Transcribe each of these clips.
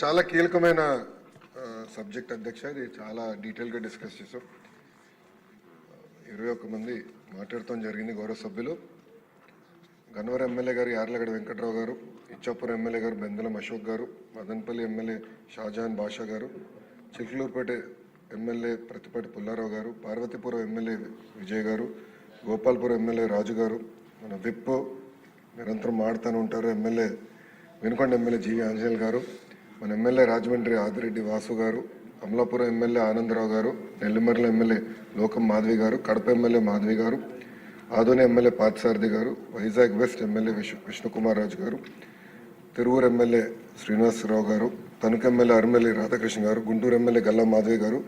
చాలా కీలకమైన సబ్జెక్ట్ అధ్యక్ష. ఇది చాలా డీటెయిల్గా డిస్కస్ చేసాం. 21 మంది మాట్లాడటం జరిగింది. గౌరవ సభ్యులు గన్నవరం ఎమ్మెల్యే గారు యార్లగడ్డ వెంకట్రావు గారు, ఇచ్చాపురం ఎమ్మెల్యే గారు బెందలం అశోక్ గారు, మదనపల్లి ఎమ్మెల్యే షాజహాన్ బాషా గారు, చిలుకలూరుపేట ఎమ్మెల్యే ప్రతిపాటి పుల్లారావు గారు, పార్వతీపురం ఎమ్మెల్యే విజయ్ గారు, గోపాల్పురం ఎమ్మెల్యే రాజు గారు, మన విప్ నిరంతరం మాడుతూనే ఉంటారు ఎమ్మెల్యే వినుకొండ ఎమ్మెల్యే జీవి ఆంజనేయులు గారు, మన ఎమ్మెల్యే రాజమండ్రి ఆదిరెడ్డి వాసు గారు, అమలాపురం ఎమ్మెల్యే ఆనందరావు గారు, నెల్లిమర్ల ఎమ్మెల్యే లోకం మాధవి గారు, కడప ఎమ్మెల్యే మాధవి గారు, ఆదోని ఎమ్మెల్యే పార్థసారథి గారు, వైజాగ్ వెస్ట్ ఎమ్మెల్యే విష్ణుకుమార్ రాజు గారు, తిరువూరు ఎమ్మెల్యే శ్రీనివాసరావు గారు, తణుకు ఎమ్మెల్యే అరిమెల్లి రాధాకృష్ణ గారు, గుంటూరు ఎమ్మెల్యే గల్లా మాధవి గారు,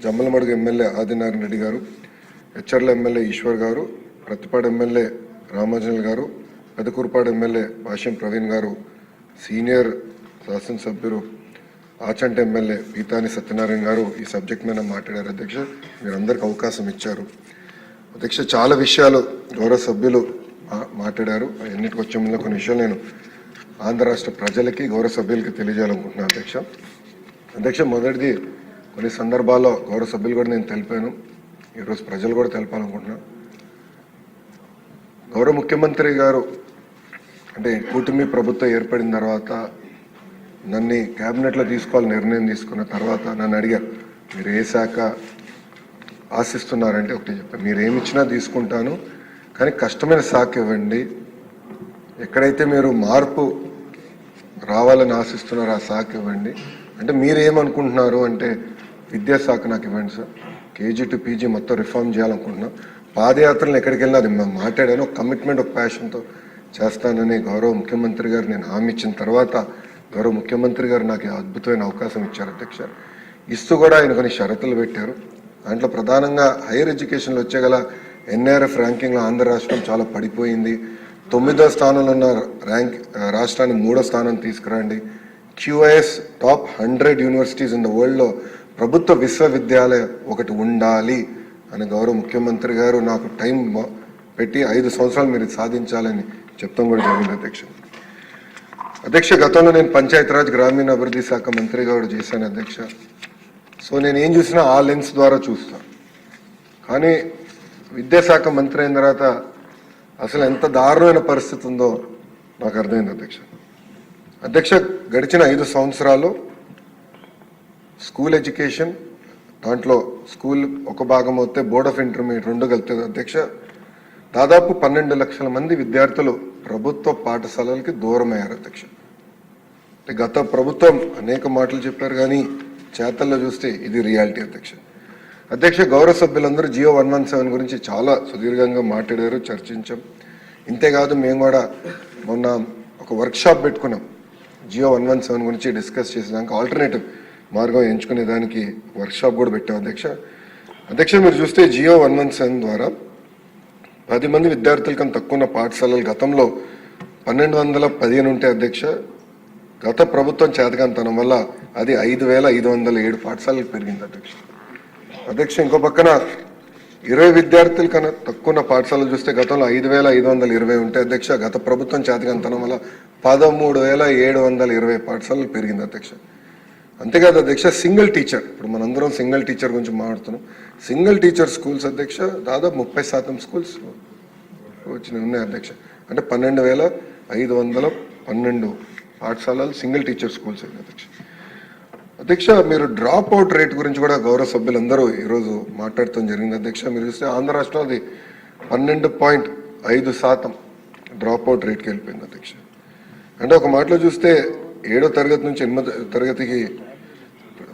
జమ్మలమడుగు ఎమ్మెల్యే ఆదినారాయణ రెడ్డి గారు, హెచ్చర్ల ఎమ్మెల్యే ఈశ్వర్ గారు, ప్రతిపాడు ఎమ్మెల్యే రామాంజనేయులు గారు, పెదకూరుపాడు ఎమ్మెల్యే భాష్యం ప్రవీణ్ గారు, సీనియర్ శాసనసభ్యులు ఆచంట ఎమ్మెల్యే పీతాని సత్యనారాయణ గారు ఈ సబ్జెక్ట్ మీద మాట్లాడారు. అధ్యక్ష, మీరందరికీ అవకాశం ఇచ్చారు. అధ్యక్ష, చాలా విషయాలు గౌరవ సభ్యులు మాట్లాడారు. ఎన్నిటికి వచ్చే ముందు కొన్ని విషయాలు నేను ఆంధ్ర రాష్ట్ర ప్రజలకి గౌరవ సభ్యులకి తెలియజేయాలనుకుంటున్నాను. అధ్యక్ష, మొదటిది కొన్ని సందర్భాల్లో గౌరవ సభ్యులు కూడా నేను తెలిపాను, ఈరోజు ప్రజలు కూడా తెలపాలనుకుంటున్నాను. గౌరవ ముఖ్యమంత్రి గారు అంటే కూటమి ప్రభుత్వం ఏర్పడిన తర్వాత నన్ను క్యాబినెట్లో తీసుకోవాలని నిర్ణయం తీసుకున్న తర్వాత నన్ను అడిగారు, మీరు ఏ శాఖ ఆశిస్తున్నారంటే ఒకటి చెప్పాను, మీరు ఏమిచ్చినా తీసుకుంటాను, కానీ కష్టమైన శాఖ ఇవ్వండి, ఎక్కడైతే మీరు మార్పు రావాలని ఆశిస్తున్నారో ఆ శాఖ ఇవ్వండి. అంటే మీరు ఏమనుకుంటున్నారు అంటే విద్యాశాఖ నాకు ఇవ్వండి సార్, కేజీ టు పీజీ మొత్తం రిఫార్మ్ చేయాలనుకుంటున్నాం. పాదయాత్రలు ఎక్కడికి వెళ్ళినా అది మేము మాట్లాడాను, ఒక కమిట్మెంట్ ఒక ప్యాషన్తో చేస్తానని గౌరవ ముఖ్యమంత్రి గారు నేను హామీ ఇచ్చిన తర్వాత గౌరవ ముఖ్యమంత్రి గారు నాకు అద్భుతమైన అవకాశం ఇచ్చారు. అధ్యక్ష, ఇస్తూ కూడా ఆయన కొన్ని షరతులు పెట్టారు. దాంట్లో ప్రధానంగా హైయర్ ఎడ్యుకేషన్లో వచ్చేగల ఎన్ఆర్ఎఫ్ ర్యాంకింగ్లో ఆంధ్ర రాష్ట్రం చాలా పడిపోయింది. 9వ స్థానంలో ఉన్న రాష్ట్రాన్ని 3వ స్థానం తీసుకురండి. QIS top 100 universities in the వరల్డ్లో ప్రభుత్వ విశ్వవిద్యాలయం ఒకటి ఉండాలి అని గౌరవ ముఖ్యమంత్రి గారు నాకు టైం పెట్టి 5 సంవత్సరాలు మీరు సాధించాలని చెప్తాం కూడా జరిగింది. అధ్యక్ష, గతంలో నేను పంచాయతీరాజ్ గ్రామీణ అభివృద్ధి శాఖ మంత్రిగా కూడా చేశాను. అధ్యక్ష, సో నేను ఏం చూసినా ఆ లెన్స్ ద్వారా చూస్తాను. కానీ విద్యాశాఖ మంత్రి అయిన తర్వాత అసలు ఎంత దారుణమైన పరిస్థితి ఉందో నాకు అర్థమైంది. అధ్యక్ష, గడిచిన 5 సంవత్సరాలు స్కూల్ ఎడ్యుకేషన్, దాంట్లో స్కూల్ ఒక భాగం అవుతే బోర్డ్ ఆఫ్ ఇంటర్మీడియట్ 2 కలుపుతుంది. అధ్యక్ష, దాదాపు 12 లక్షల మంది విద్యార్థులు ప్రభుత్వ పాఠశాలలకి దూరం అయ్యారు. అధ్యక్ష, గత ప్రభుత్వం అనేక మాటలు చెప్పారు, కానీ చేతల్లో చూస్తే ఇది రియాలిటీ. అధ్యక్ష, గౌరవ సభ్యులందరూ జియో 117 గురించి చాలా సుదీర్ఘంగా మాట్లాడారు, చర్చించాం. ఇంతేకాదు మేము కూడా మొన్న ఒక వర్క్షాప్ పెట్టుకున్నాం, జియో 117 గురించి డిస్కస్ చేసేదానికి ఆల్టర్నేటివ్ మార్గం ఎంచుకునే దానికి వర్క్షాప్ కూడా పెట్టాం. అధ్యక్ష, మీరు చూస్తే జియో 117 ద్వారా 10 మంది విద్యార్థుల కన్నా తక్కువ ఉన్న పాఠశాలలు గతంలో 1215 ఉంటే అధ్యక్ష, గత ప్రభుత్వం చేతకాంతనం వల్ల అది 5507 పాఠశాలలకు పెరిగింది. అధ్యక్ష, ఇంకో పక్కన 20 విద్యార్థుల కన్నా తక్కువ ఉన్న పాఠశాలలు చూస్తే గతంలో 5520 ఉంటే అధ్యక్ష, గత ప్రభుత్వం చేతకాంతనం వల్ల 13720 పాఠశాలలు పెరిగింది. అంతేకాదు అధ్యక్ష, సింగిల్ టీచర్, ఇప్పుడు మనందరం సింగిల్ టీచర్ గురించి మాట్లాడుతున్నాం. సింగిల్ టీచర్ స్కూల్స్ అధ్యక్ష దాదాపు 30% స్కూల్స్ వచ్చినాయి ఉన్నాయి. అంటే 12512 పాఠశాలలు సింగిల్ టీచర్ స్కూల్స్ అయినాయి. అధ్యక్ష, మీరు డ్రాప్ అవుట్ రేట్ గురించి కూడా గౌరవ సభ్యులందరూ ఈరోజు మాట్లాడటం జరిగింది. అధ్యక్ష, మీరు చూస్తే ఆంధ్ర రాష్ట్రంలో అది 12.5% డ్రాప్ అవుట్ రేట్కి వెళ్ళిపోయింది. అధ్యక్ష, అంటే ఒక మాటలో చూస్తే 7వ తరగతి నుంచి 8వ తరగతికి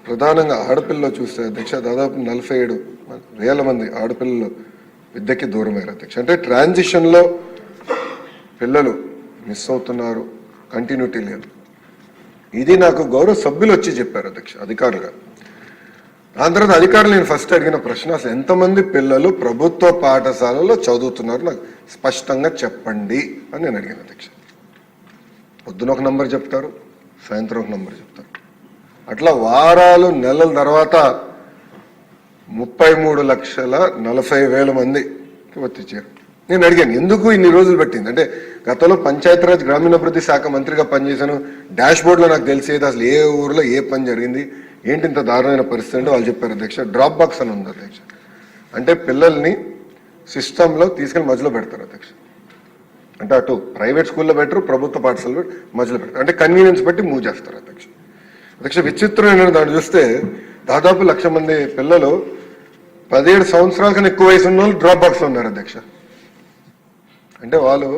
ప్రధానంగా ఆడపిల్లలు చూస్తే అధ్యక్ష దాదాపు 47,000 మంది ఆడపిల్లలు విద్యకి దూరం అయ్యారు. అధ్యక్ష, అంటే ట్రాన్సిషన్లో పిల్లలు మిస్ అవుతున్నారు, కంటిన్యూటీ లేదు. ఇది నాకు గౌరవ సభ్యులు వచ్చి చెప్పారు. అధ్యక్ష, అధికారులుగా. దాని తర్వాత అధికారులు నేను ఫస్ట్ అడిగిన ప్రశ్న, అసలు ఎంతమంది పిల్లలు ప్రభుత్వ పాఠశాలలో చదువుతున్నారు నాకు స్పష్టంగా చెప్పండి అని నేను అడిగాను. అధ్యక్ష, పొద్దున ఒక నంబర్ చెప్తారు, సాయంత్రం ఒక నంబర్ చెప్తారు. అట్లా వారాలు నెలల తర్వాత 33,40,00,000 మందికి వర్తించారు. నేను అడిగాను ఎందుకు ఇన్ని రోజులు పట్టింది అంటే గతంలో పంచాయతీరాజ్ గ్రామీణాభివృద్ధి శాఖ మంత్రిగా పనిచేశాను, డాష్ బోర్డ్లో నాకు తెలిసేది అసలు ఏ ఊరిలో ఏ పని జరిగింది, ఏంటి ఇంత దారుణమైన పరిస్థితి అంటే వాళ్ళు చెప్పారు అధ్యక్ష డ్రాప్ బాక్స్ అని ఉంది అధ్యక్ష. అంటే పిల్లల్ని సిస్టంలో తీసుకెళ్ళి మధ్యలో పెడతారు అధ్యక్ష. అంటే అటు ప్రైవేట్ స్కూల్లో పెట్టరు, ప్రభుత్వ పాఠశాలలో మధ్యలో పెడతారు. అంటే కన్వీనియన్స్ బట్టి మూవ్ చేస్తారు అధ్యక్ష. అధ్యక్ష విచిత్రమైన దాన్ని చూస్తే దాదాపు 1,00,000 మంది పిల్లలు 17 సంవత్సరాల కన్నా ఎక్కువ వయసు ఉన్న వాళ్ళు డ్రాప్ బాక్స్లో ఉన్నారు అధ్యక్ష. అంటే వాళ్ళు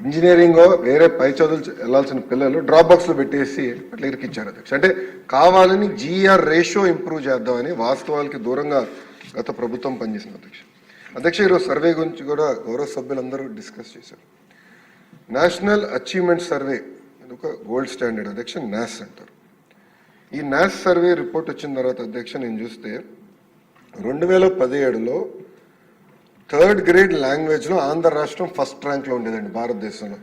ఇంజనీరింగ్ వేరే పై చదువులు వెళ్లాల్సిన పిల్లలు డ్రాప్ బాక్స్లో పెట్టేసి అట్లా ఇరికిచ్చారు అధ్యక్ష. అంటే కావాలని జీఆర్ రేషియో ఇంప్రూవ్ చేద్దామని వాస్తవాలకి దూరంగా గత ప్రభుత్వం పనిచేసింది అధ్యక్ష. అధ్యక్ష ఈరోజు సర్వే గురించి కూడా గౌరవ సభ్యులందరూ డిస్కస్ చేశారు. నేషనల్ అచీవ్మెంట్ సర్వే ఒక గోల్డ్ స్టాండర్డ్ అధ్యక్ష, నాస్ అంటారు. ఈ నాస్ సర్వే రిపోర్ట్ వచ్చిన తర్వాత అధ్యక్ష నేను చూస్తే 2017లో 3rd గ్రేడ్ లాంగ్వేజ్లో ఆంధ్ర రాష్ట్రం ఫస్ట్ ర్యాంక్లో ఉండేదండి భారతదేశంలో.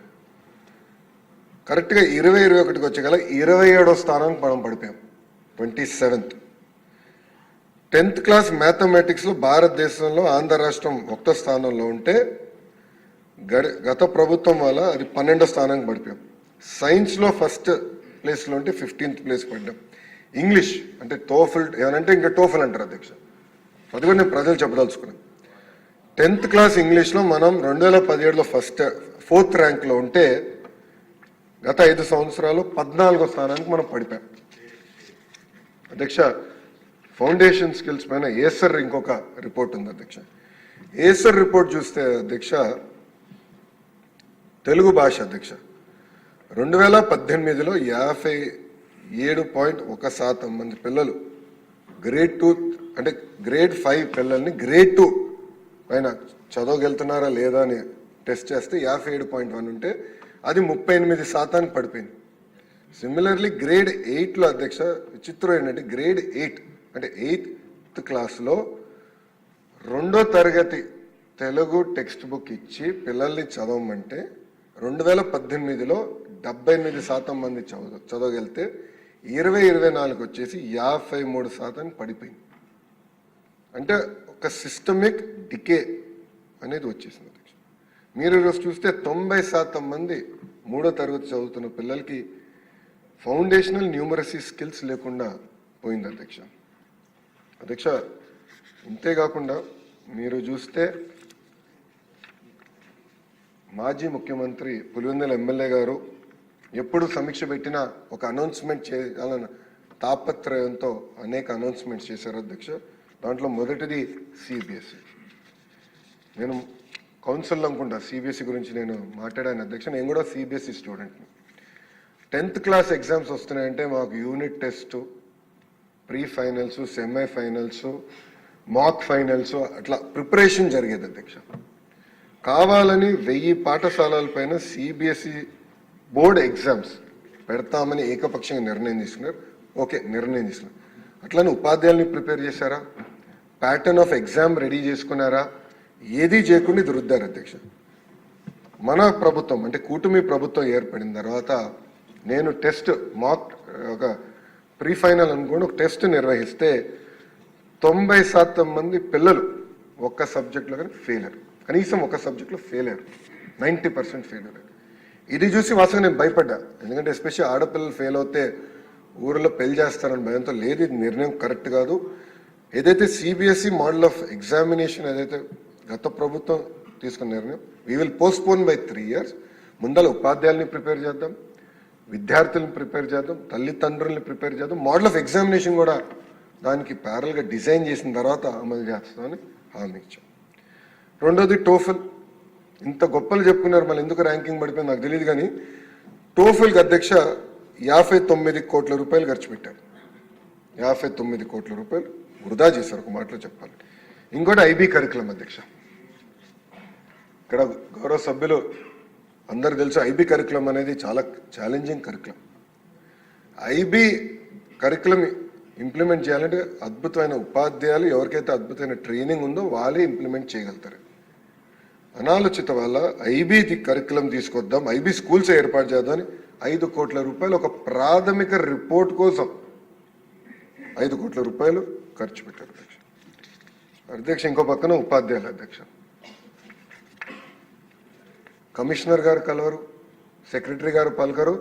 కరెక్ట్గా 2021కి వచ్చేగల 27వ స్థానానికి మనం పడిపోయాం, 27th. 10th క్లాస్ మ్యాథమెటిక్స్లో భారతదేశంలో ఆంధ్ర రాష్ట్రం 1వ స్థానంలో ఉంటే గత ప్రభుత్వం వల్ల అది 12వ స్థానానికి పడిపోయాం. సైన్స్లో ఫస్ట్ ప్లేస్లో ఉంటే 15th ప్లేస్ పడ్డాం. ఇంగ్లీష్ అంటే టోఫల్ ఏమనంటే ఇంకా టోఫల్ అంటారు అధ్యక్ష, అది కూడా నేను ప్రజలు చెప్పదలుచుకున్నాను. 10th క్లాస్ ఇంగ్లీష్లో మనం 2017లో 4th ర్యాంక్లో ఉంటే గత 5 సంవత్సరాలు 14వ స్థానానికి మనం పడిపోయాం అధ్యక్ష. ఫౌండేషన్ స్కిల్స్ పైన ఏసర్ ఇంకొక రిపోర్ట్ ఉంది అధ్యక్ష. ఏసర్ రిపోర్ట్ చూస్తే అధ్యక్ష తెలుగు భాష అధ్యక్ష 2018లో 57.1% మంది పిల్లలు గ్రేడ్ 2 అంటే గ్రేడ్ 5 పిల్లల్ని గ్రేడ్ 2 పైన చదవగలుగుతున్నారా లేదా అని టెస్ట్ చేస్తే 57.1 ఉంటే అది 38% పడిపోయింది. సిమిలర్లీ గ్రేడ్ 8లో అధ్యక్ష విచిత్రం ఏంటంటే గ్రేడ్ 8 అంటే 8th క్లాస్లో 2వ తరగతి తెలుగు టెక్స్ట్ బుక్ ఇచ్చి పిల్లల్ని చదవమంటే 2018లో 78% మంది చదవగలిగితే 2024 వచ్చేసి 53% పడిపోయింది. అంటే ఒక సిస్టమిక్ డికే అనేది వచ్చేసింది అధ్యక్ష. మీరు ఈరోజు చూస్తే 90% మంది 3వ తరగతి చదువుతున్న పిల్లలకి ఫౌండేషనల్ న్యూమరసీ స్కిల్స్ లేకుండా పోయింది అధ్యక్ష. అధ్యక్ష ఇంతేకాకుండా మీరు చూస్తే మాజీ ముఖ్యమంత్రి పులివెందుల ఎమ్మెల్యే గారు ఎప్పుడు సమీక్ష పెట్టినా ఒక అనౌన్స్మెంట్ చేయాలన్న తాపత్రయంతో అనేక అనౌన్స్మెంట్స్ చేశారు అధ్యక్ష. దాంట్లో మొదటిది సిబిఎస్ఈ. నేను కౌన్సిల్ అనుకుంటా సిబిఎస్ఈ గురించి నేను మాట్లాడాను అధ్యక్ష. నేను కూడా సిబిఎస్ఈ స్టూడెంట్ని. 10th క్లాస్ ఎగ్జామ్స్ వస్తున్నాయంటే మాకు unit test, pre finals, semi finals, mock finals అట్లా ప్రిపరేషన్ జరిగేది అధ్యక్ష. కావాలని 1000 పాఠశాలల పైన సిబిఎస్ఈ బోర్డ్ ఎగ్జామ్స్ పెడతామని ఏకపక్షంగా నిర్ణయం తీసుకున్నారు. ఓకే, నిర్ణయం తీసుకున్నారు. అట్లనే ఉపాధ్యాయుల్ని ప్రిపేర్ చేశారా, ప్యాటర్న్ ఆఫ్ ఎగ్జామ్ రెడీ చేసుకున్నారా, ఏది చేయకుండా ఇది రుద్దారు అధ్యక్ష. మన ప్రభుత్వం అంటే కూటమి ప్రభుత్వం ఏర్పడిన తర్వాత నేను టెస్ట్ మాక్ ఒక ప్రీ ఫైనల్ అనుకోండి ఒక టెస్ట్ నిర్వహిస్తే 90% మంది పిల్లలు ఒక్క సబ్జెక్ట్లో కానీ ఫెయిల్ అయ్యారు, కనీసం ఒక సబ్జెక్ట్లో ఫెయిల్ అయ్యారు, 90% ఫెయిల్ అయ్యారు. ఇది చూసి వాస్తవంగా నేను భయపడ్డా. ఎందుకంటే ఎస్పెషల్లీ ఆడపిల్లలు ఫెయిల్ అవుతే ఊరిలో పెళ్లి చేస్తారని భయంతో లేదు, ఇది నిర్ణయం కరెక్ట్ కాదు. ఏదైతే సిబిఎస్ఈ మోడల్ ఆఫ్ ఎగ్జామినేషన్ ఏదైతే గత ప్రభుత్వం తీసుకున్న నిర్ణయం, we will postpone by 3 years. ముందర ఉపాధ్యాయుల్ని ప్రిపేర్ చేద్దాం, విద్యార్థులను ప్రిపేర్ చేద్దాం, తల్లిదండ్రుల్ని ప్రిపేర్ చేద్దాం, మోడల్ ఆఫ్ ఎగ్జామినేషన్ కూడా దానికి ప్యారల్గా డిజైన్ చేసిన తర్వాత అమలు చేస్తామని హామీ ఇచ్చాం. రెండోది టోఫెల్. ఇంత గొప్పలు చెప్పుకున్నారు, మళ్ళీ ఎందుకు ర్యాంకింగ్ పడిపోయింది నాకు తెలియదు. కానీ టోఫెల్కి అధ్యక్ష 59 కోట్ల రూపాయలు ఖర్చు పెట్టారు. 59 కోట్ల రూపాయలు వృధా చేశారు ఒక మాటలో చెప్పాలి. ఇంకోటి ఐబీ కరికులం అధ్యక్ష. ఇక్కడ గౌరవ సభ్యులు అందరు తెలుసు ఐబీ కరికులం అనేది చాలా challenging curriculum. IB curriculum implement చేయాలంటే అద్భుతమైన ఉపాధ్యాయులు, ఎవరికైతే అద్భుతమైన ట్రైనింగ్ ఉందో వాళ్ళే ఇంప్లిమెంట్ చేయగలుగుతారు. అనాలోచిత వల్ల ఐబీ కరికులం తీసుకొద్దాం, ఐబీ స్కూల్స్ ఏర్పాటు చేద్దామని 5 కోట్ల రూపాయలు ఒక ప్రాథమిక రిపోర్ట్ కోసం 5 కోట్ల రూపాయలు ఖర్చు పెట్టారు అధ్యక్ష. అధ్యక్ష ఇంకో పక్కన ఉపాధ్యాయులు అధ్యక్ష కమిషనర్ గారు కలవరు, సెక్రటరీ గారు పలకరు,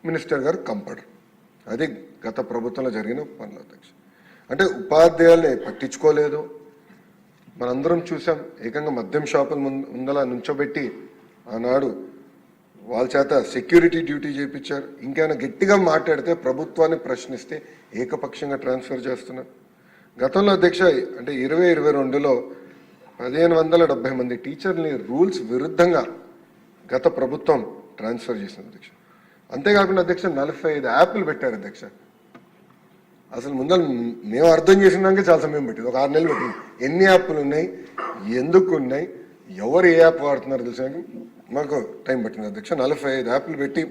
మినిస్టర్ గారు కంపడరు. అది గత ప్రభుత్వంలో జరిగిన పనులు అధ్యక్ష. అంటే ఉపాధ్యాయుల్ని పట్టించుకోలేదు. మనందరం చూసాం, ఏకంగా మద్యం షాపుల ముందలా నుంచోబెట్టి ఆనాడు వాళ్ళ చేత సెక్యూరిటీ డ్యూటీ చేయించారు. ఇంకేమైనా గట్టిగా మాట్లాడితే ప్రభుత్వాన్ని ప్రశ్నిస్తే ఏకపక్షంగా ట్రాన్స్ఫర్ చేస్తున్నారు. గతంలో అధ్యక్ష అంటే 2022లో 1570 మంది టీచర్ని రూల్స్ విరుద్ధంగా గత ప్రభుత్వం ట్రాన్స్ఫర్ చేసింది అధ్యక్ష. అంతేకాకుండా అధ్యక్ష 45 యాప్లు పెట్టారు అధ్యక్ష. అసలు ముందర మేము అర్థం చేసినాక చాలా సమయం పెట్టింది, ఒక 6 నెలలు పెట్టింది. ఎన్ని యాప్లు ఉన్నాయి, ఎందుకు ఉన్నాయి, ఎవరు ఏ యాప్ వాడుతున్నారు తెలిసాక మాకు టైం పట్టింది అధ్యక్ష. 45 యాప్లు పెట్టి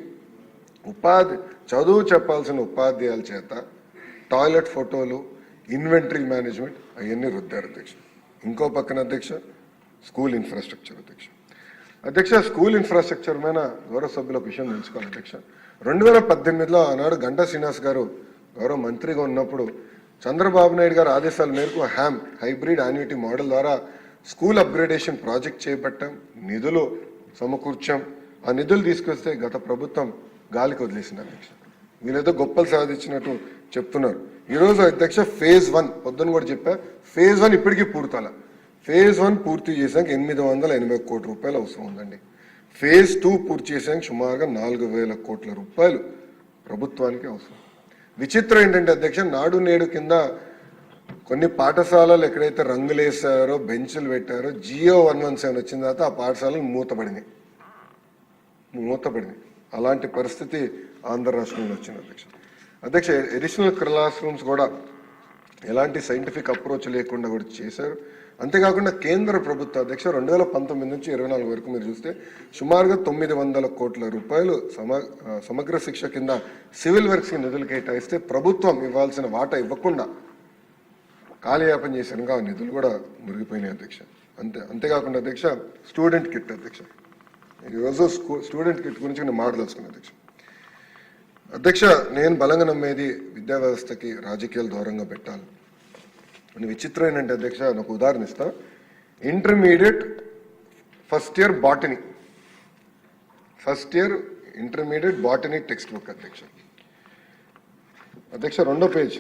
చదువు చెప్పాల్సిన ఉపాధ్యాయుల చేత టాయిలెట్ ఫోటోలు, ఇన్వెంటరీ మేనేజ్మెంట్ అవన్నీ రుద్దారు అధ్యక్ష. ఇంకో పక్కన అధ్యక్ష స్కూల్ ఇన్ఫ్రాస్ట్రక్చర్ అధ్యక్ష. స్కూల్ ఇన్ఫ్రాస్ట్రక్చర్ మీద గౌరవ సభ్యుల విషయం తెలుసుకోవాలి అధ్యక్ష. 2018లో ఆనాడు గంటా శ్రీనివాస్ గారు గౌరవ మంత్రిగా ఉన్నప్పుడు చంద్రబాబు నాయుడు గారు ఆదేశాల మేరకు హ్యామ్ హైబ్రిడ్ యాన్యుటీ మోడల్ ద్వారా స్కూల్ అప్గ్రేడేషన్ ప్రాజెక్ట్ చేపట్టాం, నిధులు సమకూర్చాం. ఆ నిధులు తీసుకొస్తే గత ప్రభుత్వం గాలికి వదిలేసింది అధ్యక్ష. వీళ్ళేదో గొప్పలు సాధించినట్టు చెప్తున్నారు. ఈరోజు అధ్యక్ష ఫేజ్ 1 పొద్దున కూడా చెప్పా, ఫేజ్ 1 ఇప్పటికీ పూర్తల. ఫేజ్ 1 పూర్తి చేసాక 880 కోట్ల రూపాయలు అవసరం ఉందండి. ఫేజ్ 2 పూర్తి చేసాక సుమారుగా 4000 కోట్ల రూపాయలు ప్రభుత్వానికి అవసరం. విచిత్రం ఏంటంటే అధ్యక్ష, నాడు నేడు కింద కొన్ని పాఠశాలలు ఎక్కడైతే రంగులేసారో, బెంచులు పెట్టారో, జియో 117 వచ్చిన తర్వాత ఆ పాఠశాలలు మూతపడినాయి. అలాంటి పరిస్థితి ఆంధ్ర రాష్ట్రంలో వచ్చింది అధ్యక్ష. ఎడిషనల్ క్లాస్ రూమ్స్ కూడా ఎలాంటి సైంటిఫిక్ అప్రోచ్ లేకుండా కూడా చేశారు. అంతేకాకుండా కేంద్ర ప్రభుత్వ అధ్యక్ష 2019 నుంచి 24 వరకు మీరు చూస్తే సుమారుగా 900 కోట్ల రూపాయలు సమగ్ర శిక్ష కింద సివిల్ వర్క్స్కి నిధులు కేటాయిస్తే ప్రభుత్వం ఇవ్వాల్సిన వాటా ఇవ్వకుండా కాలయాపన చేశాను. ఆ నిధులు కూడా మురిగిపోయినాయి అధ్యక్ష. అంతేకాకుండా అధ్యక్ష స్టూడెంట్ కిట్ అధ్యక్ష. ఈరోజు స్టూడెంట్ కిట్ గురించి నేను మాట్లాడుకున్నాను అధ్యక్ష. నేను బలంగా నమ్మేది విద్యా వ్యవస్థకి రాజకీయాలు దూరంగా పెట్టాలి. విచిత్రం ఏంటంటే అధ్యక్ష, నాకు ఉదాహరణ ఇస్తా. Intermediate first year botany text book అధ్యక్ష 2వ పేజ్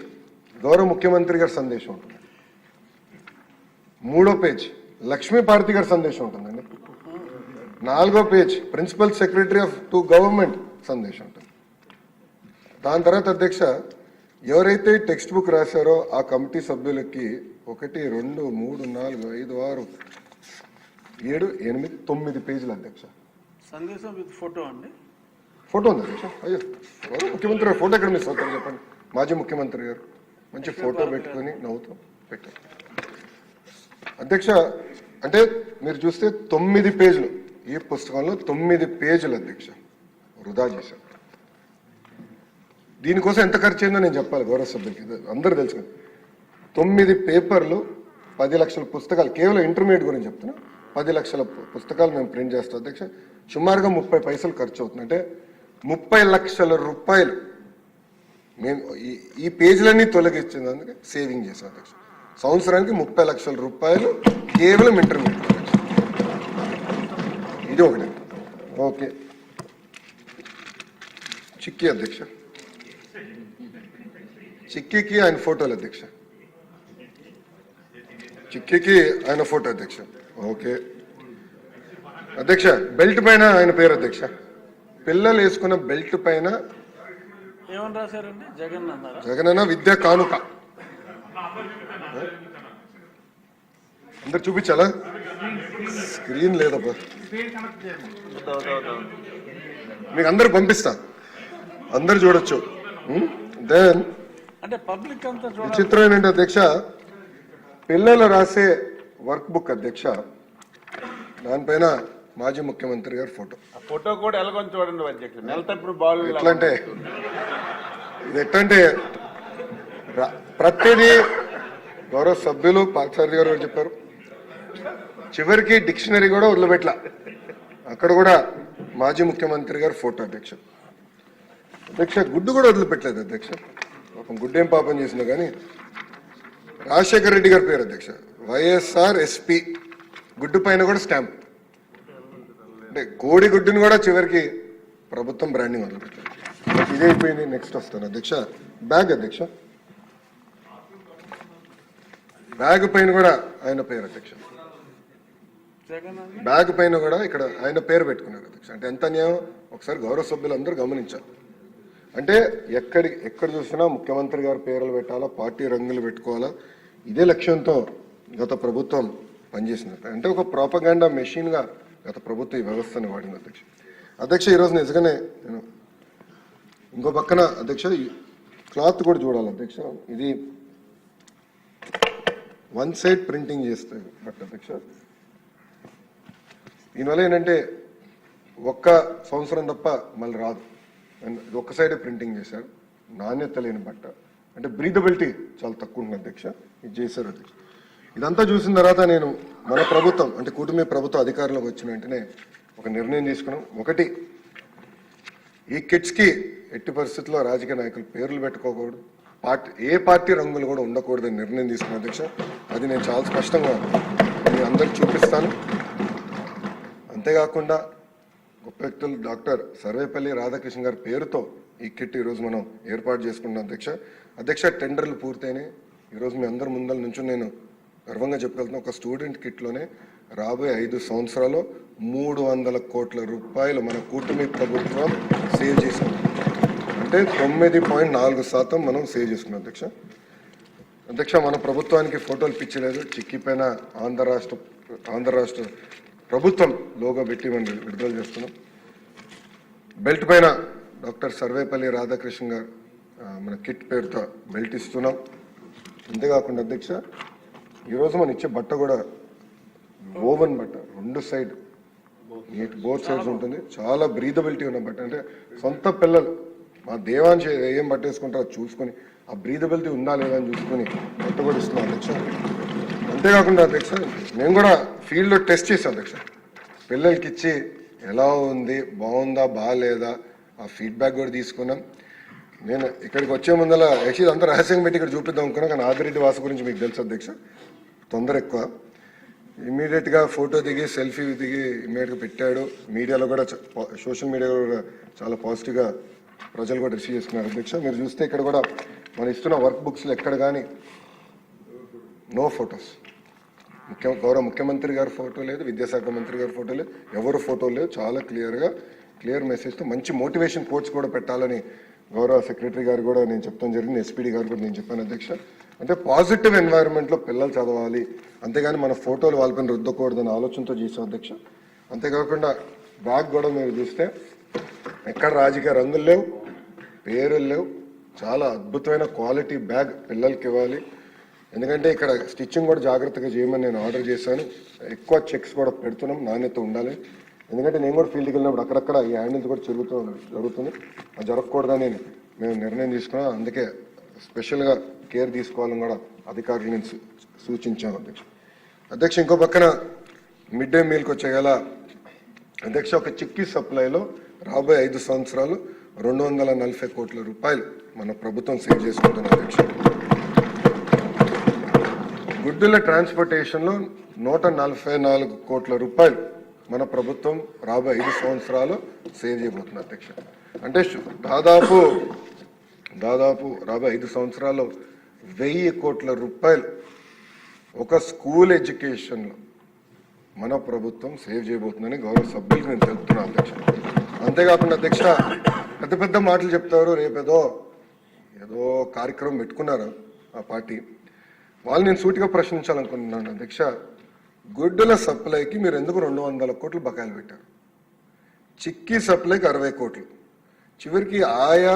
గౌరవ ముఖ్యమంత్రి గారి సందేశం ఉంటుంది. 3వ పేజ్ లక్ష్మీ భారతి గారి సందేశం ఉంటుందండి. 4వ page principal secretary of to government సందేశం ఉంటుంది. దాని తర్వాత అధ్యక్ష ఎవరైతే టెక్స్ట్ బుక్ రాశారో ఆ కమిటీ సభ్యులకి 1 2 3 4 5 6 7 8 9 పేజీలు అధ్యక్ష. సందేశం విత్ ఫోటో అండి. ఫోటో ఉంది అధ్యక్ష. అయ్యో ముఖ్యమంత్రి గారు ఫోటో ఎక్కడ మిస్ అవుతారు చెప్పండి. మాజీ ముఖ్యమంత్రి గారు మంచి ఫోటో పెట్టుకొని నవ్వుతూ పెట్టారు అధ్యక్ష. అంటే మీరు చూస్తే 9 పేజీలు, ఈ పుస్తకంలో 9 పేజీలు అధ్యక్ష వృధా చేశారు. దీనికోసం ఎంత ఖర్చు అయిందో నేను చెప్పాలి గౌరవ సభ్యులకి, అందరూ తెలుసు. 9 పేపర్లు, 10 లక్షల పుస్తకాలు, కేవలం ఇంటర్మీడియట్ గురించి చెప్తున్నా. 10 లక్షల పుస్తకాలు మేము ప్రింట్ చేస్తాం అధ్యక్ష. సుమారుగా 30 పైసలు ఖర్చు అవుతుంది. అంటే 30 లక్షల రూపాయలు మేము ఈ పేజీలన్నీ తొలగించినందుకు సేవింగ్ చేసాం అధ్యక్ష. సంవత్సరానికి 30 లక్షల రూపాయలు కేవలం ఇంటర్మీడియట్ అధ్యక్ష. ఇది ఒకటి. ఓకే, చిక్కీ అధ్యక్ష. చిక్కీకి ఆయన ఫోటోలు అధ్యక్ష. చిక్కీకి ఆయన ఫోటో అధ్యక్ష. ఓకే అధ్యక్ష. బెల్ట్ పైన ఆయన పేరు అధ్యక్ష. పిల్లలు వేసుకున్న బెల్ట్ పైన ఏమని రాశారండి? జగన్ అన్నారా? జగనన్న విద్యా కానుక. అందరు చూపించాలా? స్క్రీన్ లేదబ్బా, మీకు అందరు పంపిస్తా, అందరు చూడొచ్చు. దెన్ అంటే పబ్లిక్ అంతా విచిత్రం ఏంటంటే అధ్యక్ష, పిల్లలు రాసే వర్క్ బుక్ అధ్యక్ష, దానిపైన మాజీ ముఖ్యమంత్రి గారి ఫోటో. ఫోటో కూడా ఎలాగొని చూడండి అధ్యక్ష. నెలతప్పుడు బాల్ ఎట్లంటే ఇది ఎట్లంటే ప్రతిదీ గౌరవ సభ్యులు పార్థసారథి గారు చెప్పారు. చివరికి డిక్షనరీ కూడా వదిలిపెట్ల, అక్కడ కూడా మాజీ ముఖ్యమంత్రి గారి ఫోటో అధ్యక్ష. అధ్యక్ష గుడ్డు కూడా వదిలిపెట్టలేదు అధ్యక్ష. పాపం గుడ్డేం పాపం చేసినా కానీ రాజశేఖర రెడ్డి గారి పేరు అధ్యక్ష. వైఎస్ఆర్ ఎస్పీ గుడ్డు పైన కూడా స్టాంప్. అంటే కోడిగుడ్డుని కూడా చివరికి ప్రభుత్వం బ్రాండింగ్ మొదలుపెట్టారు. ఇదే అయిపోయింది. నెక్స్ట్ వస్తాను అధ్యక్ష. బ్యాగ్ అధ్యక్ష, బ్యాగ్ పైన కూడా ఆయన పేరు అధ్యక్ష. జగన్ అన్న బ్యాగ్ పైన కూడా ఇక్కడ ఆయన పేరు పెట్టుకున్నారు అధ్యక్ష. అంటే ఎంత అన్యాయం ఒకసారి గౌరవ సభ్యులందరూ గమనించాలి. అంటే ఎక్కడ చూసినా ముఖ్యమంత్రి గారి పేర్లు పెట్టాలా, పార్టీ రంగులు పెట్టుకోవాలా, ఇదే లక్ష్యంతో గత ప్రభుత్వం పనిచేసింది. అంటే ఒక ప్రాపగాండా మెషిన్గా గత ప్రభుత్వం ఈ వ్యవస్థను వాడింది అధ్యక్ష. అధ్యక్ష ఈరోజు నిజంగానే నేను ఇంకో పక్కన అధ్యక్ష ఈ క్లాత్ కూడా చూడాలి అధ్యక్ష. ఇది వన్ సైడ్ ప్రింటింగ్ చేస్తే బట్ అధ్యక్ష దీనివల్ల ఏంటంటే ఒక్క సంవత్సరం తప్ప మళ్ళీ రాదు. ఇది ఒక్క సైడే ప్రింటింగ్ చేశారు, నాణ్యత లేని బట్ట, అంటే బ్రీదబిలిటీ చాలా తక్కువ ఉంటుంది అధ్యక్ష. ఇది చేశారు అధ్యక్ష. ఇదంతా చూసిన తర్వాత నేను మన ప్రభుత్వం అంటే కూటమి ప్రభుత్వం అధికారంలోకి వచ్చిన వెంటనే ఒక నిర్ణయం తీసుకున్నాం. ఒకటి, ఈ కిట్స్కి ఎట్టి పరిస్థితుల్లో రాజకీయ నాయకులు పేర్లు పెట్టుకోకూడదు, ఏ పార్టీ రంగులు కూడా ఉండకూడదని నిర్ణయం తీసుకున్న అధ్యక్ష. అది నేను చాలా స్పష్టంగా మీ అందరికి చూపిస్తాను. అంతేకాకుండా గొప్ప వ్యక్తులు డాక్టర్ సర్వేపల్లి రాధాకృష్ణ గారి పేరుతో ఈ కిట్ ఈరోజు మనం ఏర్పాటు చేసుకున్నాం అధ్యక్ష. అధ్యక్ష టెండర్లు పూర్తయినాయి. ఈరోజు మీ అందరి ముందల నుంచి నేను గర్వంగా చెప్పగలుగుతున్నా, ఒక స్టూడెంట్ కిట్లోనే రాబోయే 5 సంవత్సరాలు 300 కోట్ల రూపాయలు మన కూటమి ప్రభుత్వం సేవ్ చేసాం. అంటే 9.4% మనం సేవ్ చేసుకున్నాం అధ్యక్ష. అధ్యక్ష మన ప్రభుత్వానికి ఫోటోలు పిచ్చలేదు, చిక్కిపోయిన ఆంధ్ర రాష్ట్ర ప్రభుత్వం లోగో పెట్టి మనం విడుదల చేస్తున్నాం. బెల్ట్ పైన డాక్టర్ సర్వేపల్లి రాధాకృష్ణ గారు మన కిట్ పేరుతో బెల్ట్ ఇస్తున్నాం. అంతేకాకుండా అధ్యక్ష ఈరోజు మనం ఇచ్చే బట్ట కూడా ఓవెన్ బట్ట, 2 సైడ్ బోత్ సైడ్స్ ఉంటుంది. చాలా బ్రీదబిలిటీ ఉన్న బట్ట. అంటే సొంత పిల్లలు మా దేవాంశ ఏం బట్ట వేసుకుంటారో చూసుకొని ఆ బ్రీదబిలిటీ ఉందా లేదా అని చూసుకొని బట్ట కూడా ఇస్తున్నాం అధ్యక్ష. అంతేకాకుండా అధ్యక్ష నేను కూడా ఫీల్డ్లో టెస్ట్ చేశాను అధ్యక్ష. పిల్లలకి ఇచ్చి ఎలా ఉంది, బాగుందా బాగాలేదా ఆ ఫీడ్బ్యాక్ కూడా తీసుకున్నాం. నేను ఇక్కడికి వచ్చే ముందర యాక్చువల్లీ అంతా రహస్యంగా పెట్టి ఇక్కడ చూపిద్దాం అనుకున్నా, కానీ ఆదిరెడ్డి వాసు గురించి మీకు తెలుసు అధ్యక్ష, తొందర ఎక్కువ. ఇమీడియట్గా ఫోటో దిగి సెల్ఫీ దిగి ఇమీడియట్గా పెట్టాడు. మీడియాలో కూడా సోషల్ మీడియాలో కూడా చాలా పాజిటివ్గా ప్రజలు కూడా రిసీవ్ చేసుకున్నారు అధ్యక్ష. మీరు చూస్తే ఇక్కడ కూడా మనం ఇస్తున్న వర్క్ బుక్స్లో ఎక్కడ కానీ నో ఫొటోస్, గౌరవ ముఖ్యమంత్రి గారి ఫోటో లేదు, విద్యాశాఖ మంత్రి గారి ఫోటో లేదు, ఎవరు ఫోటో లేదు. చాలా క్లియర్ మెసేజ్తో మంచి మోటివేషన్ కోట్స్ కూడా పెట్టాలని గౌరవ సెక్రటరీ గారు కూడా నేను చెప్తాను జరిగింది, ఎస్పీడీ గారు కూడా నేను చెప్పాను అధ్యక్ష. అంటే పాజిటివ్ ఎన్వైరన్మెంట్లో పిల్లలు చదవాలి, అంతేగాని మన ఫోటోలు వాళ్ళపైన రుద్దకూడదని ఆలోచనతో చేసాం అధ్యక్ష. అంతేకాకుండా బ్యాగ్ కూడా మీరు చూస్తే ఎక్కడ రాజకీయ రంగులు లేవు, పేరులు లేవు, చాలా అద్భుతమైన క్వాలిటీ బ్యాగ్ పిల్లలకి ఇవ్వాలి. ఎందుకంటే ఇక్కడ స్టిచ్చింగ్ కూడా జాగ్రత్తగా చేయమని నేను ఆర్డర్ చేశాను. ఎక్కువ చెక్స్ కూడా పెడుతున్నాం, నాణ్యత ఉండాలి. ఎందుకంటే నేను కూడా ఫీల్డ్కి వెళ్ళినప్పుడు అక్కడక్కడ ఈ హ్యాండిల్స్ కూడా జరుగుతుంది, అది జరగకూడదని మేము నిర్ణయం తీసుకున్నాం. అందుకే స్పెషల్గా కేర్ తీసుకోవాలని కూడా అధికారులు నేను సూచించాను అధ్యక్ష. ఇంకో పక్కన మిడ్ డే మీల్కి వచ్చేగల అధ్యక్ష ఒక చిక్కీ సప్లైలో రాబోయే 5 సంవత్సరాలు 240 కోట్ల రూపాయలు మన ప్రభుత్వం సేవ్ చేసుకుంటుంది అధ్యక్ష. గుడ్డుల ట్రాన్స్పోర్టేషన్లో 144 కోట్ల రూపాయలు మన ప్రభుత్వం రాబోయే 5 సంవత్సరాలు సేవ్ చేయబోతుంది అధ్యక్ష. అంటే దాదాపు రాబోయే 5 సంవత్సరాల్లో 1000 కోట్ల రూపాయలు ఒక స్కూల్ ఎడ్యుకేషన్లో మన ప్రభుత్వం సేవ్ చేయబోతుందని గౌరవ సభ్యులకు నేను తెలుపుతున్నాను అధ్యక్ష. అంతేకాకుండా అధ్యక్ష పెద్ద మాటలు చెప్తారు, రేపేదో కార్యక్రమం పెట్టుకున్నారు ఆ పార్టీ వాళ్ళు. నేను సూటిగా ప్రశ్నించాలనుకుంటున్నాను అధ్యక్ష, గుడ్డుల సప్లైకి మీరు ఎందుకు 200 కోట్లు బకాయిలు పెట్టారు? చిక్కీ సప్లైకి 60 కోట్లు, చివరికి ఆయా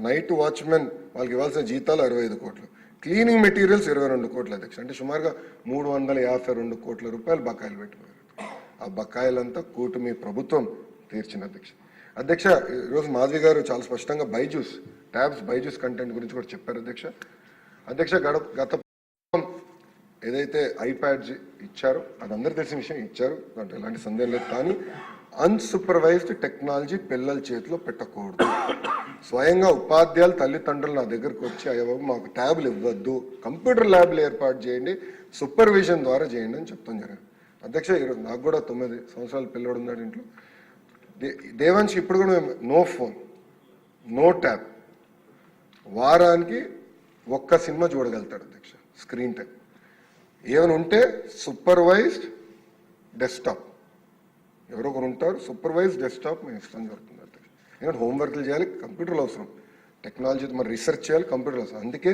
నైట్ వాచ్మెన్ వాళ్ళకి ఇవ్వాల్సిన జీతాలు 65 కోట్లు, క్లీనింగ్ మెటీరియల్స్ 22 కోట్లు అధ్యక్ష. అంటే సుమారుగా 352 కోట్ల రూపాయలు బకాయిలు పెట్టిపోయారు. ఆ బకాయిలంతా కూటమి ప్రభుత్వం తీర్చిన అధ్యక్ష. ఈరోజు మాధవి గారు చాలా స్పష్టంగా బైజూస్ కంటెంట్ గురించి కూడా చెప్పారు అధ్యక్ష. గత ఏదైతే ఐప్యాడ్స్ ఇచ్చారో అది అందరూ తెలిసిన విషయం, ఇచ్చారు, దాంట్లో ఎలాంటి సందేహం లేదు. కానీ అన్సూపర్వైజ్డ్ టెక్నాలజీ పిల్లల చేతిలో పెట్టకూడదు. స్వయంగా ఉపాధ్యాయులు తల్లిదండ్రులు నా దగ్గరకు వచ్చి అయ్యో మాకు ట్యాబ్లు ఇవ్వద్దు, కంప్యూటర్ ల్యాబ్లు ఏర్పాటు చేయండి, సూపర్విజన్ ద్వారా చేయండి అని చెప్తాం జరిగింది. అధ్యక్ష ఈరోజు నాకు కూడా 9 సంవత్సరాల పిల్లడు ఉన్నాడు ఇంట్లో. దేవాంశ్ ఇప్పుడు కూడా నో ఫోన్, నో ట్యాబ్, వారానికి ఒక్క సినిమా చూడగలుగుతాడు అధ్యక్ష. స్క్రీన్ టైం ఏమైనా ఉంటే సూపర్వైజ్డ్ డెస్క్టాప్, ఎవరో ఒకరు ఉంటారు సూపర్వైజ్డ్ డెస్క్టాప్ మేము ఇష్టం జరుగుతుంది అధ్యక్ష. ఎందుకంటే హోంవర్క్లు చేయాలి, కంప్యూటర్లు అవసరం, టెక్నాలజీ మరి రీసెర్చ్ చేయాలి, కంప్యూటర్లు అవసరం. అందుకే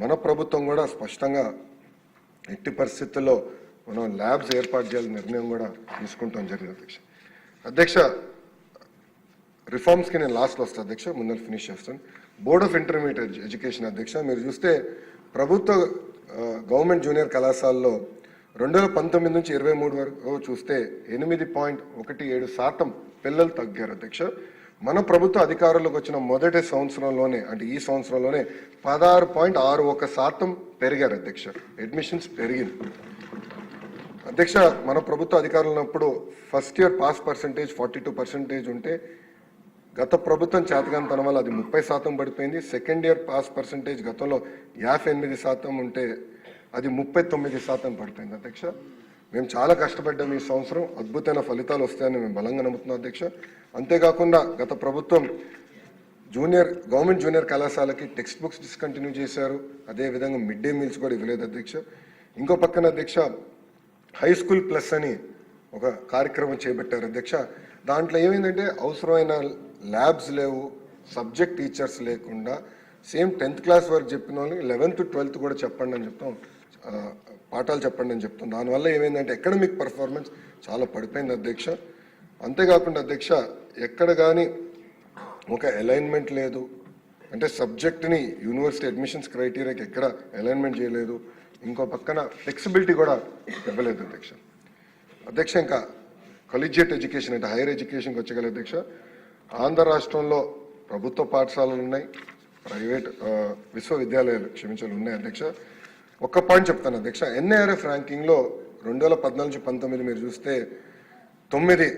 మన ప్రభుత్వం కూడా స్పష్టంగా ఎట్టి పరిస్థితుల్లో మనం ల్యాబ్స్ ఏర్పాటు చేయాలని నిర్ణయం కూడా తీసుకుంటాం జరిగింది అధ్యక్ష. అధ్యక్ష రిఫార్మ్స్కి నేను లాస్ట్లో వస్తాను అధ్యక్ష, ముందర ఫినిష్ చేస్తాను. బోర్డ్ ఆఫ్ ఇంటర్మీడియట్ ఎడ్యుకేషన్ అధ్యక్ష, మీరు చూస్తే ప్రభుత్వ గవర్నమెంట్ జూనియర్ కళాశాలలో 2019 నుంచి 23 వరకు చూస్తే 8.17% పిల్లలు తగ్గారు అధ్యక్ష. మన ప్రభుత్వ అధికారంలోకి వచ్చిన మొదటి సంవత్సరంలోనే, అంటే ఈ సంవత్సరంలోనే 16.61% పెరిగారు అధ్యక్ష. అడ్మిషన్స్ పెరిగింది అధ్యక్ష. మన ప్రభుత్వ అధికారంలో ఉన్నప్పుడు ఫస్ట్ ఇయర్ పాస్ పర్సంటేజ్ 42% ఉంటే గత ప్రభుత్వం చేతగానితనం వల్ల అది 30% పడిపోయింది. సెకండ్ ఇయర్ పాస్ పర్సంటేజ్ గతంలో 58% ఉంటే అది 39% పడిపోయింది అధ్యక్ష. మేము చాలా కష్టపడ్డాం, ఈ సంవత్సరం అద్భుతమైన ఫలితాలు వస్తాయని మేము బలంగా నమ్ముతున్నాం అధ్యక్ష. అంతేకాకుండా గత ప్రభుత్వం గవర్నమెంట్ జూనియర్ కళాశాలకి టెక్స్ట్ బుక్స్ డిస్కంటిన్యూ చేశారు, అదేవిధంగా మిడ్ డే మీల్స్ కూడా ఇవ్వలేదు అధ్యక్ష. ఇంకో పక్కన అధ్యక్ష హై స్కూల్ ప్లస్ అని ఒక కార్యక్రమం చేపట్టారు అధ్యక్ష. దాంట్లో ఏమైందంటే అవసరమైన ల్యాబ్స్ లేవు, సబ్జెక్ట్ టీచర్స్ లేకుండా సేమ్ 10th క్లాస్ వరకు చెప్పిన వాళ్ళకి 11th to 12th కూడా చెప్పండి అని చెప్తాం, పాఠాలు చెప్పండి అని చెప్తాం. దానివల్ల ఏమైందంటే అకాడమిక్ పర్ఫార్మెన్స్ చాలా పడిపోయింది అధ్యక్ష. అంతేకాకుండా అధ్యక్ష ఎక్కడ కానీ ఒక అలైన్మెంట్ లేదు, అంటే సబ్జెక్ట్ని యూనివర్సిటీ అడ్మిషన్స్ క్రైటీరియాకి ఎక్కడ అలైన్మెంట్ చేయలేదు. ఇంకో పక్కన ఫ్లెక్సిబిలిటీ కూడా ఇవ్వలేదు అధ్యక్ష. అధ్యక్ష ఇంకా కాలేజియేట్ ఎడ్యుకేషన్ అంటే హైయర్ ఎడ్యుకేషన్కి వచ్చగల అధ్యక్ష, ఆంధ్ర రాష్ట్రంలో ప్రభుత్వ పాఠశాలలు ఉన్నాయి, ప్రైవేట్ విశ్వవిద్యాలయాలు క్షమించాలి ఉన్నాయి అధ్యక్ష. ఒక్క పాయింట్ చెప్తాను అధ్యక్ష, ఎన్ఐఆర్ఎఫ్ ర్యాంకింగ్లో 2014-19 మీరు చూస్తే 9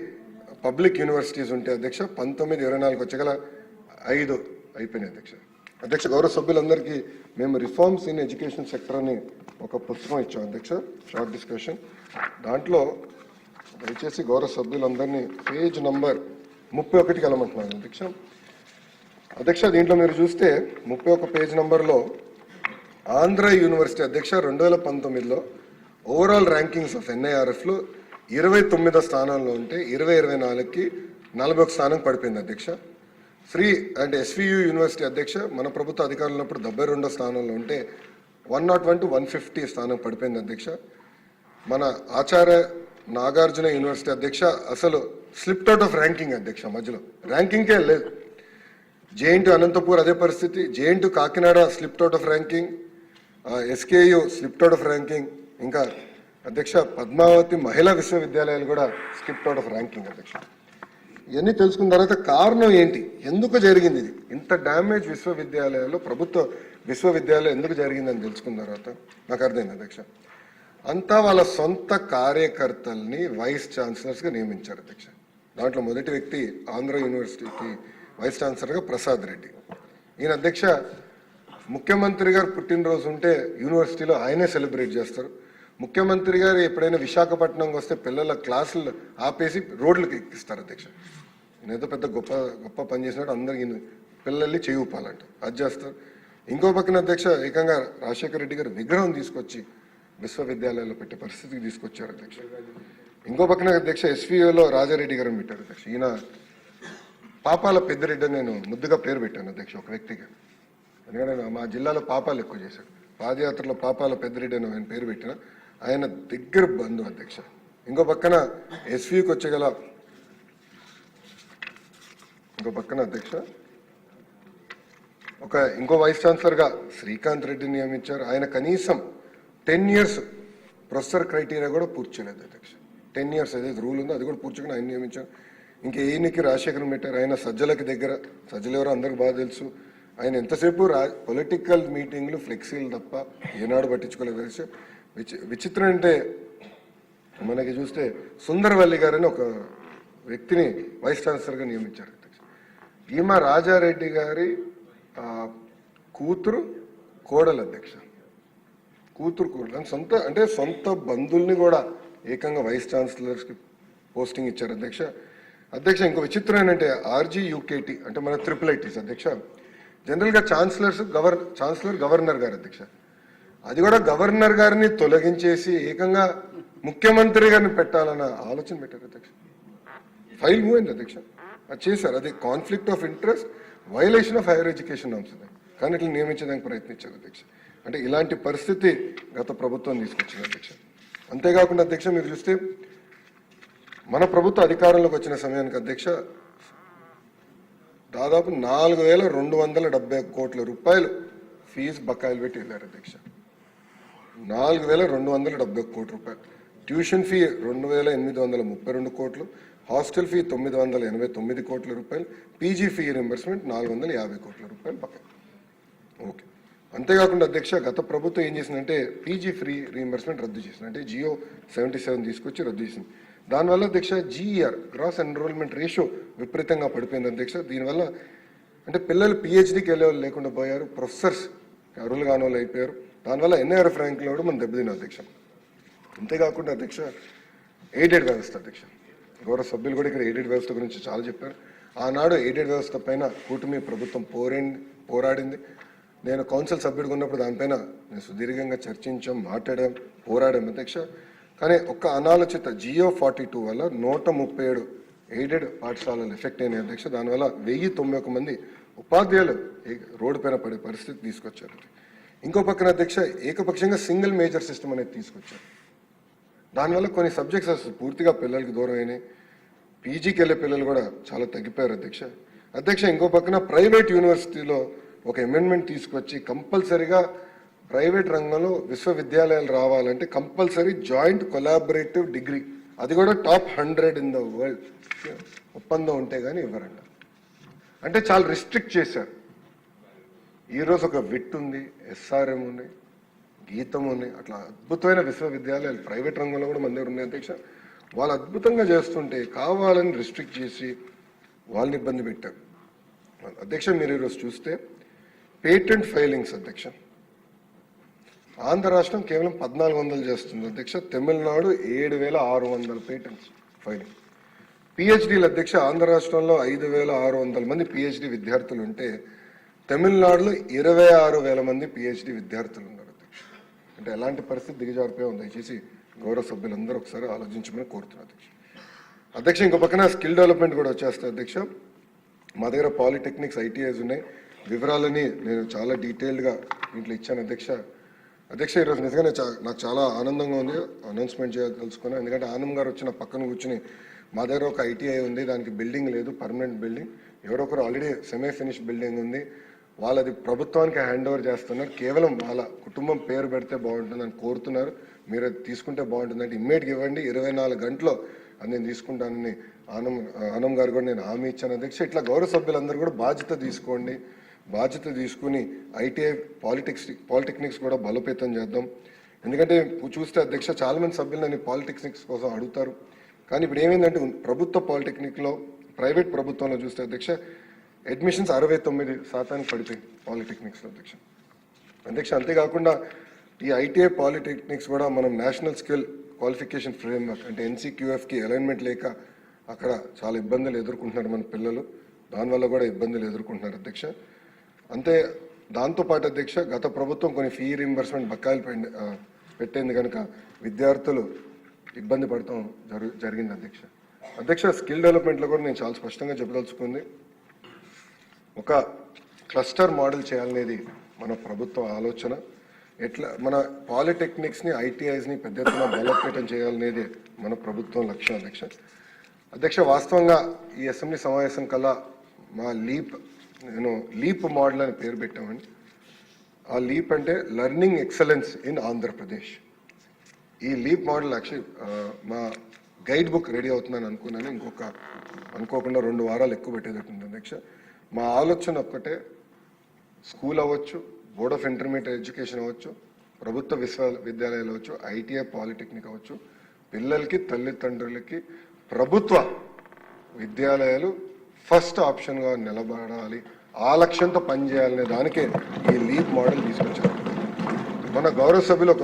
పబ్లిక్ యూనివర్సిటీస్ ఉంటే అధ్యక్ష 19-24 వచ్చగల 5 అయిపోయినాయి అధ్యక్ష. అధ్యక్ష గౌరవ సభ్యులందరికీ మేము రిఫార్మ్స్ ఇన్ ఎడ్యుకేషన్ సెక్టర్ అని ఒక పుస్తకం ఇచ్చాం అధ్యక్ష, షార్ట్ డిస్కషన్. దాంట్లో దయచేసి గౌరవ సభ్యులందరినీ పేజ్ నంబర్ 31కి వెళ్ళమంటున్నాను అధ్యక్ష. అధ్యక్ష దీంట్లో మీరు చూస్తే 31 పేజ్ నంబర్లో ఆంధ్ర యూనివర్సిటీ అధ్యక్ష 2019లో ఓవరాల్ ర్యాంకింగ్స్ ఆఫ్ ఎన్ఐఆర్ఎఫ్లో 29వ స్థానంలో ఉంటే 2024కి 41 స్థానం పడిపోయింది అధ్యక్ష. ఫ్రీ అంటే ఎస్వియు యూనివర్సిటీ అధ్యక్ష మన ప్రభుత్వ అధికారులు ఉన్నప్పుడు 72వ స్థానంలో ఉంటే 101 to 150 స్థానం పడిపోయింది అధ్యక్ష. మన ఆచార్య నాగార్జున యూనివర్సిటీ అధ్యక్ష అసలు స్లిప్ట్ అవుట్ ఆఫ్ ర్యాంకింగ్ అధ్యక్ష, మధ్యలో ర్యాంకింగ్కే లేదు. జేఎన్టీ అనంతపూర్ అదే పరిస్థితి, JNT Kakinada split out of ranking, SKU split out of ranking, ఇంకా అధ్యక్ష పద్మావతి మహిళా విశ్వవిద్యాలయాలు కూడా స్లిప్ట్ అవుట్ ఆఫ్ ర్యాంకింగ్ అధ్యక్ష. ఇవన్నీ తెలుసుకున్న తర్వాత కారణం ఏంటి, ఎందుకు జరిగింది ఇది, ఇంత డ్యామేజ్ విశ్వవిద్యాలయాల్లో ప్రభుత్వ విశ్వవిద్యాలయం ఎందుకు జరిగిందని తెలుసుకున్న తర్వాత నాకు అర్థమైంది అధ్యక్ష. అంతా వాళ్ళ సొంత కార్యకర్తల్ని వైస్ ఛాన్సలర్స్గా నియమించారు అధ్యక్ష. దాంట్లో మొదటి వ్యక్తి ఆంధ్ర యూనివర్సిటీకి వైస్ ఛాన్సలర్గా ప్రసాద్ రెడ్డి. ఈయన అధ్యక్ష ముఖ్యమంత్రి గారు పుట్టినరోజు ఉంటే యూనివర్సిటీలో ఆయనే సెలబ్రేట్ చేస్తారు. ముఖ్యమంత్రి గారు ఎప్పుడైనా విశాఖపట్నంకి వస్తే పిల్లల క్లాసులు ఆపేసి రోడ్లకు ఎక్కిస్తారు అధ్యక్ష. ఈయన ఏదో పెద్ద గొప్ప గొప్ప పని చేసినట్టు అందరికి పిల్లల్ని చేయి ఊపాలంట, అది చేస్తారు. ఇంకో పక్కన అధ్యక్ష ఏకంగా రాజశేఖర రెడ్డి గారు విగ్రహం తీసుకొచ్చి విశ్వవిద్యాలయాల్లో పెట్టే పరిస్థితికి తీసుకొచ్చారు అధ్యక్ష. ఇంకో పక్కన అధ్యక్ష ఎస్వీఓలో రాజారెడ్డి గారిని పెట్టారు అధ్యక్ష. ఈయన పాపాల పెద్దిరెడ్డి అని నేను ముద్దుగా పేరు పెట్టాను అధ్యక్ష ఒక వ్యక్తిగా, ఎందుకంటే మా జిల్లాలో పాపాలు ఎక్కువ చేశాడు. పాదయాత్రలో పాపాల పెద్దిరెడ్డి అని ఆయన పేరు పెట్టిన, ఆయన దగ్గర బంధువు అధ్యక్ష. ఇంకో పక్కన ఎస్వీకి వచ్చగల ఇంకో పక్కన అధ్యక్ష ఇంకో వైస్ ఛాన్సలర్గా శ్రీకాంత్ రెడ్డిని నియమించారు. ఆయన కనీసం 10 years ప్రొఫెసర్ క్రైటీరియా కూడా పూర్తి చేయలేదు అధ్యక్ష. 10 years ఏదైతే రూల్ ఉందో అది కూడా పూర్తిగా ఆయన నియమించారు. ఇంకా ఈయనకి రాజశేఖరం పెట్టారు. ఆయన సజ్జలకి దగ్గర, సజ్జలు ఎవరో అందరికి బాగా తెలుసు. ఆయన ఎంతసేపు పొలిటికల్ మీటింగ్లు ఫ్లెక్సీలు తప్ప ఏనాడు పట్టించుకోలేదు. విచిత్రం అంటే మనకి చూస్తే సుందరవల్లి గారని ఒక వ్యక్తిని వైస్ ఛాన్సలర్గా నియమించారు అధ్యక్ష. ఈమె రాజారెడ్డి గారి కూతురు కోడలు అధ్యక్ష, కూతురు సొంత అంటే సొంత బంధువుల్ని కూడా ఏకంగా వైస్ ఛాన్సలర్స్కి పోస్టింగ్ ఇచ్చారు అధ్యక్ష. అధ్యక్ష ఇంకో విచిత్రం ఏంటంటే RGUKT అంటే మన IIITs అధ్యక్ష. జనరల్గా ఛాన్సలర్ గవర్నర్ గారు అధ్యక్ష. అది కూడా గవర్నర్ గారిని తొలగించేసి ఏకంగా ముఖ్యమంత్రి గారిని పెట్టాలన్న ఆలోచన పెట్టారు అధ్యక్ష. ఫైల్ మూవ్ అయింది అధ్యక్ష. అది చేశారు. అది conflict of interest, violation of higher education norms అది. కానీ ఇట్లా నియమించడానికి ప్రయత్నించారు అధ్యక్ష. అంటే ఇలాంటి పరిస్థితి గత ప్రభుత్వం తీసుకొచ్చింది అధ్యక్ష. అంతేకాకుండా అధ్యక్ష మీరు చూస్తే మన ప్రభుత్వ అధికారంలోకి వచ్చిన సమయానికి అధ్యక్ష దాదాపు 4,270 కోట్ల రూపాయలు ఫీజు బకాయిలు పెట్టి వెళ్ళారు అధ్యక్ష. 4,270 కోట్ల రూపాయలు. ట్యూషన్ ఫీ 2,832 కోట్లు, హాస్టల్ ఫీ 989 కోట్ల రూపాయలు, పీజీ ఫీ రింబర్స్మెంట్ 450 కోట్ల రూపాయలు బకాయి. ఓకే. అంతేకాకుండా అధ్యక్ష గత ప్రభుత్వం ఏం చేసిందంటే పీజీ ఫ్రీ రీఎంబర్స్మెంట్ రద్దు చేసింది. అంటే జియో 77 తీసుకొచ్చి రద్దు చేసింది. దానివల్ల అధ్యక్ష GER గ్రాస్ ఎన్రోల్మెంట్ రేషియో విపరీతంగా పడిపోయింది అధ్యక్ష. దీనివల్ల అంటే పిల్లలు PhDకి వెళ్ళే వాళ్ళు లేకుండా పోయారు, ప్రొఫెసర్స్ అరువులు కాని వాళ్ళు అయిపోయారు. దానివల్ల NIRF ర్యాంకులో కూడా మనం దెబ్బతిన్నాం అధ్యక్ష. అంతేకాకుండా అధ్యక్ష ఎయిడెడ్ వ్యవస్థ అధ్యక్ష. గౌరవ సభ్యులు కూడా ఇక్కడ ఎయిడెడ్ వ్యవస్థ గురించి చాలా చెప్పారు. ఆనాడు ఎయిడెడ్ వ్యవస్థ పైన కూటమి ప్రభుత్వం పోరాడింది. నేను కౌన్సిల్ సభ్యుడిగా ఉన్నప్పుడు దానిపైన నేను సుదీర్ఘంగా చర్చించాం, మాట్లాడాం, పోరాడాం అధ్యక్ష. కానీ ఒక్క అనాలోచిత GO 42 వల్ల 137 ఎయిడెడ్ పాఠశాలలు ఎఫెక్ట్ అయినాయి అధ్యక్ష. దానివల్ల 1091 మంది ఉపాధ్యాయులు రోడ్డు పైన పడే పరిస్థితి తీసుకొచ్చారు. ఇంకో పక్కన అధ్యక్ష ఏకపక్షంగా సింగిల్ మేజర్ సిస్టమ్ అనేది తీసుకొచ్చారు. దానివల్ల కొన్ని సబ్జెక్ట్స్ అసలు పూర్తిగా పిల్లలకి దూరం అయినాయి. పీజీకి వెళ్ళే పిల్లలు కూడా చాలా తగ్గిపోయారు అధ్యక్ష. ఇంకో పక్కన ప్రైవేట్ యూనివర్సిటీలో ఒక అమెండ్మెంట్ తీసుకొచ్చి కంపల్సరీగా ప్రైవేట్ రంగంలో విశ్వవిద్యాలయాలు రావాలంటే కంపల్సరీ జాయింట్ కొలాబరేటివ్ డిగ్రీ, అది కూడా టాప్ 100 ఇన్ ద వరల్డ్ ఒప్పందం ఉంటే కానీ ఇవ్వరంట. అంటే చాలా రిస్ట్రిక్ట్ చేశారు. ఈరోజు ఒక విట్ ఉంది, SRM ఉంది, గీతం ఉంది, అట్లా అద్భుతమైన విశ్వవిద్యాలయాలు ప్రైవేట్ రంగంలో కూడా మన దగ్గర ఉన్నాయి అధ్యక్ష. వాళ్ళు అద్భుతంగా చేస్తుంటే కావాలని రిస్ట్రిక్ట్ చేసి వాళ్ళని ఇబ్బంది పెట్టారు అధ్యక్ష. మీరు ఈరోజు చూస్తే పేటెంట్ ఫైలింగ్స్ అధ్యక్ష, ఆంధ్ర రాష్ట్రం కేవలం 1,400 చేస్తుంది అధ్యక్ష. Tamil Nadu 7,600 patents filing. PhDలు అధ్యక్ష ఆంధ్ర రాష్ట్రంలో 5,600 మంది PhD విద్యార్థులు ఉంటే తమిళనాడులో 26,000 మంది PhD విద్యార్థులు ఉన్నారు అధ్యక్ష. అంటే ఎలాంటి పరిస్థితి దిగజారిపోయి ఉంది. దయచేసి గౌరవ సభ్యులందరూ ఒకసారి ఆలోచించమని కోరుతున్నారు అధ్యక్ష. ఇంకో పక్కన స్కిల్ డెవలప్మెంట్ కూడా వచ్చేస్తాయి అధ్యక్ష. మా దగ్గర పాలిటెక్నిక్స్, ITIs ఉన్నాయి. వివరాలని నేను చాలా డీటెయిల్డ్గా ఇంట్లో ఇచ్చాను అధ్యక్ష. ఈరోజు నిజంగానే నాకు చాలా ఆనందంగా ఉంది అనౌన్స్మెంట్ చేయదలుచుకున్నాను. ఎందుకంటే ఆనంద్ గారు వచ్చిన పక్కన కూర్చుని మా దగ్గర ఒక ITI ఉంది, దానికి బిల్డింగ్ లేదు, పర్మనెంట్ బిల్డింగ్. ఎవరొకరు ఆల్రెడీ సెమీ ఫినిష్ బిల్డింగ్ ఉంది, వాళ్ళది ప్రభుత్వానికి హ్యాండ్ ఓవర్ చేస్తున్నారు. కేవలం వాళ్ళ కుటుంబం పేరు పెడితే బాగుంటుందని కోరుతున్నారు. మీరు అది తీసుకుంటే బాగుంటుంది అంటే ఇమ్మీడియట్గా ఇవ్వండి, 24 గంటల్లో అది నేను తీసుకుంటానని ఆనంద్ గారు కూడా నేను హామీ ఇచ్చాను అధ్యక్ష. ఇట్లా గౌరవ సభ్యులందరూ కూడా బాధ్యత తీసుకోండి. బాధ్యత తీసుకుని ITI పాలిటెక్నిక్స్ కూడా బలోపేతం చేద్దాం. ఎందుకంటే చూస్తే అధ్యక్ష చాలా మంది సభ్యులు నన్ను పాలిటెక్నిక్స్ కోసం అడుగుతారు. కానీ ఇప్పుడు ఏమైందంటే ప్రభుత్వ పాలిటెక్నిక్లో, ప్రైవేట్ ప్రభుత్వంలో చూస్తే అధ్యక్ష అడ్మిషన్స్ 69% పడిపోయింది పాలిటెక్నిక్స్లో అధ్యక్ష. అంతేకాకుండా ఈ ITI పాలిటెక్నిక్స్ కూడా మనం నేషనల్ స్కిల్ క్వాలిఫికేషన్ ఫ్రేమ్వర్క్ అంటే NCQFకి అలైన్మెంట్ లేక అక్కడ చాలా ఇబ్బందులు ఎదుర్కొంటున్నారు మన పిల్లలు. దానివల్ల కూడా ఇబ్బందులు ఎదుర్కొంటున్నారు అధ్యక్ష. అంతే దాంతోపాటు అధ్యక్ష గత ప్రభుత్వం కొన్ని ఫీ రీంబర్స్మెంట్ బకాయిలు పెట్టింది కనుక విద్యార్థులు ఇబ్బంది పడటం జరిగింది అధ్యక్ష. స్కిల్ డెవలప్మెంట్లో కూడా నేను చాలా స్పష్టంగా చెప్పదలుచుకుంది. ఒక క్లస్టర్ మోడల్ చేయాలనేది మన ప్రభుత్వ ఆలోచన. ఎట్లా మన పాలిటెక్నిక్స్ని, ITIస్ని పెద్ద ఎత్తున బలోపేతం చేయాలనేది మన ప్రభుత్వం లక్ష్యం అధ్యక్ష. వాస్తవంగా ఈ అసెంబ్లీ సమావేశం కల్లా మా నేను లీప్ మోడల్ అని పేరు పెట్టామండి. ఆ లీప్ అంటే లెర్నింగ్ ఎక్సలెన్స్ ఇన్ ఆంధ్రప్రదేశ్. ఈ లీప్ మోడల్ యాక్చువల్లీ మా గైడ్ బుక్ రెడీ అవుతుందని అనుకున్నాను. అనుకోకుండా 2 వారాలు ఎక్కువ పెట్టేటట్టుంది అధ్యక్ష. మా ఆలోచన ఒక్కటే, స్కూల్ అవ్వచ్చు, బోర్డ్ ఆఫ్ ఇంటర్మీడియట్ ఎడ్యుకేషన్ అవ్వచ్చు, ప్రభుత్వ విశ్వవిద్యాలయాలు అవ్వచ్చు, ITI పాలిటెక్నిక్ అవ్వచ్చు, పిల్లలకి, తల్లిదండ్రులకి ప్రభుత్వ విద్యాలయాలు ఫస్ట్ ఆప్షన్గా నిలబడాలి, ఆ లక్ష్యంతో పనిచేయాలనే దానికే ఈ లీప్ మోడల్ తీసుకొచ్చారు. మన గౌరవ సభ్యులు ఒక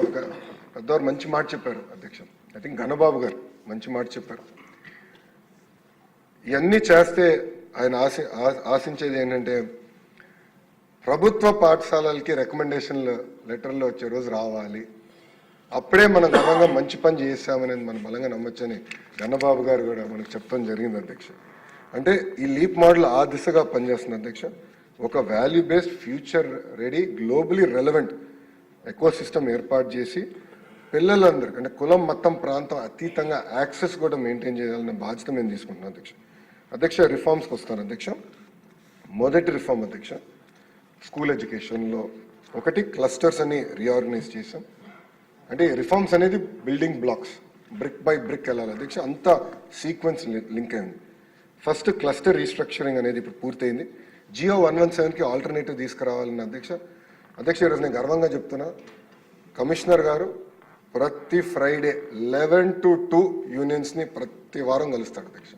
పెద్దవారు మంచి మాట చెప్పారు అధ్యక్ష. ఐ థింక్ ఘనబాబు గారు మంచి మాట చెప్పారు. ఇవన్నీ చేస్తే ఆయన ఆశించేది ఏంటంటే ప్రభుత్వ పాఠశాలలకి రికమెండేషన్లు లెటర్లు వచ్చే రోజు రావాలి, అప్పుడే మనం గర్వంగా మంచి పని చేసామనేది మనం బలంగా నమ్మొచ్చని ఘనబాబు గారు కూడా మనకు చెప్పడం జరిగింది అధ్యక్ష. అంటే ఈ లీప్ మోడల్ ఆ దిశగా పనిచేస్తుంది అధ్యక్ష. ఒక value based future ready globally relevant eco system ఏర్పాటు చేసి పిల్లలందరికీ అంటే కులం మతం ప్రాంతం అతీతంగా యాక్సెస్ కూడా మెయింటైన్ చేయాలనే బాధ్యత మేము తీసుకుంటున్నాం అధ్యక్ష. అధ్యక్ష రిఫార్మ్స్కి వస్తాను అధ్యక్ష. మొదటి రిఫార్మ్ అధ్యక్ష, స్కూల్ ఎడ్యుకేషన్లో ఒకటి క్లస్టర్స్ అని రీఆర్గనైజ్ చేసాం. అంటే రిఫార్మ్స్ అనేది building blocks brick by brick వెళ్ళాలి అధ్యక్ష, అంతా సీక్వెన్స్ లింక్ అయింది. ఫస్ట్ క్లస్టర్ రీస్ట్రక్చరింగ్ అనేది ఇప్పుడు పూర్తయింది. జియో 117కి ఆల్టర్నేటివ్ తీసుకురావాలని అధ్యక్ష. అధ్యక్ష ఈరోజు నేను గర్వంగా చెప్తున్నా, కమిషనర్ గారు ప్రతి ఫ్రైడే 11 to 2 యూనియన్స్ని ప్రతి వారం కలుస్తాడు అధ్యక్ష.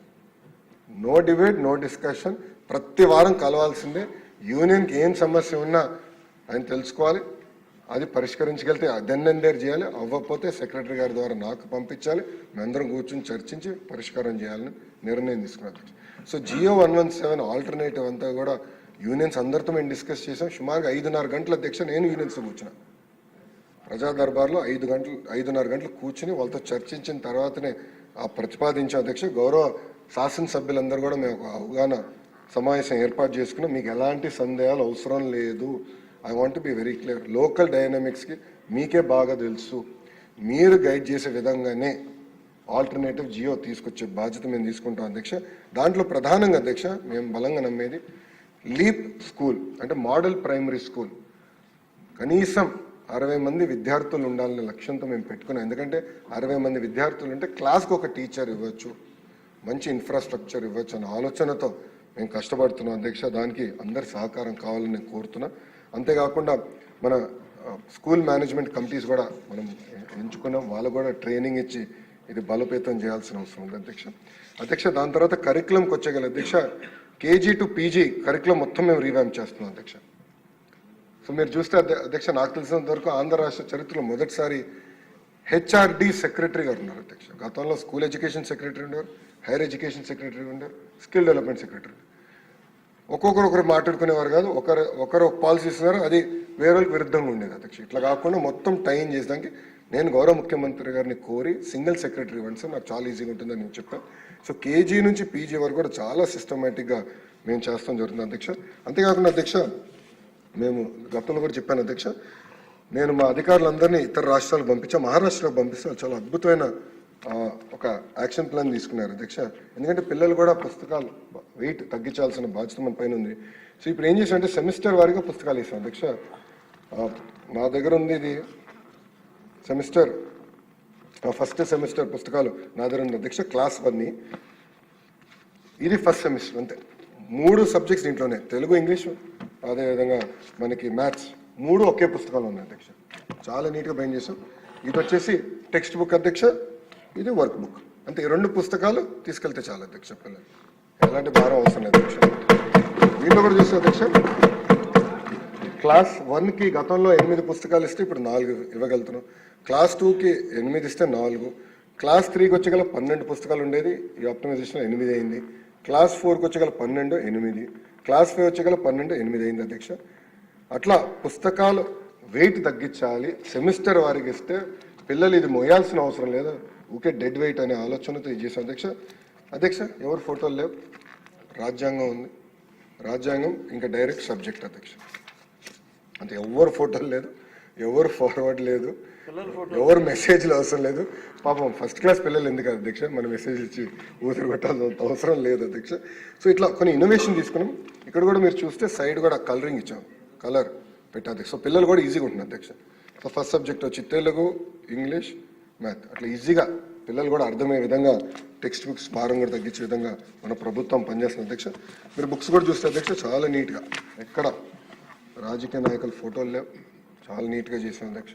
నో డిబేట్, నో డిస్కషన్, ప్రతి వారం కలవాల్సిందే. యూనియన్కి ఏం సమస్య ఉన్నా ఆయన తెలుసుకోవాలి, అది పరిష్కరించగలిగితే దెన్ అండ్ దేర్ చేయాలి, అవ్వకపోతే సెక్రటరీ గారి ద్వారా నాకు పంపించాలి, మేమందరం కూర్చొని చర్చించి పరిష్కారం చేయాలని నిర్ణయం తీసుకున్నాం. సో జియో 117 ఆల్టర్నేటివ్ అంతా కూడా యూనియన్స్ అందరితో మేము డిస్కస్ చేసాం. సుమారుగా 5.5 గంటల అధ్యక్ష నేను యూనియన్స్తో కూర్చున్నా ప్రజా దర్బార్లో 5.5 గంటలు కూర్చుని వాళ్ళతో చర్చించిన తర్వాతనే ఆ ప్రతిపాదించే అధ్యక్ష. గౌరవ శాసనసభ్యులందరూ కూడా మేము ఒక అవగాహన సమావేశం ఏర్పాటు చేసుకున్నాం. మీకు ఎలాంటి సందేహాలు అవసరం లేదు. I want be very clear, local డైనమిక్స్కి మీకే బాగా తెలుసు, మీరు గైడ్ చేసే విధంగానే ఆల్టర్నేటివ్ జియో తీసుకొచ్చే బాధ్యత మేము తీసుకుంటాం అధ్యక్ష. దాంట్లో ప్రధానంగా అధ్యక్ష మేము బలంగా నమ్మేది లీప్ స్కూల్ అంటే మోడల్ ప్రైమరీ స్కూల్. కనీసం 60 మంది విద్యార్థులు ఉండాలనే లక్ష్యంతో మేము పెట్టుకున్నాం. ఎందుకంటే 60 మంది విద్యార్థులు ఉంటే క్లాస్కి ఒక టీచర్ ఇవ్వచ్చు, మంచి ఇన్ఫ్రాస్ట్రక్చర్ ఇవ్వచ్చు అనే ఆలోచనతో మేము కష్టపడుతున్నాం అధ్యక్ష. దానికి అందరి సహకారం కావాలని నేను కోరుతున్నా. అంతేకాకుండా మన స్కూల్ మేనేజ్మెంట్ కమిటీస్ కూడా మనం ఎంచుకున్నాం, వాళ్ళు కూడా ట్రైనింగ్ ఇచ్చి ఇది బలోపేతం చేయాల్సిన అవసరం ఉంది అధ్యక్ష. అధ్యక్ష దాని తర్వాత కరికులంకి వచ్చేగల అధ్యక్ష, కేజీ టు పీజీ కరికులం మొత్తం మేము రీవ్యాంప్ చేస్తున్నాం అధ్యక్ష. సో మీరు చూస్తే అధ్యక్ష నాకు తెలిసినంత వరకు ఆంధ్ర రాష్ట్ర చరిత్రలో మొదటిసారి హెచ్ఆర్డి సెక్రటరీ గారు ఉన్నారు అధ్యక్ష. గతంలో స్కూల్ ఎడ్యుకేషన్ సెక్రటరీ ఉన్నారు, హైయర్ ఎడ్యుకేషన్ సెక్రటరీ ఉన్నారు, స్కిల్ డెవలప్మెంట్ సెక్రటరీ. ఒకరు మాట్లాడుకునేవారు కాదు, ఒకరు ఒక పాలసీ ఇస్తున్నారు, అది వేరేకి విరుద్ధంగా ఉండేది అధ్యక్ష. ఇట్లా కాకుండా మొత్తం టైం చేసేదానికి నేను గౌరవ ముఖ్యమంత్రి గారిని కోరి సింగిల్ సెక్రటరీ ఇవ్వండి సార్, నాకు చాలా ఈజీగా ఉంటుందని నేను చెప్పాను. సో కేజీ నుంచి పీజీ వరకు కూడా చాలా సిస్టమేటిక్గా మేము చేస్తాం జరుగుతుంది అధ్యక్ష. అంతేకాకుండా అధ్యక్ష మేము గతంలో కూడా చెప్పాను అధ్యక్ష, నేను మా అధికారులందరినీ ఇతర రాష్ట్రాలకు పంపించా, మహారాష్ట్రకు పంపిస్తే చాలా అద్భుతమైన ఒక యాక్షన్ ప్లాన్ తీసుకున్నారు అధ్యక్ష. ఎందుకంటే పిల్లలు కూడా పుస్తకాలు వెయిట్ తగ్గించాల్సిన బాధ్యత మన పైన ఉంది. సో ఇప్పుడు ఏం చేసామంటే సెమిస్టర్ వారీగా పుస్తకాలు ఇస్తాం అధ్యక్ష. మా దగ్గర ఉంది ఇది సెమిస్టర్, ఫస్ట్ సెమిస్టర్ పుస్తకాలు నా దగ్గర ఉంది అధ్యక్ష. క్లాస్ 1 ఇది ఫస్ట్ సెమిస్టర్ అంతే. 3 సబ్జెక్ట్స్ దీంట్లోనే, తెలుగు, ఇంగ్లీషు, అదేవిధంగా మనకి మ్యాథ్స్, 3 ఒకే పుస్తకాలు ఉన్నాయి అధ్యక్ష. చాలా నీట్గా బైండ్ చేసాం. ఇది వచ్చేసి టెక్స్ట్ బుక్ అధ్యక్ష, ఇది వర్క్ బుక్ అంతే. ఈ 2 పుస్తకాలు తీసుకెళ్తే చాలా అధ్యక్ష, పిల్లలు ఎలాంటి భారం అవసరం లేదు అధ్యక్ష. దీంట్లో కూడా చూస్తే అధ్యక్ష క్లాస్ 1కి గతంలో 8 పుస్తకాలు ఇస్తే ఇప్పుడు 4 ఇవ్వగలుగుతున్నాం. క్లాస్ 2కి 8 ఇస్తే 4, క్లాస్ 3కి వచ్చేగల 12 పుస్తకాలు ఉండేది, ఈ ఆప్టిమైజేషన్ 8 అయింది. క్లాస్ 4కి వచ్చేగల 12, 8, క్లాస్ 5 వచ్చేగల 12, 8 అయింది అధ్యక్ష. అట్లా పుస్తకాలు వెయిట్ తగ్గించాలి, సెమిస్టర్ వారికి ఇస్తే పిల్లలు ఇది మోయాల్సిన అవసరం లేదు, ఊకే డెడ్ వెయిట్ అనే ఆలోచనతో ఇది చేసాం అధ్యక్ష. అధ్యక్ష ఎవరు ఫోటోలు లేవు, రాజ్యాంగం ఉంది, రాజ్యాంగం ఇంకా డైరెక్ట్ సబ్జెక్ట్ అధ్యక్ష. అంతే, ఎవరు ఫోటోలు లేదు, ఎవరు ఫార్వర్డ్ లేదు, ఎవరు మెసేజ్లు అవసరం లేదు. పాపం ఫస్ట్ క్లాస్ పిల్లలు ఎందుకు అధ్యక్ష మన మెసేజ్ ఇచ్చి ఊపిరి కొట్టాల్సిన అవసరం లేదు అధ్యక్ష. సో ఇట్లా కొన్ని ఇన్నోవేషన్ తీసుకున్నాం. ఇక్కడ కూడా మీరు చూస్తే సైడ్ కూడా కలరింగ్ ఇచ్చాం, కలర్ పెట్టా అధ్యక్ష. సో పిల్లలు కూడా ఈజీగా ఉంటుంది అధ్యక్ష. సో ఫస్ట్ సబ్జెక్ట్ వచ్చి తెలుగు, ఇంగ్లీష్, మ్యాథ్, అట్లా ఈజీగా పిల్లలు కూడా అర్థమయ్యే విధంగా టెక్స్ట్ బుక్స్ భారం కూడా తగ్గించే విధంగా మన ప్రభుత్వం పనిచేస్తుంది అధ్యక్ష. మీరు బుక్స్ కూడా చూస్తే అధ్యక్ష చాలా నీట్గా, ఎక్కడ రాజకీయ నాయకుల ఫోటోలు లేవు, చాలా నీట్గా చేసాం అధ్యక్ష.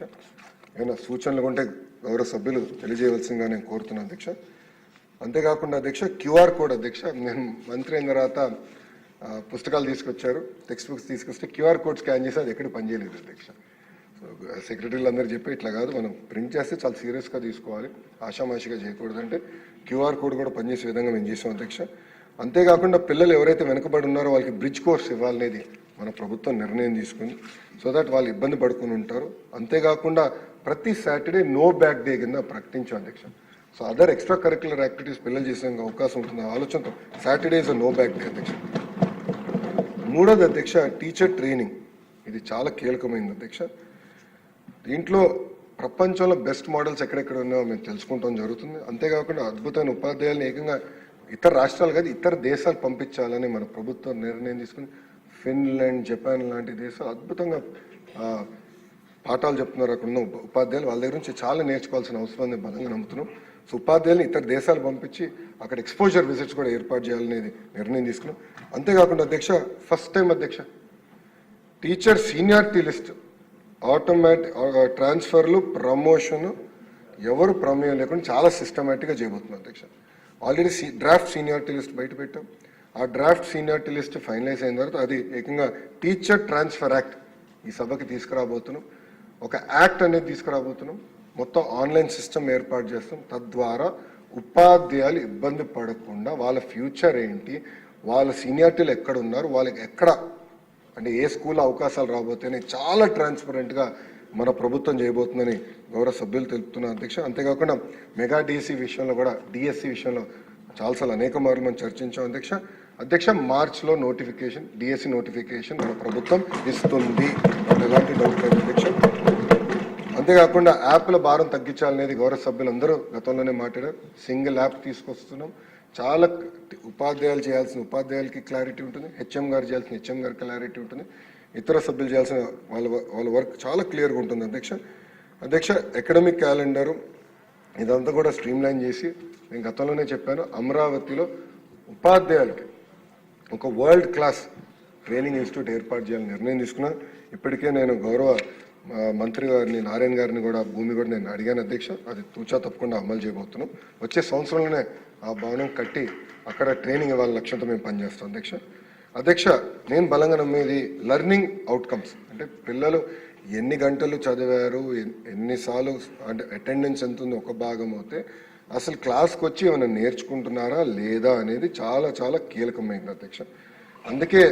ఏమైనా సూచనలు ఉంటే గౌరవ సభ్యులు తెలియజేయవలసిందిగా నేను కోరుతున్నాను అధ్యక్ష. అంతేకాకుండా అధ్యక్ష QR కోడ్ అధ్యక్ష, నేను మంత్రి అయిన తర్వాత పుస్తకాలు తీసుకొచ్చారు, టెక్స్ట్ బుక్స్ తీసుకొస్తే QR కోడ్ స్కాన్ చేసి అది ఎక్కడ పనిచేయలేదు అధ్యక్ష. సెక్రటరీలు అందరూ చెప్పి ఇట్లా కాదు, మనం ప్రింట్ చేస్తే చాలా సీరియస్గా తీసుకోవాలి, ఆషామాషిగా చేయకూడదు అంటే క్యూఆర్ కోడ్ కూడా పనిచేసే విధంగా మేము చేసాం అధ్యక్ష. అంతేకాకుండా పిల్లలు ఎవరైతే వెనుకబడి ఉన్నారో వాళ్ళకి బ్రిడ్జ్ కోర్స్ ఇవ్వాలనేది మన ప్రభుత్వం నిర్ణయం తీసుకుంది, సో దట్ వాళ్ళు ఇబ్బంది పడుకుని ఉంటారు. అంతేకాకుండా ప్రతి సాటర్డే నో బ్యాక్ డే కింద ప్రకటించాం అధ్యక్ష. So other extracurricular activities పిల్లలు చేసే అవకాశం ఉంటుంది ఆలోచనతో Saturday is no bag day అధ్యక్ష. మూడోది అధ్యక్ష, టీచర్ ట్రైనింగ్. ఇది చాలా కీలకమైనది అధ్యక్ష. దీంట్లో ప్రపంచంలో బెస్ట్ మోడల్స్ ఎక్కడెక్కడ ఉన్నాయో మేము తెలుసుకుంటాం జరుగుతుంది. అంతేకాకుండా అద్భుతమైన ఉపాధ్యాయులను ఏకంగా ఇతర రాష్ట్రాలు కాదు ఇతర దేశాలు పంపించాలని మన ప్రభుత్వం నిర్ణయం తీసుకుని ఫిన్లాండ్, జపాన్ లాంటి దేశాలు అద్భుతంగా పాఠాలు చెప్తున్నారు. అక్కడ ఉన్న ఉపాధ్యాయులు వాళ్ళ దగ్గర నుంచి చాలా నేర్చుకోవాల్సిన అవసరాన్ని బలంగా నమ్ముతున్నాం. సో ఉపాధ్యాయులను ఇతర దేశాలు పంపించి అక్కడ ఎక్స్పోజర్ విజిట్స్ కూడా ఏర్పాటు చేయాలనేది నిర్ణయం తీసుకున్నాం. అంతేకాకుండా అధ్యక్ష, ఫస్ట్ టైం అధ్యక్ష టీచర్ సీనియారిటీ లిస్ట్ ఆటోమేటిక్ ట్రాన్స్ఫర్లు, ప్రమోషన్ ఎవరు ప్రమేయం లేకుండా చాలా సిస్టమేటిక్గా చేయబోతున్నాం అధ్యక్ష. ఆల్రెడీ డ్రాఫ్ట్ సీనియారిటీ లిస్ట్ బయట పెట్టాం. ఆ డ్రాఫ్ట్ సీనియారిటీ లిస్ట్ ఫైనలైజ్ అయిన తర్వాత అది ఏకంగా టీచర్ ట్రాన్స్ఫర్ యాక్ట్ ఈ సభకి తీసుకురాబోతున్నాం. ఒక యాక్ట్ అనేది తీసుకురాబోతున్నాం. మొత్తం ఆన్లైన్ సిస్టమ్ ఏర్పాటు చేస్తాం. తద్వారా ఉపాధ్యాయులు ఇబ్బంది పడకుండా వాళ్ళ ఫ్యూచర్ ఏంటి, వాళ్ళ సీనియారిటీలు ఎక్కడ ఉన్నారు, వాళ్ళకి ఎక్కడ అంటే ఏ స్కూల్ అవకాశాలు రాబోతున్నాయి చాలా ట్రాన్స్పరెంట్గా మన ప్రభుత్వం చేయబోతుందని గౌరవ సభ్యులు తెలుపుతున్నారు అధ్యక్ష. అంతేకాకుండా మెగా డిఎస్సి విషయంలో కూడా డిఎస్సి విషయంలో చాలాసార్లు అనేక మార్లు మనం చర్చించాం అధ్యక్ష. మార్చ్లో నోటిఫికేషన్ డిఎస్సి నోటిఫికేషన్ మన ప్రభుత్వం ఇస్తుంది, ఎలాంటి డౌట్ లేదు అధ్యక్ష. అంతేకాకుండా యాప్ల భారం తగ్గించాలనేది గౌరవ సభ్యులందరూ గతంలోనే మాట్లాడారు. సింగిల్ యాప్ తీసుకొస్తున్నాం. చాలా ఉపాధ్యాయులు చేయాల్సిన ఉపాధ్యాయులకి క్లారిటీ ఉంటుంది, హెచ్ఎం గారు చేయాల్సిన హెచ్ఎం గారికి క్లారిటీ ఉంటుంది, ఇతర సభ్యులు చేయాల్సిన వాళ్ళ వర్క్ చాలా క్లియర్గా ఉంటుంది అధ్యక్ష. అకాడమిక్ క్యాలెండరు ఇదంతా కూడా స్ట్రీమ్లైన్ చేసి నేను గతంలోనే చెప్పాను, అమరావతిలో ఉపాధ్యాయులకి ఒక వరల్డ్ క్లాస్ ట్రైనింగ్ ఇన్స్టిట్యూట్ ఏర్పాటు చేయాలని నిర్ణయం తీసుకున్నాను. ఇప్పటికే నేను గౌరవ మంత్రి గారిని, నారాయణ గారిని కూడా భూమి కూడా నేను అడిగాను అధ్యక్ష. అది తూచా తప్పకుండా అమలు చేయబోతున్నాం. వచ్చే సంవత్సరంలోనే ఆ భవనం కట్టి అక్కడ ట్రైనింగ్ ఇవ్వాల లక్ష్యంతో మేము పనిచేస్తాం అధ్యక్ష. నేను బలంగా నమ్మేది లెర్నింగ్ అవుట్కమ్స్. అంటే పిల్లలు ఎన్ని గంటలు చదివారు, ఎన్నిసార్లు అంటే అటెండెన్స్ ఎంత ఉంది ఒక భాగం అయితే అసలు క్లాస్కి వచ్చి ఏమైనా నేర్చుకుంటున్నారా లేదా అనేది చాలా చాలా కీలకమైనది అధ్యక్ష. అందుకే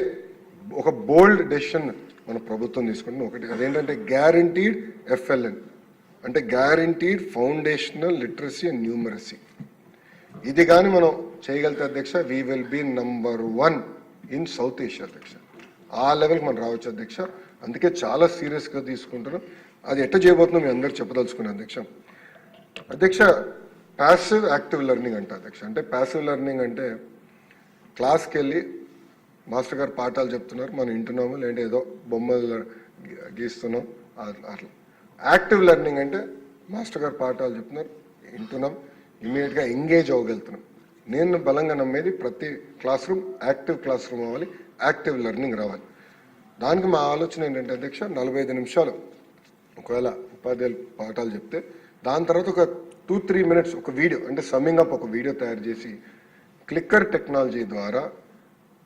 ఒక బోల్డ్ డెసిషన్ మన ప్రభుత్వం తీసుకుంటుంది. ఒకటి అదేంటంటే గ్యారంటీడ్ FLN అంటే guaranteed foundational literacy and numeracy. ఇది కానీ మనం చేయగలిగితే అధ్యక్ష we will be number 1 in South Asia అధ్యక్ష. ఆ లెవెల్కి మనం రావచ్చు అధ్యక్ష. అందుకే చాలా సీరియస్గా తీసుకుంటున్నాం. అది ఎట్లా చేయబోతున్నాం మీ అందరూ చెప్పదలుచుకున్నాం అధ్యక్ష. ప్యాసివ్ యాక్టివ్ లెర్నింగ్ అంట అధ్యక్ష. అంటే ప్యాసివ్ లెర్నింగ్ అంటే క్లాస్కి వెళ్ళి మాస్టర్ గారు పాఠాలు చెప్తున్నారు, మనం వింటున్నాము, లేదంటే ఏదో బొమ్మలు గీస్తున్నాం అట్లా. యాక్టివ్ లెర్నింగ్ అంటే మాస్టర్ గారు పాఠాలు చెప్తున్నారు, వింటున్నాం, ఇమీడియట్గా ఎంగేజ్ అవ్వగలుగుతున్నాం. నేను బలంగా నమ్మేది ప్రతి class room active class room అవ్వాలి, యాక్టివ్ లెర్నింగ్ రావాలి. దానికి మా ఆలోచన ఏంటంటే అధ్యక్ష 45 నిమిషాలు ఒకవేళ ఉపాధ్యాయులు పాఠాలు చెప్తే దాని తర్వాత ఒక 2-3 మినిట్స్ ఒక వీడియో అంటే సమ్మింగ్ అప్ ఒక వీడియో తయారు చేసి క్లిక్కర్ టెక్నాలజీ ద్వారా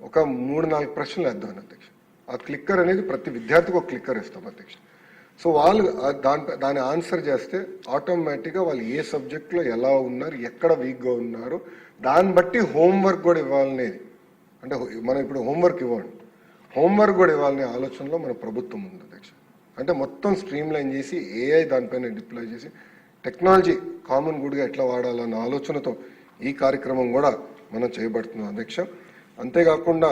ఒక 3-4 ప్రశ్నలు వేద్దాం అధ్యక్ష. ఆ క్లిక్కర్ అనేది ప్రతి విద్యార్థికి ఒక క్లిక్కర్ ఇస్తాం అధ్యక్ష. సో వాళ్ళు దాని ఆన్సర్ చేస్తే ఆటోమేటిక్గా వాళ్ళు ఏ సబ్జెక్ట్లో ఎలా ఉన్నారు, ఎక్కడ వీక్గా ఉన్నారు, దాన్ని బట్టి హోంవర్క్ కూడా ఇవ్వాలనేది. అంటే మనం ఇప్పుడు హోంవర్క్ ఇవ్వండి, హోంవర్క్ కూడా ఇవ్వాలనే ఆలోచనలో మన ప్రభుత్వం ఉంది అధ్యక్ష. అంటే మొత్తం స్ట్రీమ్లైన్ చేసి AI దానిపైన డిప్లాయ్ చేసి టెక్నాలజీ కామన్ గుడ్గా ఎట్లా వాడాలన్న ఆలోచనతో ఈ కార్యక్రమం కూడా మనం చేయబడుతున్నాం అధ్యక్ష. అంతేకాకుండా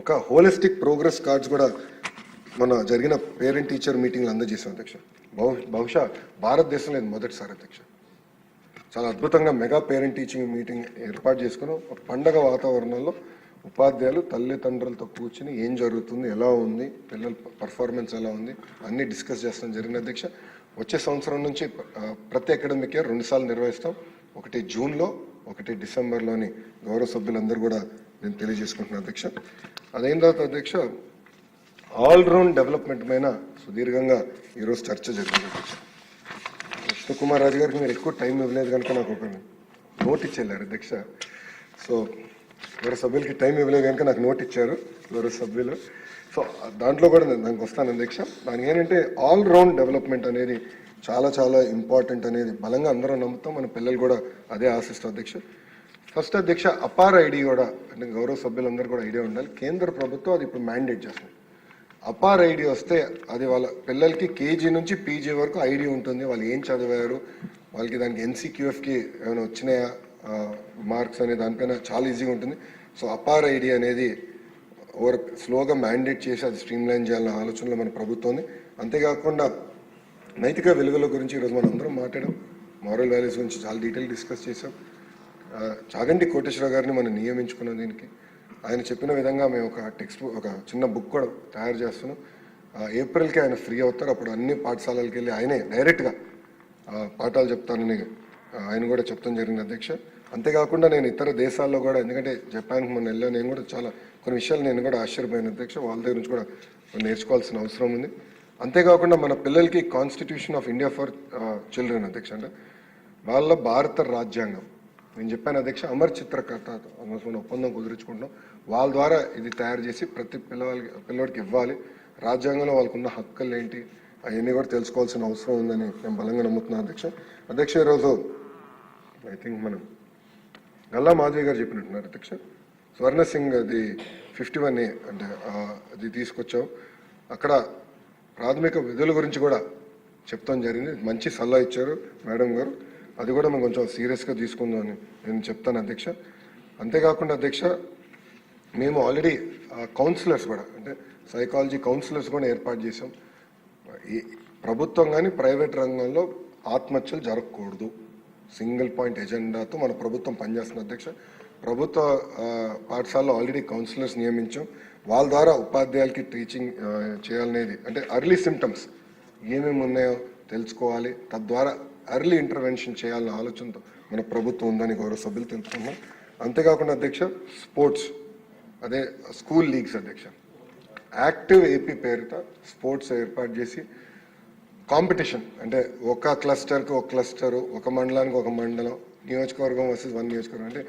ఒక హోలిస్టిక్ ప్రోగ్రెస్ కార్డ్స్ కూడా మన జరిగిన పేరెంట్ టీచర్ మీటింగ్లు అందజేసాం అధ్యక్ష. బహుశా భారతదేశంలో ఇది మొదటిసారి అధ్యక్ష. చాలా అద్భుతంగా మెగా పేరెంట్ టీచింగ్ మీటింగ్ ఏర్పాటు చేసుకుని ఒక పండగ వాతావరణంలో ఉపాధ్యాయులు తల్లిదండ్రులతో కూర్చుని ఏం జరుగుతుంది, ఎలా ఉంది, పిల్లల పర్ఫార్మెన్స్ ఎలా ఉంది అన్నీ డిస్కస్ చేస్తాం జరిగిన అధ్యక్ష. వచ్చే సంవత్సరం నుంచి ప్రతి అకాడమిక్ ఇయర్ 2 సార్లు నిర్వహిస్తాం. ఒకటి జూన్లో, ఒకటి డిసెంబర్లోని గౌరవ సభ్యులందరూ కూడా నేను తెలియజేసుకుంటున్నాను అధ్యక్ష. అదైన తర్వాత అధ్యక్ష ఆల్రౌండ్ డెవలప్మెంట్ పైన సుదీర్ఘంగా ఈరోజు చర్చ జరిగింది అధ్యక్ష. విష్ణుకుమార్ రాజు గారికి మీరు ఎక్కువ టైం ఇవ్వలేదు కనుక నాకు ఒక నోట్ ఇచ్చేళ్ళారు అధ్యక్ష. సో గౌరవ సభ్యులకి టైం ఇవ్వలేదు కనుక నాకు నోట్ ఇచ్చారు గౌరవ సభ్యులు. సో దాంట్లో కూడా నేను దానికి వస్తాను అధ్యక్ష. దానికి ఏంటంటే ఆల్ రౌండ్ డెవలప్మెంట్ అనేది చాలా చాలా ఇంపార్టెంట్ అనేది బలంగా అందరం నమ్ముతాం, మన పిల్లలు కూడా అదే ఆశిస్తాం అధ్యక్ష. ఫస్ట్ అధ్యక్ష, అపార్ ఐడి కూడా అంటే గౌరవ సభ్యులందరూ కూడా ఐడియా ఉండాలి. కేంద్ర ప్రభుత్వం అది ఇప్పుడు మ్యాండేట్ చేస్తుంది. అపార్ ఐడి వస్తే అది వాళ్ళ పిల్లలకి కేజీ నుంచి పీజీ వరకు ఐడి ఉంటుంది. వాళ్ళు ఏం చదివారు, వాళ్ళకి దానికి ఎన్సీక్యూఎఫ్కి ఏమైనా వచ్చినాయా మార్క్స్ అనే దానిపైన చాలా ఈజీగా ఉంటుంది. సో అపార్ ఐడి అనేది ఓవర్ స్లోగా మ్యాండేట్ చేసి అది స్ట్రీమ్ లైన్ చేయాలన్న ఆలోచనలో మన ప్రభుత్వం ఉంది. అంతేకాకుండా నైతిక విలువల గురించి ఈరోజు మనం అందరం మాట్లాడాం, మారల్ వాల్యూస్ గురించి చాలా డీటెయిల్ డిస్కస్ చేసాం. చాగంటి కోటేశ్వరరావు గారిని మనం నియమించుకున్నాం దీనికి. ఆయన చెప్పిన విధంగా మేము ఒక చిన్న బుక్ కూడా తయారు చేస్తున్నాం. ఏప్రిల్కి ఆయన ఫ్రీ అవుతారు. అప్పుడు అన్ని పాఠశాలలకు వెళ్ళి ఆయనే డైరెక్ట్గా పాఠాలు చెప్తానని ఆయన కూడా చెప్తాం జరిగింది అధ్యక్ష. అంతేకాకుండా నేను ఇతర దేశాల్లో కూడా, ఎందుకంటే జపాన్కి మొన్న వెళ్ళాను, నేను కూడా చాలా కొన్ని విషయాలు నేను కూడా ఆశ్చర్యపోయాను అధ్యక్ష. వాళ్ళ దగ్గర నుంచి కూడా నేర్చుకోవాల్సిన అవసరం ఉంది. అంతేకాకుండా మన పిల్లలకి constitution of India for children అధ్యక్ష, అంటే వాళ్ళ భారత రాజ్యాంగం నేను చెప్పాను అధ్యక్ష, అమర్ చిత్రకథ మన ఒప్పందం కుదుర్చుకుంటాం. వాళ్ళ ద్వారా ఇది తయారు చేసి ప్రతి పిల్లవాడికి ఇవ్వాలి. రాజ్యాంగంలో వాళ్ళకున్న హక్కులు ఏంటి అవన్నీ కూడా తెలుసుకోవాల్సిన అవసరం ఉందని నేను బలంగా నమ్ముతున్నాను అధ్యక్ష. అధ్యక్ష, ఈరోజు ఐ థింక్ మనం గల్లా మాధవి గారు చెప్పినట్టున్నారు అధ్యక్ష, స్వర్ణ సింగ్ అది 51A అంటే అది తీసుకొచ్చాం. అక్కడ ప్రాథమిక విధుల గురించి కూడా చెప్తాం జరిగింది. మంచి సలహా ఇచ్చారు మేడం గారు. అది కూడా మేము కొంచెం సీరియస్గా తీసుకుందామని నేను చెప్తాను అధ్యక్ష. అంతేకాకుండా అధ్యక్ష, మేము ఆల్రెడీ కౌన్సిలర్స్ కూడా అంటే సైకాలజీ కౌన్సిలర్స్ కూడా ఏర్పాటు చేసాం. ఈ ప్రభుత్వం కానీ ప్రైవేట్ రంగంలో ఆత్మహత్యలు జరగకూడదు సింగిల్ పాయింట్ ఎజెండాతో మన ప్రభుత్వం పనిచేస్తుంది అధ్యక్ష. ప్రభుత్వ పాఠశాలలో ఆల్రెడీ కౌన్సిలర్స్ నియమించాం. వాళ్ళ ద్వారా ఉపాధ్యాయులకి టీచింగ్ చేయాలనేది అంటే అర్లీ సిమ్టమ్స్ ఏమేమి ఉన్నాయో తెలుసుకోవాలి, తద్వారా అర్లీ ఇంటర్వెన్షన్ చేయాలన్న ఆలోచనతో మన ప్రభుత్వం ఉందని గౌరవ సభ్యులు తెలుసుకున్నాం. అంతేకాకుండా అధ్యక్ష, స్పోర్ట్స్ అదే స్కూల్ లీగ్స్ అధ్యక్ష, యాక్టివ్ ఏపీ పేరుతో స్పోర్ట్స్ ఏర్పాటు చేసి కాంపిటీషన్ అంటే ఒక క్లస్టర్కి ఒక క్లస్టరు, ఒక మండలానికి ఒక మండలం, నియోజకవర్గం వర్సెస్ 1 నియోజకవర్గం అంటే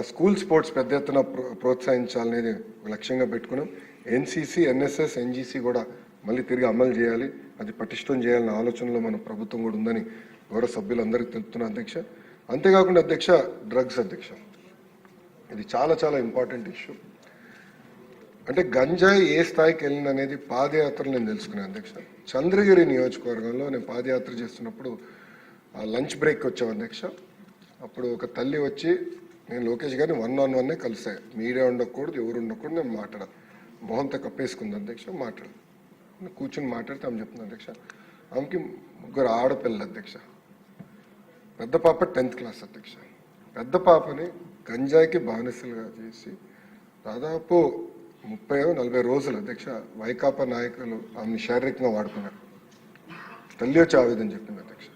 స్కూల్ స్పోర్ట్స్ పెద్ద ఎత్తున ప్రోత్సహించాలనేది లక్ష్యంగా పెట్టుకున్నాం. ఎన్సీసీ, ఎన్ఎస్ఎస్, ఎన్జీసీ కూడా మళ్ళీ తిరిగి అమలు చేయాలి, అది పటిష్టం చేయాలన్న ఆలోచనలో మన ప్రభుత్వం కూడా ఉందని గౌరవ సభ్యులందరికీ తెలుపుతున్నా అధ్యక్ష. అంతేకాకుండా అధ్యక్ష, డ్రగ్స్ అధ్యక్ష, ఇది చాలా చాలా ఇంపార్టెంట్ ఇష్యూ. అంటే గంజాయి ఏ స్థాయికి వెళ్ళింది అనేది పాదయాత్రలు నేను తెలుసుకున్నాను అధ్యక్ష. చంద్రగిరి నియోజకవర్గంలో నేను పాదయాత్ర చేస్తున్నప్పుడు లంచ్ బ్రేక్ వచ్చాం అధ్యక్ష. అప్పుడు ఒక తల్లి వచ్చి, నేను లోకేష్ గారిని 1-on-1 కలిసాను, మీడియా ఉండకూడదు, ఎవరు ఉండకూడదు, నేను మాట్లాడాను. మొహంతో కప్పేసుకుంది అధ్యక్ష, మాట్లాడు కూర్చొని మాట్లాడితే ఆమె చెప్తుంది అధ్యక్ష, ఆమెకి 3 ఆడపిల్లలు అధ్యక్ష. పెద్ద పాప 10th క్లాస్ అధ్యక్ష. పెద్ద పాపని గంజాయికి బానిసలుగా చేసి దాదాపు 30-40 రోజులు అధ్యక్ష వైకాపా నాయకులు ఆమెను శారీరకంగా వాడుకున్నారు. తల్లి వచ్చి ఆవేదన చెప్పింది అధ్యక్ష.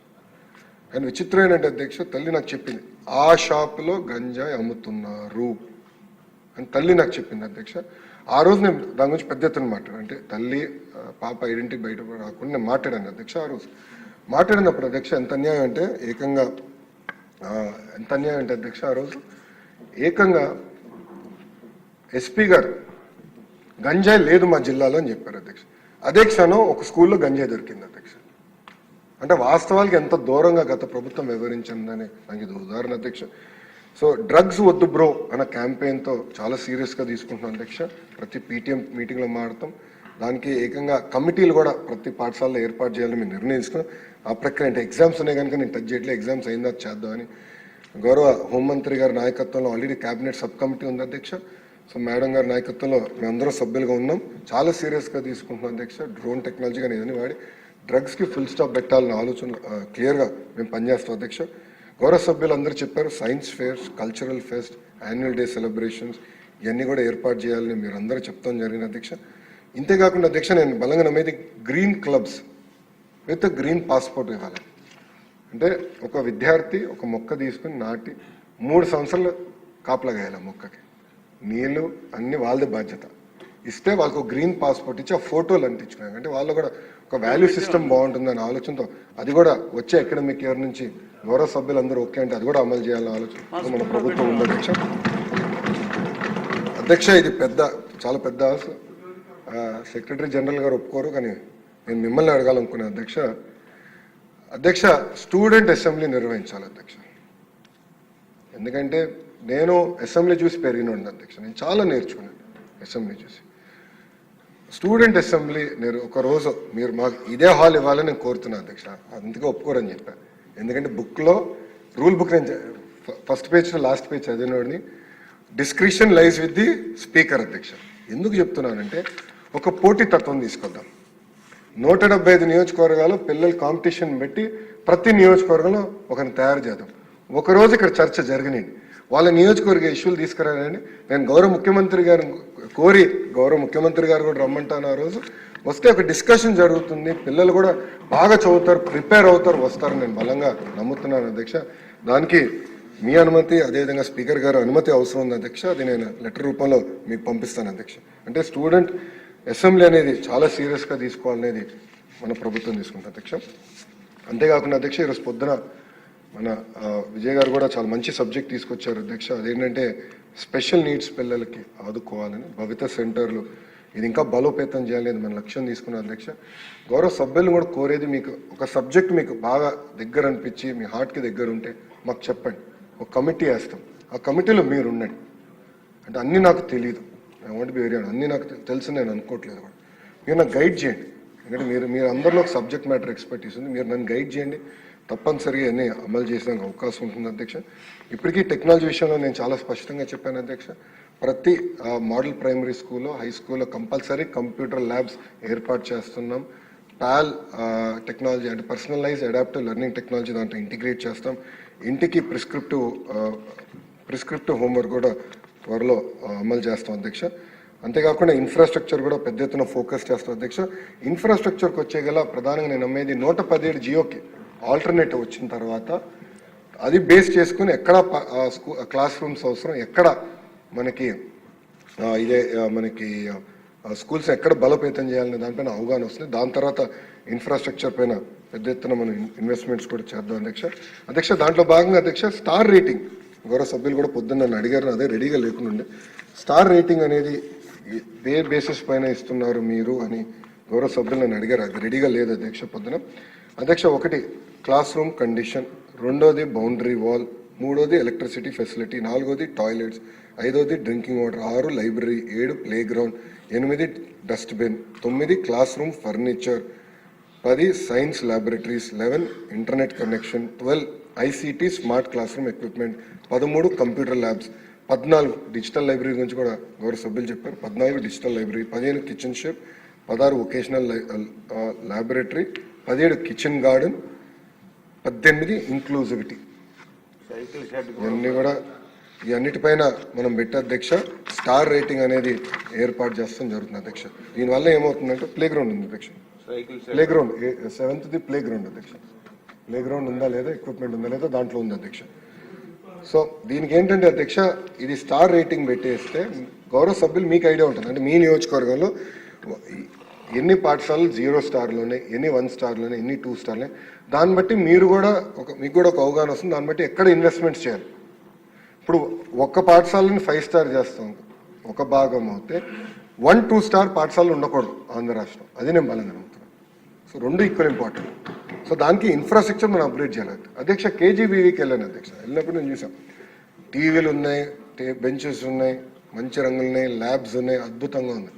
కానీ విచిత్రం ఏంటంటే అధ్యక్ష, తల్లి నాకు చెప్పింది ఆ షాపులో గంజాయి అమ్ముతున్నారు అని తల్లి నాకు చెప్పింది అధ్యక్ష. ఆ రోజు నేను దాని గురించి పెద్ద ఎత్తున మాట్లాడాను. అంటే తల్లి పాప ఐడెంటిటీ బయట రాకుండా నేను మాట్లాడాను అధ్యక్ష. ఆ రోజు మాట్లాడినప్పుడు అధ్యక్ష ఎంత అన్యాయం అంటే అధ్యక్ష, ఆ రోజు ఏకంగా ఎస్పీ గారు గంజాయి లేదు మా జిల్లాలో అని చెప్పారు అధ్యక్ష. అదే క్షణం ఒక స్కూల్లో గంజాయి దొరికింది అధ్యక్ష. అంటే వాస్తవాలకి ఎంత దూరంగా గత ప్రభుత్వం వివరించిందని నాకు ఇది ఉదాహరణ అధ్యక్ష. సో డ్రగ్స్ వద్దు బ్రో అన్న క్యాంపెయిన్తో చాలా సీరియస్గా తీసుకుంటున్నాం అధ్యక్ష. ప్రతి పీటీఎం మీటింగ్లో మాడతాం. దానికి ఏకంగా కమిటీలు కూడా ప్రతి పాఠశాలలో ఏర్పాటు చేయాలని మేము నిర్ణయించుకున్నాం. ఆ ప్రక్రియ అంటే ఎగ్జామ్స్ ఉన్నాయి కనుక నేను టచ్ చేయట్లేదు, ఎగ్జామ్స్ అయిందా చేద్దామని. గౌరవ హోంమంత్రి గారి నాయకత్వంలో ఆల్రెడీ క్యాబినెట్ సబ్ కమిటీ ఉంది అధ్యక్ష. సో మేడం గారి నాయకత్వంలో మేమందరం సభ్యులుగా ఉన్నాం. చాలా సీరియస్గా తీసుకుంటున్నాం అధ్యక్ష. డ్రోన్ టెక్నాలజీ కానీ ఏదని వాడి డ్రగ్స్కి ఫుల్ స్టాప్ పెట్టాలన్న ఆలోచన క్లియర్గా మేము పనిచేస్తాం అధ్యక్ష. గౌరవ సభ్యులు అందరూ చెప్పారు, science fares, cultural fest, annual day celebrations ఇవన్నీ కూడా ఏర్పాటు చేయాలని మీరు అందరూ చెప్తాం జరిగింది అధ్యక్ష. ఇంతేకాకుండా అధ్యక్ష, నేను బలంగా నమ్మేది green clubs with green passport ఇవ్వాలి. అంటే ఒక విద్యార్థి ఒక మొక్క తీసుకుని నాటి 3 సంవత్సరాలు కాపలా గాయాలి. మొక్కకి నీళ్ళు అన్ని వాళ్ళది బాధ్యత. ఇస్తే వాళ్ళకు గ్రీన్ పాస్పోర్ట్ ఇచ్చి ఆ ఫోటోలు అంటించుకున్నాం. అంటే వాళ్ళు కూడా ఒక వాల్యూ సిస్టమ్ బాగుంటుందనే ఆలోచనతో అది కూడా వచ్చే అకాడమిక్ ఇయర్ నుంచి గౌరవ సభ్యులందరూ ఓకే అంటే అది కూడా అమలు చేయాలనే ఆలోచన మన ప్రభుత్వం ఉంది అధ్యక్ష. అధ్యక్ష, ఇది చాలా పెద్ద సెక్రటరీ జనరల్ గారు ఒప్పుకోరు, కానీ నేను మిమ్మల్ని అడగాలనుకునే అధ్యక్ష స్టూడెంట్ అసెంబ్లీ నిర్వహించాలి అధ్యక్ష. ఎందుకంటే నేను అసెంబ్లీ చూసి పెరిగినండి అధ్యక్ష, నేను చాలా నేర్చుకున్నాను అసెంబ్లీ చూసి. స్టూడెంట్ అసెంబ్లీ ఒక రోజు మీరు మాకు ఇదే హాల్ ఇవ్వాలని నేను కోరుతున్నాను అధ్యక్ష. అందుకే ఒప్పుకోరని చెప్పాను. ఎందుకంటే బుక్లో రూల్ బుక్ నేను first page to last page చదివినోడిని. Description lies with the speaker అధ్యక్ష. ఎందుకు చెప్తున్నానంటే ఒక పోటీ తత్వం తీసుకొద్దాం. 175 నియోజకవర్గాలు పిల్లలు కాంపిటీషన్ పెట్టి ప్రతి నియోజకవర్గంలో ఒకరిని తయారు చేద్దాం. ఒకరోజు ఇక్కడ చర్చ జరిగినాయి, వాళ్ళ నియోజకవర్గ ఇష్యూలు తీసుకురాలని నేను గౌరవ ముఖ్యమంత్రి గారు కోరి, గౌరవ ముఖ్యమంత్రి గారు కూడా రమ్మంటాను. ఆ రోజు వస్తే ఒక డిస్కషన్ జరుగుతుంది, పిల్లలు కూడా బాగా చదువుతారు, ప్రిపేర్ అవుతారు, వస్తారని నేను బలంగా నమ్ముతున్నాను అధ్యక్ష. దానికి మీ అనుమతి, అదేవిధంగా స్పీకర్ గారు అనుమతి అవసరం ఉంది అధ్యక్ష. అది నేను లెటర్ రూపంలో మీకు పంపిస్తాను అధ్యక్ష. అంటే స్టూడెంట్ అసెంబ్లీ అనేది చాలా సీరియస్గా తీసుకోవాలనేది మన ప్రభుత్వం తీసుకుంటుంది అధ్యక్ష. అంతేకాకుండా అధ్యక్ష ఈరోజు పొద్దున మన విజయ్ గారు కూడా చాలా మంచి సబ్జెక్ట్ తీసుకొచ్చారు అధ్యక్ష. అదేంటంటే స్పెషల్ నీడ్స్ పిల్లలకి ఆదుకోవాలని భవిత సెంటర్లు ఇది ఇంకా బలోపేతం చేయాలనేది మన లక్ష్యం తీసుకున్న అధ్యక్ష. గౌరవ సభ్యులను కూడా కోరేది, మీకు ఒక సబ్జెక్ట్ మీకు బాగా దగ్గర అనిపించి మీ హార్ట్కి దగ్గర ఉంటే మాకు చెప్పండి, ఒక కమిటీ వేస్తాం, ఆ కమిటీలో మీరు ఉండండి. అంటే అన్నీ నాకు తెలియదు, ఐ వాంట్ బి వెరీ, అన్నీ నాకు తెలుసు నేను అనుకోవట్లేదు కూడా. మీరు నాకు గైడ్ చేయండి, ఎందుకంటే మీరు అందరిలో ఒక సబ్జెక్ట్ మ్యాటర్ ఎక్స్పర్టీస్ ఉంది, మీరు నన్ను గైడ్ చేయండి. తప్పనిసరిగా అన్నీ అమలు చేసడానికి అవకాశం ఉంటుంది అధ్యక్ష. ఇప్పటికీ టెక్నాలజీ విషయంలో నేను చాలా స్పష్టంగా చెప్పాను అధ్యక్ష. ప్రతి మోడల్ ప్రైమరీ స్కూల్లో, హై స్కూల్లో కంపల్సరీ కంప్యూటర్ ల్యాబ్స్ ఏర్పాటు చేస్తున్నాం. పాల్ టెక్నాలజీ అంటే పర్సనలైజ్ అడాప్టివ్ లెర్నింగ్ టెక్నాలజీ దాంట్లో ఇంటిగ్రేట్ చేస్తాం. ఇంటికి ప్రిస్క్రిప్టివ్ హోంవర్క్ కూడా త్వరలో అమలు చేస్తాం అధ్యక్ష. అంతేకాకుండా ఇన్ఫ్రాస్ట్రక్చర్ కూడా పెద్ద ఎత్తున ఫోకస్ చేస్తాం అధ్యక్ష. ఇన్ఫ్రాస్ట్రక్చర్కి వచ్చే గల ప్రధానంగా నేను నమ్మేది 117 జియోకి ఆల్టర్నేటివ్ వచ్చిన తర్వాత అది బేస్ చేసుకుని ఎక్కడ క్లాస్ రూమ్స్ అవసరం, ఎక్కడ మనకి స్కూల్స్ ఎక్కడ బలోపేతం చేయాలనే దానిపైన అవగాహన వస్తుంది. దాని తర్వాత ఇన్ఫ్రాస్ట్రక్చర్ పైన పెద్ద ఎత్తున మనం ఇన్వెస్ట్మెంట్స్ కూడా చేద్దాం అధ్యక్ష. దాంట్లో భాగంగా అధ్యక్ష స్టార్ రేటింగ్ గౌరవ సభ్యులు కూడా పొద్దున్న నన్ను అడిగారు, అదే రెడీగా లేకుండా. స్టార్ రేటింగ్ అనేది ఏ బేసిస్ పైన ఇస్తున్నారు మీరు అని గౌరవ సభ్యులు నన్ను అడిగారు, అది రెడీగా లేదు అధ్యక్ష పొద్దున. అధ్యక్ష, 1 క్లాస్ రూమ్ కండిషన్, 2ది బౌండరీ వాల్, 3ది ఎలక్ట్రిసిటీ ఫెసిలిటీ, 4ది టాయిలెట్స్, 5ది drinking water, 6 library, 7 play ground, 8 dustbin, 9 class room furniture, 10 science laboratories, 11 internet connection, 12 ICT smart class room equipment, 13 computer labs, 14 digital library గురించి కూడా గౌరవ సభ్యులు చెప్పారు, 14 digital library, 15 kitchen chef, 16 vocational laboratory, 17 kitchen garden, 18 inclusivity. ఇవన్నీ కూడా ఈ అన్నిటిపైన మనం పెట్టే అధ్యక్ష స్టార్ రేటింగ్ అనేది ఏర్పాటు చేస్తాం జరుగుతుంది అధ్యక్ష. దీనివల్ల ఏమవుతుందంటే ప్లే గ్రౌండ్ ఉంది అధ్యక్ష, play ground 7th play ground అధ్యక్ష. ప్లే గ్రౌండ్ ఉందా లేదా, ఎక్విప్మెంట్ ఉందా లేదా దాంట్లో ఉంది అధ్యక్ష. సో దీనికి ఏంటంటే అధ్యక్ష, ఇది స్టార్ రేటింగ్ పెట్టేస్తే గౌరవ సభ్యులు మీకు ఐడియా ఉంటుంది, అంటే మీ నియోజకవర్గంలో ఎన్ని పాఠశాలలు 0 స్టార్లోనే, ఎన్ని 1 స్టార్లోనే, ఎన్ని 2 స్టార్లోనే, దాన్ని బట్టి మీకు కూడా ఒక అవగాహన వస్తుంది. దాన్ని బట్టి ఎక్కడ ఇన్వెస్ట్మెంట్స్ చేయాలి. ఇప్పుడు ఒక్క పాఠశాలని 5 స్టార్ చేస్తాం, ఒక భాగం అవుతే 1-2 స్టార్ పాఠశాలలు ఉండకూడదు ఆంధ్ర రాష్ట్రం, అది నేను బలంగా నమ్ముతున్నాను. So 2 equal important. సో దానికి ఇన్ఫ్రాస్ట్రక్చర్ మనం అప్గ్రేడ్ చేయాలి అధ్యక్ష. కేజీబీవీకి వెళ్ళాను అధ్యక్ష, వెళ్ళినప్పుడు నేను చూసాం టీవీలు ఉన్నాయి, బెంచెస్ ఉన్నాయి, మంచి రంగులు ఉన్నాయి, ల్యాబ్స్ ఉన్నాయి, అద్భుతంగా ఉంది.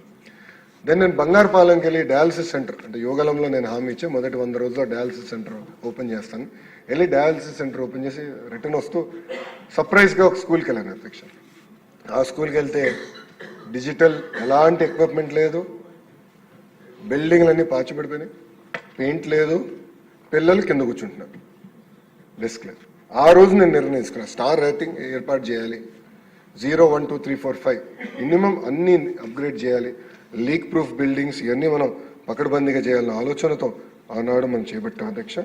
దెన్ నేను బంగారుపాలెంకి వెళ్ళి డయాలసిస్ సెంటర్, అంటే యోగలంలో నేను హామీ ఇచ్చే మొదటి 100 రోజుల్లో డయాలసిస్ సెంటర్ ఓపెన్ చేస్తాను. వెళ్ళి డయాలసిస్ సెంటర్ ఓపెన్ చేసి రిటర్న్ వస్తూ సర్ప్రైజ్గా ఒక స్కూల్కి వెళ్ళాను అధ్యక్ష. ఆ స్కూల్కి వెళ్తే డిజిటల్ ఎలాంటి ఎక్విప్మెంట్ లేదు, బిల్డింగ్లన్నీ పాచిపడిపోయినాయి, పెయింట్ లేదు, పిల్లలు కింద కూర్చుంటున్నారు, డెస్క్ లేదు. ఆ రోజు నేను నిర్ణయించుకున్నాను స్టార్ రేటింగ్ ఏర్పాటు చేయాలి, 0, 1, 2, 3, 4, 5 మినిమం అన్నీ అప్గ్రేడ్ చేయాలి. లీక్ ప్రూఫ్ బిల్డింగ్స్ ఇవన్నీ మనం పకడ్బందీగా చేయాలన్న ఆలోచనతో ఆనాడు మనం చేపట్టాం అధ్యక్ష.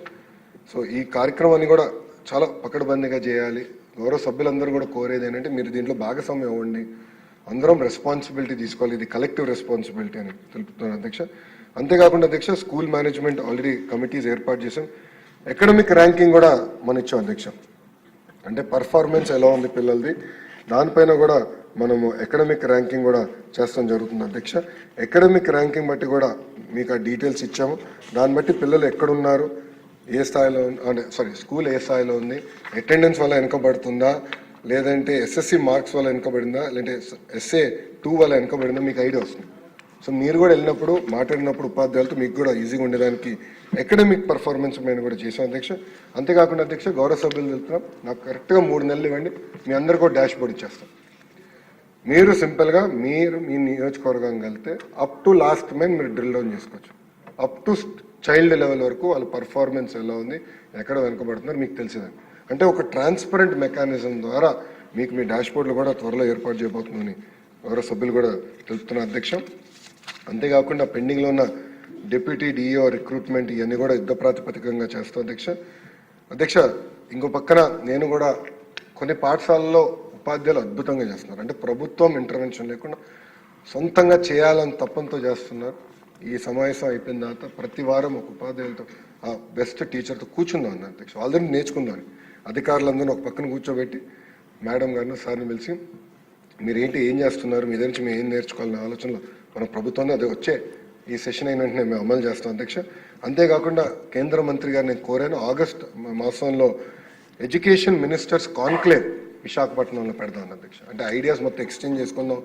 సో ఈ కార్యక్రమాన్ని కూడా చాలా పకడ్బందీగా చేయాలి. గౌరవ సభ్యులందరూ కూడా కోరేది ఏంటంటే మీరు దీంట్లో భాగస్వామ్యం అవ్వండి, అందరం రెస్పాన్సిబిలిటీ తీసుకోవాలి, ఇది కలెక్టివ్ రెస్పాన్సిబిలిటీ అని తెలుపుతున్నాను అధ్యక్ష. అంతేకాకుండా అధ్యక్ష స్కూల్ మేనేజ్మెంట్ ఆల్రెడీ కమిటీస్ ఏర్పాటు చేసాం. ఎకడమిక్ ర్యాంకింగ్ కూడా మనం ఇచ్చాం అధ్యక్ష, అంటే పర్ఫార్మెన్స్ ఎలా ఉంది పిల్లలది, దానిపైన కూడా మనము అకాడమిక్ ర్యాంకింగ్ కూడా చేస్తాం జరుగుతుంది అధ్యక్ష. అకాడమిక్ ర్యాంకింగ్ బట్టి కూడా మీకు ఆ డీటెయిల్స్ ఇచ్చాము. దాన్ని బట్టి పిల్లలు ఎక్కడున్నారు, ఏ స్థాయిలో అంటే స్కూల్ ఏ స్థాయిలో ఉంది, అటెండెన్స్ వల్ల వెనుకబడుతుందా, లేదంటే ఎస్ఎస్సి మార్క్స్ వల్ల వెనుకబడిందా, లేదంటే SA2 వల్ల వెనుకబడిందా మీకు ఐడియా వస్తుంది. సో మీరు కూడా వెళ్ళినప్పుడు మాట్లాడినప్పుడు ఉపాధ్యాయులతో మీకు కూడా ఈజీగా ఉండేదానికి అకాడమిక్ పర్ఫార్మెన్స్ మేము కూడా చేసాం అధ్యక్ష. అంతేకాకుండా అధ్యక్ష గౌరవ సభ్యులు తెలుపుతున్నాం, నాకు కరెక్ట్గా 3 నెలలు ఇవ్వండి, మీ అందరికీ కూడా డాష్ బోర్డ్ ఇచ్చేస్తాం. మీరు సింపుల్గా మీరు మీ నియోజకవర్గం వెళ్తే అప్ టు లాస్ట్ మెయిన్ మీరు డ్రిల్ డౌన్ చేసుకోవచ్చు. అప్ టు చైల్డ్ లెవెల్ వరకు వాళ్ళ పర్ఫార్మెన్స్ ఎలా ఉంది, ఎక్కడ వెనుకబడుతున్నారు మీకు తెలిసేదండి. అంటే ఒక ట్రాన్స్పరెంట్ మెకానిజం ద్వారా మీకు మీ డాష్ బోర్డులు కూడా త్వరలో ఏర్పాటు చేయబోతుందని గౌరవ సభ్యులు కూడా తెలుపుతున్న అధ్యక్ష. అంతేకాకుండా పెండింగ్లో ఉన్న డిప్యూటీ డిఈఓ రిక్రూట్మెంట్ ఇవన్నీ కూడా యుద్ధ ప్రాతిపదికంగా చేస్తాం అధ్యక్ష. అధ్యక్ష ఇంకో పక్కన నేను కూడా కొన్ని పాఠశాలల్లో ఉపాధ్యాయులు అద్భుతంగా చేస్తున్నారు. అంటే ప్రభుత్వం ఇంటర్వెన్షన్ లేకుండా సొంతంగా చేయాలని తప్పంతో చేస్తున్నారు. ఈ సమావేశం అయిపోయిన తర్వాత ప్రతి వారం ఒక ఉపాధ్యాయులతో ఆ బెస్ట్ టీచర్తో కూర్చుందాం అన్న అధ్యక్ష. ఆల్రెడీ నేర్చుకుందాం. అధికారులందరూ ఒక పక్కన కూర్చోబెట్టి మేడం గారిని సార్ని పిలిచి మీరు ఏం చేస్తున్నారు, మీ దగ్గర నుంచి మేము ఏం నేర్చుకోవాలనే ఆలోచనలో మన ప్రభుత్వాన్ని అది వచ్చే ఈ సెషన్ అయిన వెంటనే మేము అమలు చేస్తాం అధ్యక్ష. అంతేకాకుండా కేంద్ర మంత్రి గారు నేను కోరాను, ఆగస్ట్ మాసంలో ఎడ్యుకేషన్ మినిస్టర్స్ కాన్క్లేవ్ విశాఖపట్నంలో పెడదాం అధ్యక్ష. అంటే ఐడియాస్ మొత్తం ఎక్స్చేంజ్ చేసుకుందాం,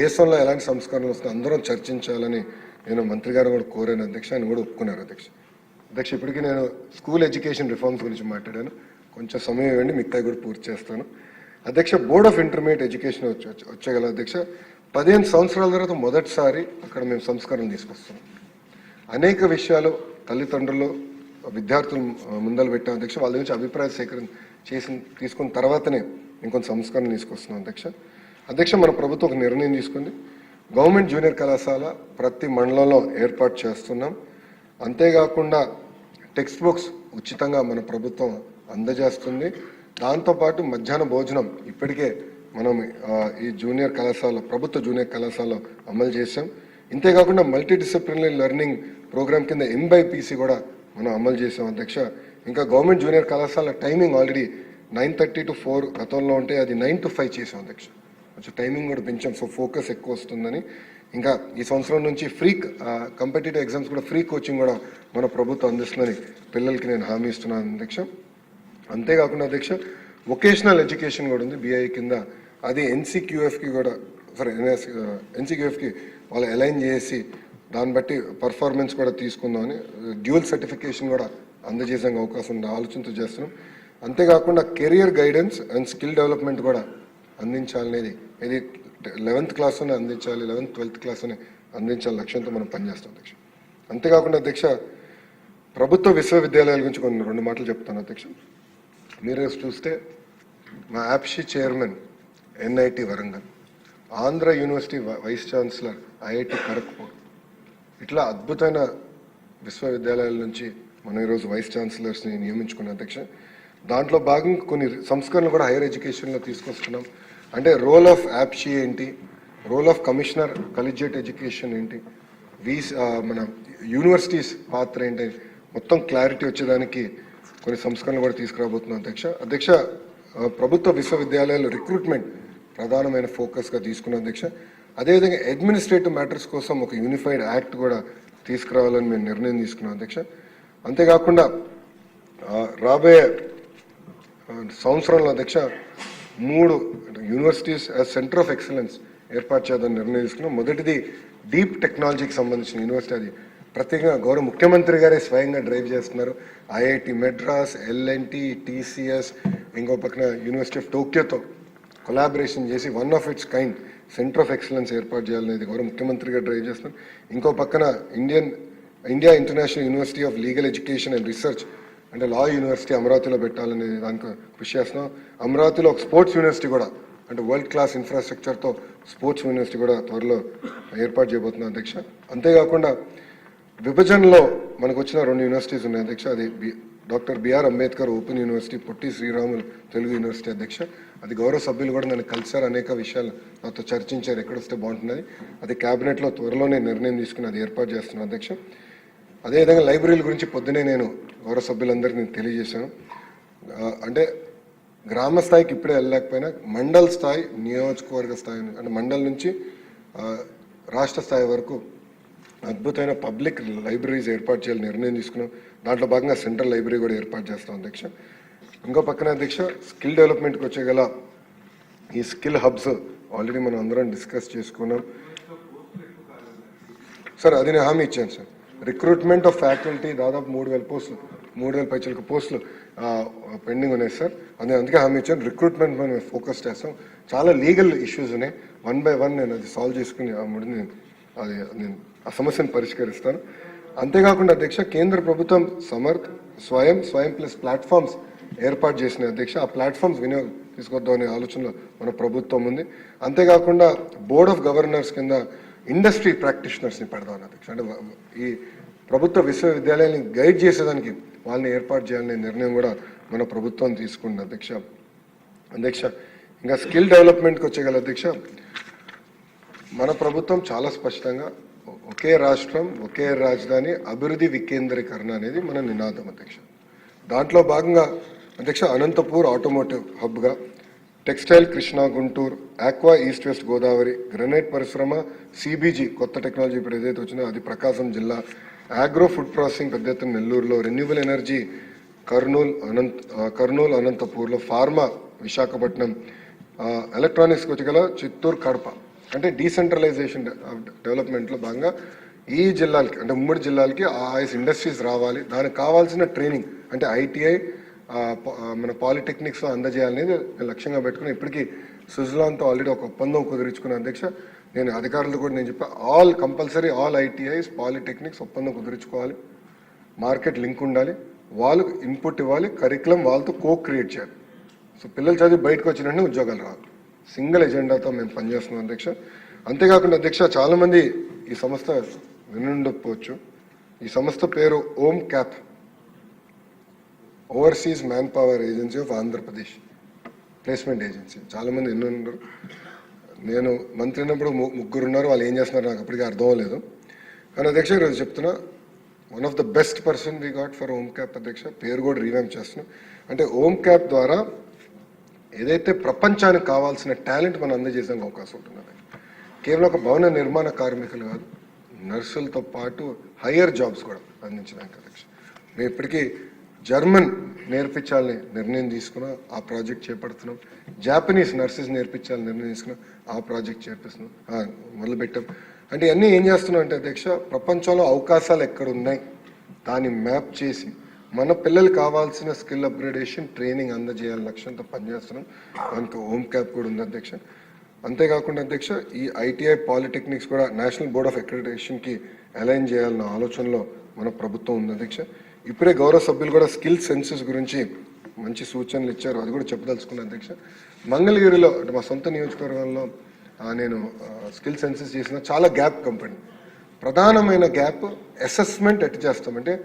దేశంలో ఎలాంటి సంస్కరణలు వస్తాయి అందరం చర్చించాలని నేను మంత్రి గారు కూడా కోరాను అధ్యక్ష. ఆయన కూడా ఒప్పుకున్నారు అధ్యక్ష. అధ్యక్ష ఇప్పటికీ నేను స్కూల్ ఎడ్యుకేషన్ రిఫార్మ్స్ గురించి మాట్లాడాను, కొంచెం సమయం ఇవ్వండి మిగతా కూడా పూర్తి చేస్తాను అధ్యక్ష. బోర్డ్ ఆఫ్ ఇంటర్మీడియట్ ఎడ్యుకేషన్ వచ్చేగల అధ్యక్ష. 15 సంవత్సరాల తర్వాత మొదటిసారి అక్కడ మేము సంస్కరణలు తీసుకొస్తున్నాం. అనేక విషయాలు తల్లిదండ్రులు విద్యార్థులు ముందలు పెట్టాం అధ్యక్ష. వాళ్ళ నుంచి అభిప్రాయ సేకరణ తీసుకున్న తర్వాతనే ఇంకొంత సంస్కరణ తీసుకొస్తున్నాం అధ్యక్ష. అధ్యక్ష మన ప్రభుత్వం ఒక నిర్ణయం తీసుకుంది, గవర్నమెంట్ జూనియర్ కళాశాల ప్రతి మండలంలో ఏర్పాటు చేస్తున్నాం. అంతేకాకుండా టెక్స్ట్ బుక్స్ ఉచితంగా మన ప్రభుత్వం అందజేస్తుంది. దాంతోపాటు మధ్యాహ్న భోజనం ఇప్పటికే మనం ఈ జూనియర్ కళాశాల ప్రభుత్వ జూనియర్ కళాశాలలో అమలు చేసాం. ఇంతేకాకుండా మల్టీ డిసిప్లినరీ లెర్నింగ్ ప్రోగ్రామ్ కింద MBPC కూడా మనం అమలు చేసాం అధ్యక్ష. ఇంకా గవర్నమెంట్ జూనియర్ కళాశాల టైమింగ్ ఆల్రెడీ 9:30 to 4 గతంలో ఉంటే అది 9 to 5 చేసాం అధ్యక్ష. కొంచెం టైమింగ్ కూడా పెంచాం, సో ఫోకస్ ఎక్కువ వస్తుందని. ఇంకా ఈ సంవత్సరం నుంచి ఫ్రీ కాంపిటేటివ్ ఎగ్జామ్స్ కూడా ఫ్రీ కోచింగ్ కూడా మన ప్రభుత్వం అందిస్తుందని పిల్లలకి నేను హామీ ఇస్తున్నాను అధ్యక్ష. అంతేకాకుండా అధ్యక్ష వొకేషనల్ ఎడ్యుకేషన్ కూడా ఉంది BIE కింద, అది NCQFకి కూడా NCQFకి వాళ్ళు అలైన్ చేసి దాన్ని బట్టి పర్ఫార్మెన్స్ కూడా తీసుకుందామని డ్యూయల్ సర్టిఫికేషన్ కూడా అందజేసే అవకాశం ఉంది, ఆలోచనతో చేస్తున్నాం. అంతేకాకుండా career guidance and skill development కూడా అందించాలనేది ఇది 11th క్లాస్లోనే అందించాలి, 11th 12th క్లాస్లోనే అందించాలి లక్ష్యంతో మనం పనిచేస్తాం అధ్యక్ష. అంతేకాకుండా అధ్యక్ష ప్రభుత్వ విశ్వవిద్యాలయాల గురించి కొన్ని 2 మాటలు చెప్తాను అధ్యక్ష. మీరు చూస్తే మా యాప్షి chairman NIT Warangal, Andhra university vice chancellor IIT Kharagpur, ఇట్లా అద్భుతమైన విశ్వవిద్యాలయాల నుంచి మనం ఈరోజు వైస్ ఛాన్సలర్స్ని నియమించుకున్న అధ్యక్ష. దాంట్లో భాగంగా కొన్ని సంస్కరణలు కూడా హైయర్ ఎడ్యుకేషన్లో తీసుకొస్తున్నాం. అంటే రోల్ ఆఫ్ యాప్షి ఏంటి, రోల్ ఆఫ్ కమిషనర్ కలిజియేట్ ఎడ్యుకేషన్ ఏంటి, మన యూనివర్సిటీస్ పాత్ర ఏంటి, మొత్తం క్లారిటీ వచ్చేదానికి కొన్ని సంస్కరణలు కూడా తీసుకురాబోతున్నాం అధ్యక్ష. అధ్యక్ష ప్రభుత్వ విశ్వవిద్యాలయాలు రిక్రూట్మెంట్ ప్రధానమైన ఫోకస్గా తీసుకున్నాం అధ్యక్ష. అదేవిధంగా అడ్మినిస్ట్రేటివ్ మ్యాటర్స్ కోసం ఒక యూనిఫైడ్ యాక్ట్ కూడా తీసుకురావాలని మేము నిర్ణయం తీసుకున్నాం అధ్యక్ష. అంతేకాకుండా రాబోయే సంవత్సరంలో అధ్యక్ష 3 universities as centre of excellence ఏర్పాటు చేద్దామని నిర్ణయం తీసుకున్నాం. మొదటిది డీప్ టెక్నాలజీకి సంబంధించిన యూనివర్సిటీ, అది ప్రత్యేకంగా గౌరవ ముఖ్యమంత్రి గారే స్వయంగా డ్రైవ్ చేస్తున్నారు. IIT మెడ్రాస్, LNT, TCS, ఇంకో పక్కన యూనివర్సిటీ ఆఫ్ టోక్యోతో కొలాబరేషన్ చేసి one of it's kind centre of excellence ఏర్పాటు చేయాలనేది గౌరవ ముఖ్యమంత్రిగా డ్రైవ్ చేస్తున్నారు. ఇంకో పక్కన India international university of legal education and research అంటే లా యూనివర్సిటీ అమరావతిలో పెట్టాలనేది దానికి కృషి చేస్తున్నాం. అమరావతిలో ఒక స్పోర్ట్స్ యూనివర్సిటీ కూడా అంటే వరల్డ్ క్లాస్ ఇన్ఫ్రాస్ట్రక్చర్తో స్పోర్ట్స్ యూనివర్సిటీ కూడా త్వరలో ఏర్పాటు చేయబోతున్నాం అధ్యక్ష. అంతేకాకుండా విభజనలో మనకు వచ్చిన 2 యూనివర్సిటీస్ ఉన్నాయి అధ్యక్ష. అది doctor BR Ambedkar open university, Potti Sriramulu Telugu university అధ్యక్ష. అది గౌరవ సభ్యులు కూడా నన్ను కలిసారు, అనేక విషయాలు నాతో చర్చించారు ఎక్కడొస్తే బాగుంటున్నది. అది క్యాబినెట్లో త్వరలోనే నిర్ణయం తీసుకుని అది ఏర్పాటు చేస్తున్నాను అధ్యక్ష. అదేవిధంగా లైబ్రరీల గురించి పొద్దునే నేను గౌరవ సభ్యులందరికీ నేను తెలియజేశాను. అంటే గ్రామ స్థాయికి ఇప్పుడే వెళ్ళలేకపోయినా మండల్ స్థాయి, నియోజకవర్గ స్థాయి అంటే మండల్ నుంచి రాష్ట్ర స్థాయి వరకు అద్భుతమైన పబ్లిక్ లైబ్రరీస్ ఏర్పాటు చేయాలని నిర్ణయం తీసుకున్నాం. దాంట్లో భాగంగా సెంట్రల్ లైబ్రరీ కూడా ఏర్పాటు చేస్తాం అధ్యక్ష. ఇంకో పక్కన అధ్యక్ష స్కిల్ డెవలప్మెంట్కి వచ్చేగల ఈ స్కిల్ హబ్స్ ఆల్రెడీ మనం అందరం డిస్కస్ చేసుకున్నాం సార్. అది నేను హామీ ఇచ్చాను సార్. రిక్రూట్మెంట్ ఆఫ్ ఫ్యాకల్టీ దాదాపు 3,000 పోస్టులు, 3,000 పైచలకు పోస్టులు పెండింగ్ ఉన్నాయి సార్. అందుకే హామీ ఇచ్చాను. రిక్రూట్మెంట్ మనం ఫోకస్ చేస్తాం. చాలా లీగల్ ఇష్యూస్ ఉన్నాయి, 1 by 1 నేను అది సాల్వ్ చేసుకుని నేను ఆ సమస్యను పరిష్కరిస్తాను. అంతేకాకుండా అధ్యక్ష కేంద్ర ప్రభుత్వం స్వయం ప్లస్ ప్లాట్ఫామ్స్ ఏర్పాటు చేసిన అధ్యక్ష. ఆ ప్లాట్ఫామ్స్ వినియోగం తీసుకొద్దామనే ఆలోచనలో మన ప్రభుత్వం ఉంది. అంతేకాకుండా బోర్డ్ ఆఫ్ గవర్నర్స్ కింద ఇండస్ట్రీ ప్రాక్టీషనర్స్ని పెడదామని అధ్యక్ష. అంటే ఈ ప్రభుత్వ విశ్వవిద్యాలయాన్ని గైడ్ చేసేదానికి వాళ్ళని ఏర్పాటు చేయాలనే నిర్ణయం కూడా మన ప్రభుత్వం తీసుకుంది అధ్యక్ష. ఇంకా స్కిల్ డెవలప్మెంట్కి వచ్చేగల అధ్యక్ష, మన ప్రభుత్వం చాలా స్పష్టంగా ఒకే రాష్ట్రం ఒకే రాజధాని అభివృద్ధి వికేంద్రీకరణ అనేది మన నినాదం అధ్యక్ష. దాంట్లో భాగంగా అధ్యక్ష అనంతపూర్ ఆటోమోటివ్ హబ్గా, textile Krishna Guntur, aqua east west Godavari, granite పరిశ్రమ, సిబిజీ కొత్త టెక్నాలజీ ఇప్పుడు ఏదైతే వచ్చిందో అది ప్రకాశం జిల్లా, ఆగ్రో ఫుడ్ ప్రాసెసింగ్ పెద్ద ఎత్తున నెల్లూరులో, రెన్యూబుల్ ఎనర్జీ కర్నూలు అనంతపూర్లో, ఫార్మా విశాఖపట్నం, ఎలక్ట్రానిక్స్కి వచ్చగల చిత్తూరు కడప. అంటే డీసెంట్రలైజేషన్ డెవలప్మెంట్లో భాగంగా ఈ జిల్లాలకి అంటే ఉమ్మడి జిల్లాలకి ఆయస్ ఇండస్ట్రీస్ రావాలి, దానికి కావాల్సిన ట్రైనింగ్ అంటే ఐటీఐ మన పాలిటెక్నిక్స్ అందజేయాలనేది లక్ష్యంగా పెట్టుకుని ఇప్పటికీ స్విట్జర్లాండ్తో ఆల్రెడీ ఒక ఒప్పందం కుదిరించుకున్న అధ్యక్ష. నేను అధికారులు కూడా నేను చెప్పా కంపల్సరీ ఆల్ ఐటీఐస్ పాలిటెక్నిక్స్ ఒప్పందం కుదుర్చుకోవాలి, మార్కెట్ లింక్ ఉండాలి, వాళ్ళు ఇన్పుట్ ఇవ్వాలి, కరికులం వాళ్ళతో క్రియేట్ చేయాలి. సో పిల్లలు చదివి బయటకు వచ్చినట్టు ఉద్యోగాలు రావాలి. సింగిల్ ఎజెండాతో మేము పనిచేస్తున్నాం అధ్యక్ష. అంతేకాకుండా అధ్యక్ష చాలామంది ఈ సంస్థ వినుండకపోవచ్చు. ఈ సంస్థ పేరు ohm cap, overseas man power agency of Andhra Pradesh placement agency. చాలామంది ఎన్నో ఉన్నారు. నేను మంత్రి అయినప్పుడు 3 ఉన్నారు, వాళ్ళు ఏం చేస్తున్నారు నాకు అప్పటికీ అర్థం అవ్వలేదు. కానీ అధ్యక్ష ఈరోజు చెప్తున్నా, one of the best person we got for ohm cap అధ్యక్ష. పేరు కూడా రీవ్యాంప్ చేస్తున్నాం. అంటే ఓమ్ క్యాప్ ద్వారా ఏదైతే ప్రపంచానికి కావాల్సిన టాలెంట్ మనం అందజేసానికి అవకాశం ఉంటుంది. కేవలం ఒక భవన నిర్మాణ కార్మికులు కాదు, నర్సులతో పాటు హయ్యర్ జాబ్స్ కూడా అందించడానికి అధ్యక్ష. మేము ఇప్పటికీ జర్మన్ నేర్పించాలని నిర్ణయం తీసుకున్నాం, ఆ ప్రాజెక్ట్ చేపడుతున్నాం. జాపనీస్ నర్సెస్ నేర్పించాలని నిర్ణయం తీసుకున్నాం, ఆ ప్రాజెక్ట్ చేపిస్తున్నాం, మొదలుపెట్టాం. అంటే ఇవన్నీ ఏం చేస్తున్నాం అంటే అధ్యక్ష, ప్రపంచంలో అవకాశాలు ఎక్కడున్నాయి దాన్ని మ్యాప్ చేసి మన పిల్లలు కావాల్సిన స్కిల్ అప్గ్రేడేషన్ ట్రైనింగ్ అందజేయాలని లక్ష్యంతో పనిచేస్తున్నాం. దానికి హోమ్ క్యాప్ కూడా ఉంది అధ్యక్ష. అంతేకాకుండా అధ్యక్ష ఈ ఐటీఐ పాలిటెక్నిక్స్ కూడా నేషనల్ బోర్డ్ ఆఫ్ అక్రిడిటేషన్కి అలైన్ చేయాలన్న ఆలోచనలో మన ప్రభుత్వం ఉంది అధ్యక్ష. ఇప్పుడే గౌరవ సభ్యులు కూడా స్కిల్ సెన్సెస్ గురించి మంచి సూచనలు ఇచ్చారు, అది కూడా చెప్పదలుచుకున్నాను అధ్యక్ష. మంగళగిరిలో అంటే మా సొంత నియోజకవర్గంలో నేను స్కిల్ సెన్సెస్ చేసిన చాలా గ్యాప్ కంపెనీ. ప్రధానమైన గ్యాప్ అసెస్మెంట్ ఎట్ చేస్తామంటే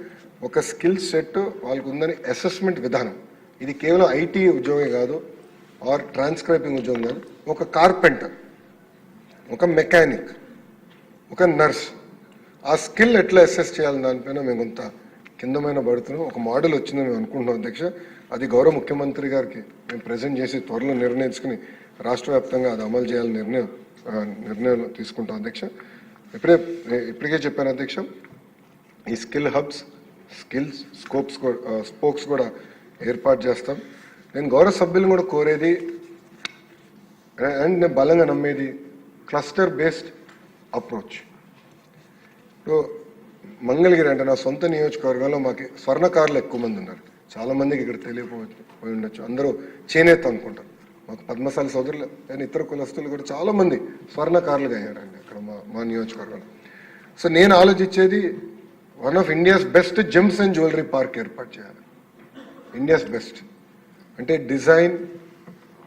ఒక స్కిల్ సెట్ వాళ్ళకు ఉందని అసెస్మెంట్ విధానం. ఇది కేవలం ఐటీ ఉద్యోగం కాదు, ఆర్ ట్రాన్స్క్రైబింగ్ ఉద్యోగం కాదు. ఒక కార్పెంటర్, ఒక మెకానిక్, ఒక నర్స్, ఆ స్కిల్ ఎట్లా అసెస్ చేయాలని దానిపైన మేము కొంత కిందమైన పడుతున్నాం. ఒక మోడల్ వచ్చిందని మేము అనుకుంటున్నాం అధ్యక్ష. అది గౌరవ ముఖ్యమంత్రి గారికి మేము ప్రజెంట్ చేసి త్వరలో నిర్ణయించుకుని రాష్ట్ర వ్యాప్తంగా అది అమలు చేయాలని నిర్ణయం తీసుకుంటాం అధ్యక్ష. ఇప్పటికే చెప్పాను అధ్యక్ష, ఈ స్కిల్ హబ్స్, స్కిల్స్ స్పోక్స్ కూడా ఏర్పాటు చేస్తాం. నేను గౌరవ సభ్యులను కూడా కోరేది అండ్ నేను బలంగా నమ్మేది క్లస్టర్ బేస్డ్ అప్రోచ్. ఇప్పుడు మంగళగిరి అంటే నా సొంత నియోజకవర్గంలో మాకు స్వర్ణకారులు ఎక్కువ మంది ఉన్నారు. చాలామందికి ఇక్కడ తెలియకపోయి ఉండొచ్చు, అందరూ చేనేత అనుకుంటారు. మాకు పద్మశాలి సోదరులు కానీ ఇతర కులస్తులు కూడా చాలామంది స్వర్ణకారులుగా అయ్యారండి అక్కడ మా నియోజకవర్గంలో. సో నేను ఆలోచించేది one of India's best gems and jewellery park ఏర్పాటు చేయాలి. ఇండియాస్ బెస్ట్ అంటే డిజైన్,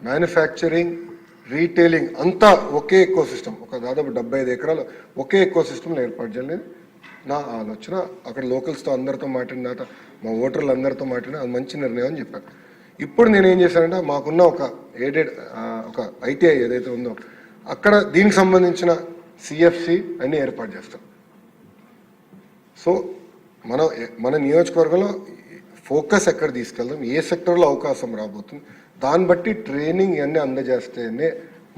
మ్యానుఫ్యాక్చరింగ్, రీటైలింగ్ అంతా ఒకే ఎకో సిస్టమ్, ఒక దాదాపు 75 ఎకరాలు ఒకే ఎకో సిస్టమ్లో ఏర్పాటు చేయాలి నా ఆలోచన. అక్కడ లోకల్స్తో అందరితో మాట్లాడిన తర్వాత మా ఓటర్లు అందరితో మాట్లాడిన అది మంచి నిర్ణయం అని చెప్పాను. ఇప్పుడు నేను ఏం చేశానంటే మాకున్న ఒక ఎయిడెడ్ ఒక ఐటీఐ ఏదైతే ఉందో అక్కడ దీనికి సంబంధించిన సిఎఫ్సి అన్నీ ఏర్పాటు చేస్తాం. సో మన నియోజకవర్గంలో ఫోకస్ ఎక్కడ తీసుకెళ్దాం, ఏ సెక్టర్లో అవకాశం రాబోతుంది, దాన్ని బట్టి ట్రైనింగ్ ఇవన్నీ అందజేస్తేనే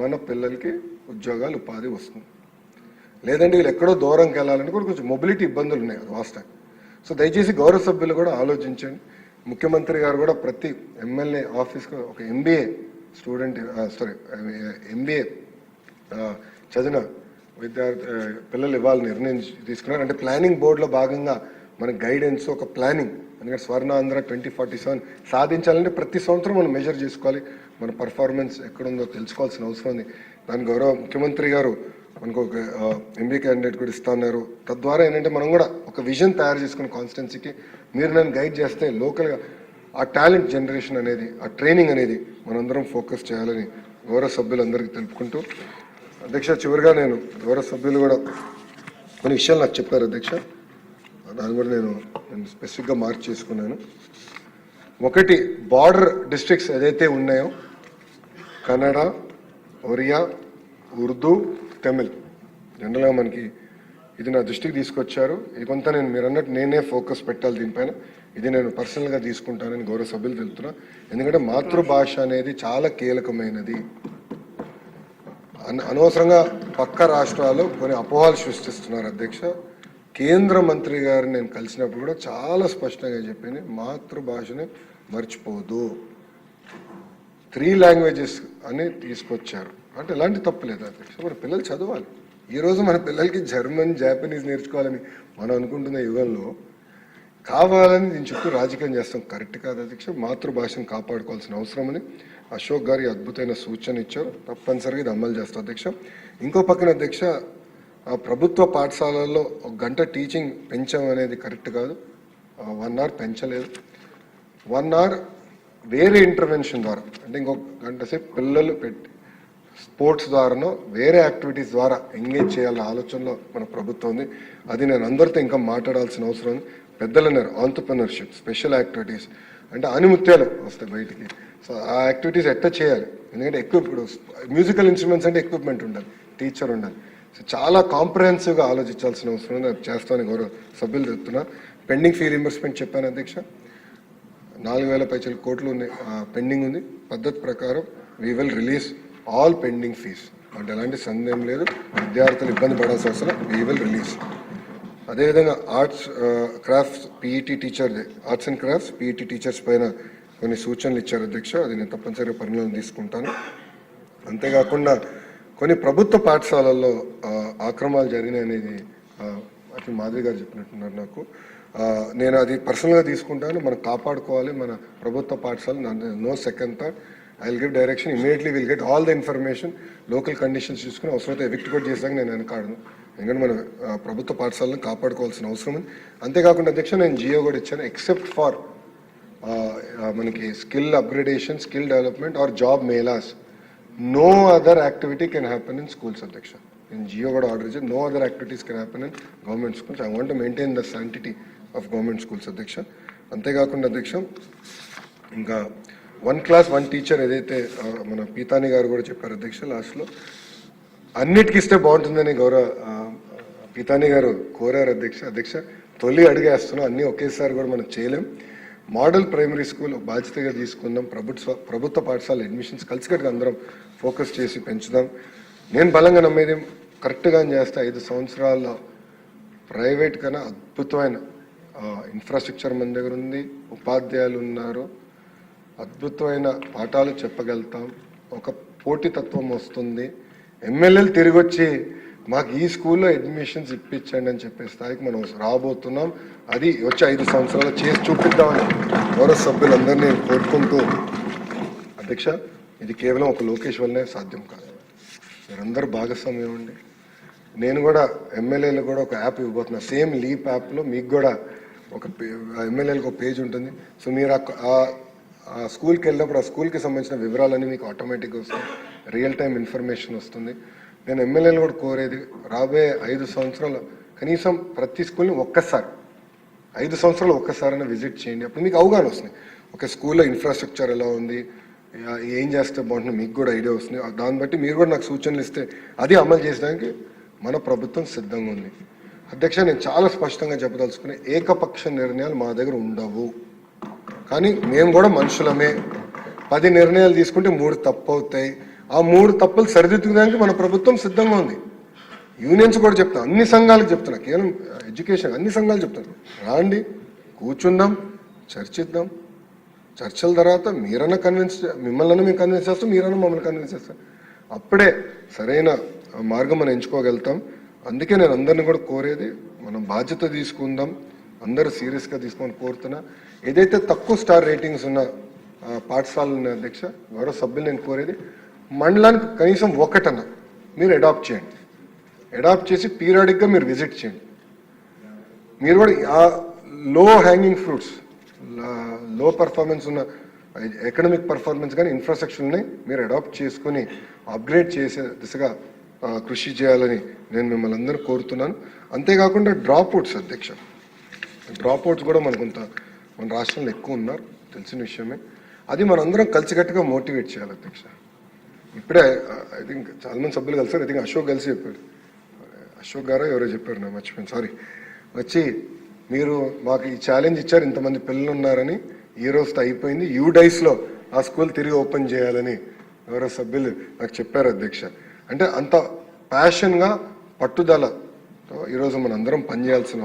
మన పిల్లలకి ఉద్యోగాలు ఉపాధి వస్తుంది. లేదంటే వీళ్ళు ఎక్కడో దూరంకి వెళ్ళాలని కూడా కొంచెం మొబిలిటీ ఇబ్బందులు ఉన్నాయి, అది వాస్తవం. సో దయచేసి గౌరవ సభ్యులు కూడా ఆలోచించండి. ముఖ్యమంత్రి గారు కూడా ప్రతి ఎమ్మెల్యే ఆఫీస్కి ఒక ఎంబీఏ స్టూడెంట్ ఎంబీఏ చదివిన పిల్లలు ఇవ్వాలని నిర్ణయం తీసుకున్నారు. అంటే ప్లానింగ్ బోర్డులో భాగంగా మన గైడెన్స్ ఒక ప్లానింగ్, ఎందుకంటే స్వర్ణాంధ్ర 2047 సాధించాలంటే ప్రతి సంవత్సరం మనం మెజర్ చేసుకోవాలి, మన పర్ఫార్మెన్స్ ఎక్కడుందో తెలుసుకోవాల్సిన అవసరం ఉంది. దాని గౌరవ ముఖ్యమంత్రి గారు మనకు ఒక ఎంబీ క్యాండిడేట్ కూడా ఇస్తున్నారు. తద్వారా ఏంటంటే మనం కూడా ఒక విజన్ తయారు చేసుకున్న కాన్స్టిట్యున్సీకి మీరు నన్ను గైడ్ చేస్తే లోకల్గా ఆ టాలెంట్ జనరేషన్ అనేది, ఆ ట్రైనింగ్ అనేది మనందరం ఫోకస్ చేయాలని గౌరవ సభ్యులందరికీ తెలుపుకుంటూ, అధ్యక్ష చివరిగా నేను గౌరవ సభ్యులు కూడా కొన్ని విషయాలు నాకు చెప్పారు అధ్యక్ష, దాన్ని కూడా నేను స్పెసిఫిక్గా మార్క్ చేసుకున్నాను. ఒకటి, బార్డర్ డిస్ట్రిక్ట్స్ ఏదైతే ఉన్నాయో కన్నడ, ఒరియా, ఉర్దూ, తమిళ్, జనరల్గా మనకి ఇది నా దృష్టికి తీసుకొచ్చారు. ఇది కొంత నేను మీరు అన్నట్టు నేనే ఫోకస్ పెట్టాలి దీనిపైన, ఇది నేను పర్సనల్గా తీసుకుంటానని గౌరవ సభ్యులు తెలుపుతున్నా. ఎందుకంటే మాతృభాష అనేది చాలా కీలకమైనది. అనవసరంగా పక్క రాష్ట్రాలు కొన్ని అపోహలు సృష్టిస్తున్నారు అధ్యక్ష. కేంద్ర మంత్రి గారిని నేను కలిసినప్పుడు కూడా చాలా స్పష్టంగా చెప్పింది, మాతృభాషని మర్చిపోదు, 3 లాంగ్వేజెస్ అని తీసుకొచ్చారు. అంటే ఎలాంటి తప్పు లేదు అధ్యక్ష, మన పిల్లలు చదవాలి. ఈరోజు మన పిల్లలకి జర్మన్, జాపనీస్ నేర్చుకోవాలని మనం అనుకుంటున్న యుగంలో కావాలని దీని చుట్టూ రాజకీయం చేస్తాం, కరెక్ట్ కాదు అధ్యక్ష. మాతృభాషను కాపాడుకోవాల్సిన అవసరం అని అశోక్ గారి అద్భుతమైన సూచన ఇచ్చారు, తప్పనిసరిగా ఇది అమలు చేస్తాం అధ్యక్ష. ఇంకో పక్కన అధ్యక్ష, ప్రభుత్వ పాఠశాలల్లో 1 గంట టీచింగ్ పెంచడం అనేది కరెక్ట్ కాదు, 1 అవర్ పెంచలేదు. 1 అవర్ వేరే ఇంటర్వెన్షన్ ద్వారా, అంటే ఇంకొక గంట సేపు పిల్లలు పెట్టి స్పోర్ట్స్ ద్వారానో వేరే యాక్టివిటీస్ ద్వారా ఎంగేజ్ చేయాలన్న ఆలోచనలో మన ప్రభుత్వం ఉంది. అది నేను అందరితో ఇంకా మాట్లాడాల్సిన అవసరం ఉంది. పెద్దలు అన్నారు ఆంటర్‌ప్రెన్యూర్‌షిప్, స్పెషల్ యాక్టివిటీస్, అంటే ఆనిముత్యాలు వస్తాయి బయటికి. సో ఆ యాక్టివిటీస్ ఎట్లా చేయాలి, ఎందుకంటే ఇప్పుడు మ్యూజికల్ ఇన్స్ట్రుమెంట్స్ అంటే ఎక్విప్మెంట్ ఉండాలి, టీచర్ ఉండాలి. సో చాలా కాంప్రహెన్సివ్గా ఆలోచించాల్సిన అవసరం ఉంది, అది చేస్తామని గౌరవ సభ్యులు చెప్తున్నా. పెండింగ్ ఫీ రింబర్స్మెంట్ చెప్పాను అధ్యక్ష, 4,000 కోట్లు ఉన్నాయి పెండింగ్ ఉంది. పద్ధతి ప్రకారం we will release all pending fees, అంటే ఎలాంటి సందేహం లేదు, విద్యార్థులు ఇబ్బంది పడాల్సిన అవసరం, వీ విల్ రిలీజ్. అదేవిధంగా arts crafts PET teacher, arts and crafts PET teachers పైన కొన్ని సూచనలు ఇచ్చారు అధ్యక్ష, అది నేను తప్పనిసరిగా పరిగణన తీసుకుంటాను. అంతేకాకుండా కొన్ని ప్రభుత్వ పాఠశాలల్లో ఆక్రమాలు జరిగినాయి అనేది అట్లా మాధవి గారు చెప్పినట్టున్నారు నాకు. నేను అది పర్సనల్గా తీసుకుంటాను, మనం కాపాడుకోవాలి మన ప్రభుత్వ పాఠశాల, no second thought. I will give direction, immediately will get all the information, local conditions చూసుకుని అవసరమైతే ఎవిక్ట్ కూడా చేసాక నేను వెనకాడను, ఎందుకంటే మన ప్రభుత్వ పాఠశాలను కాపాడుకోవాల్సిన అవసరం ఉంది. అంతేకాకుండా అధ్యక్ష నేను జియో కూడా ఇచ్చాను, ఎక్సెప్ట్ ఫార్ మనకి skill upgradation, skill development or job melas, no other activity can happen in schools అధ్యక్ష. నేను జియో కూడా ఆర్డర్ ఇచ్చాను, no other activities can happen in government schools. I want to maintain the sanctity of government schools అధ్యక్ష. అంతేకాకుండా అధ్యక్ష ఇంకా 1 class 1 teacher ఏదైతే మన పీతాని గారు కూడా చెప్పారు అధ్యక్ష లాస్ట్లో, అన్నిటికీ ఇస్తే బాగుంటుందని గౌరవ పీతాని గారు కోరారు అధ్యక్ష. అధ్యక్ష తొలి అడిగేస్తున్నాం, అన్నీ ఒకేసారి కూడా మనం చేయలేం. మోడల్ ప్రైమరీ స్కూల్ బాధ్యతగా తీసుకుందాం, ప్రభుత్వ పాఠశాల అడ్మిషన్స్ కలిసికట్టుగా అందరం ఫోకస్ చేసి పెంచుదాం. నేను బలంగా నమ్మేది కరెక్ట్గా చేస్తే 5 సంవత్సరాల్లో ప్రైవేట్ కన్నా అద్భుతమైన ఇన్ఫ్రాస్ట్రక్చర్ మన దగ్గర ఉంది, ఉపాధ్యాయులు ఉన్నారు, అద్భుతమైన పాఠాలు చెప్పగలుగుతాం, ఒక పోటీతత్వం వస్తుంది. ఎమ్మెల్యేలు తిరిగి వచ్చి మాకు ఈ స్కూల్లో అడ్మిషన్స్ ఇప్పించండి అని చెప్పే స్థాయికి మనం రాబోతున్నాం. అది వచ్చే 5 సంవత్సరాలు చేసి చూపిద్దామని గౌరవ సభ్యులందరినీ కోరుకుంటూ అధ్యక్ష, ఇది కేవలం ఒక లోకేష్ వల్లనే సాధ్యం కాదు, మీరందరూ భాగస్వామ్యం అండి. నేను కూడా ఎమ్మెల్యేలు కూడా ఒక యాప్ ఇవ్వబోతున్నా, సేమ్ లీప్ యాప్లో మీకు కూడా ఒక ఎమ్మెల్యేలకు ఒక పేజ్ ఉంటుంది. సో మీరు ఆ స్కూల్కి వెళ్ళినప్పుడు ఆ స్కూల్కి సంబంధించిన వివరాలన్నీ మీకు ఆటోమేటిక్గా వస్తాయి, రియల్ టైం ఇన్ఫర్మేషన్ వస్తుంది. నేను ఎమ్మెల్యేలు కూడా కోరేది రాబోయే 5 సంవత్సరాలు కనీసం ప్రతి స్కూల్ని 5 సంవత్సరాలు ఒక్కసారైనా విజిట్ చేయండి, అప్పుడు మీకు అవగాహన వస్తుంది. ఒక స్కూల్లో ఇన్ఫ్రాస్ట్రక్చర్ ఎలా ఉంది, ఏం చేస్తే బాగుంటుంది, మీకు కూడా ఐడియా వస్తుంది. దాన్ని బట్టి మీరు కూడా నాకు సూచనలు ఇస్తే అది అమలు చేయడానికి మన ప్రభుత్వం సిద్ధంగా ఉంది. అధ్యక్ష నేను చాలా స్పష్టంగా చెప్పదలుచుకునే, ఏకపక్ష నిర్ణయాలు మా దగ్గర ఉండవు. కానీ మేము కూడా మనుషులమే. 10 నిర్ణయాలు తీసుకుంటే 3 తప్పు అవుతాయి. ఆ 3 తప్పులు సరిదిద్దుకోవడానికి మన ప్రభుత్వం సిద్ధంగా ఉంది. యూనియన్స్ కూడా చెప్తాను, అన్ని సంఘాలకు చెప్తున్నా, కేవలం ఎడ్యుకేషన్ అన్ని సంఘాలు చెప్తాను, రాండి కూర్చుందాం, చర్చిద్దాం. చర్చల తర్వాత మీరన్నా మిమ్మల్ని మేము కన్విన్స్ చేస్తాం, మీరన్నా మమ్మల్ని కన్విన్స్ చేస్తాం. అప్పుడే సరైన మార్గం మనం ఎంచుకోగలుగుతాం. అందుకే నేను అందరిని కూడా కోరేది, మనం బాధ్యత తీసుకుందాం, అందరూ సీరియస్గా తీసుకొని కోరుతున్నా. ఏదైతే తక్కువ స్టార్ రేటింగ్స్ ఉన్న పాఠశాల అధ్యక్ష, గౌరవ సభ్యులు నేను కోరేది, మండలానికి కనీసం ఒకటన్నా మీరు అడాప్ట్ చేయండి. అడాప్ట్ చేసి పీరియాడిక్గా మీరు విజిట్ చేయండి. మీరు కూడా ఆ లో హ్యాంగింగ్ ఫ్రూట్స్, లో పర్ఫార్మెన్స్ ఉన్న ఎకనమిక్ పర్ఫార్మెన్స్ కానీ ఇన్ఫ్రాస్ట్రక్చర్ని మీరు అడాప్ట్ చేసుకుని అప్గ్రేడ్ చేసే దిశగా కృషి చేయాలని నేను మిమ్మల్ని అందరూ కోరుతున్నాను. అంతేకాకుండా డ్రాప్అవుట్స్ అధ్యక్ష, డ్రాప్అవుట్స్ కూడా మన రాష్ట్రంలో ఎక్కువ ఉన్నారు, తెలిసిన విషయమే. అది మనందరం కలిసికట్టుగా మోటివేట్ చేయాలి అధ్యక్ష. ఇప్పుడే ఐ థింక్ చాలామంది సభ్యులు కలిసారు, ఐ థింక్ అశోక్ కలిసి చెప్పాడు, అశోక్ గారు ఎవరో చెప్పారు, నేను మర్చిపోయాను, సారీ. వచ్చి మీరు మాకు ఈ ఛాలెంజ్ ఇచ్చారు, ఇంతమంది పిల్లలు ఉన్నారని, ఈ రోజుతో అయిపోయింది, యూడైస్లో ఆ స్కూల్ తిరిగి ఓపెన్ చేయాలని ఎవరో సభ్యులు నాకు చెప్పారు అధ్యక్ష. అంటే అంత ప్యాషన్గా పట్టుదలతో ఈరోజు మన అందరం పనిచేయాల్సిన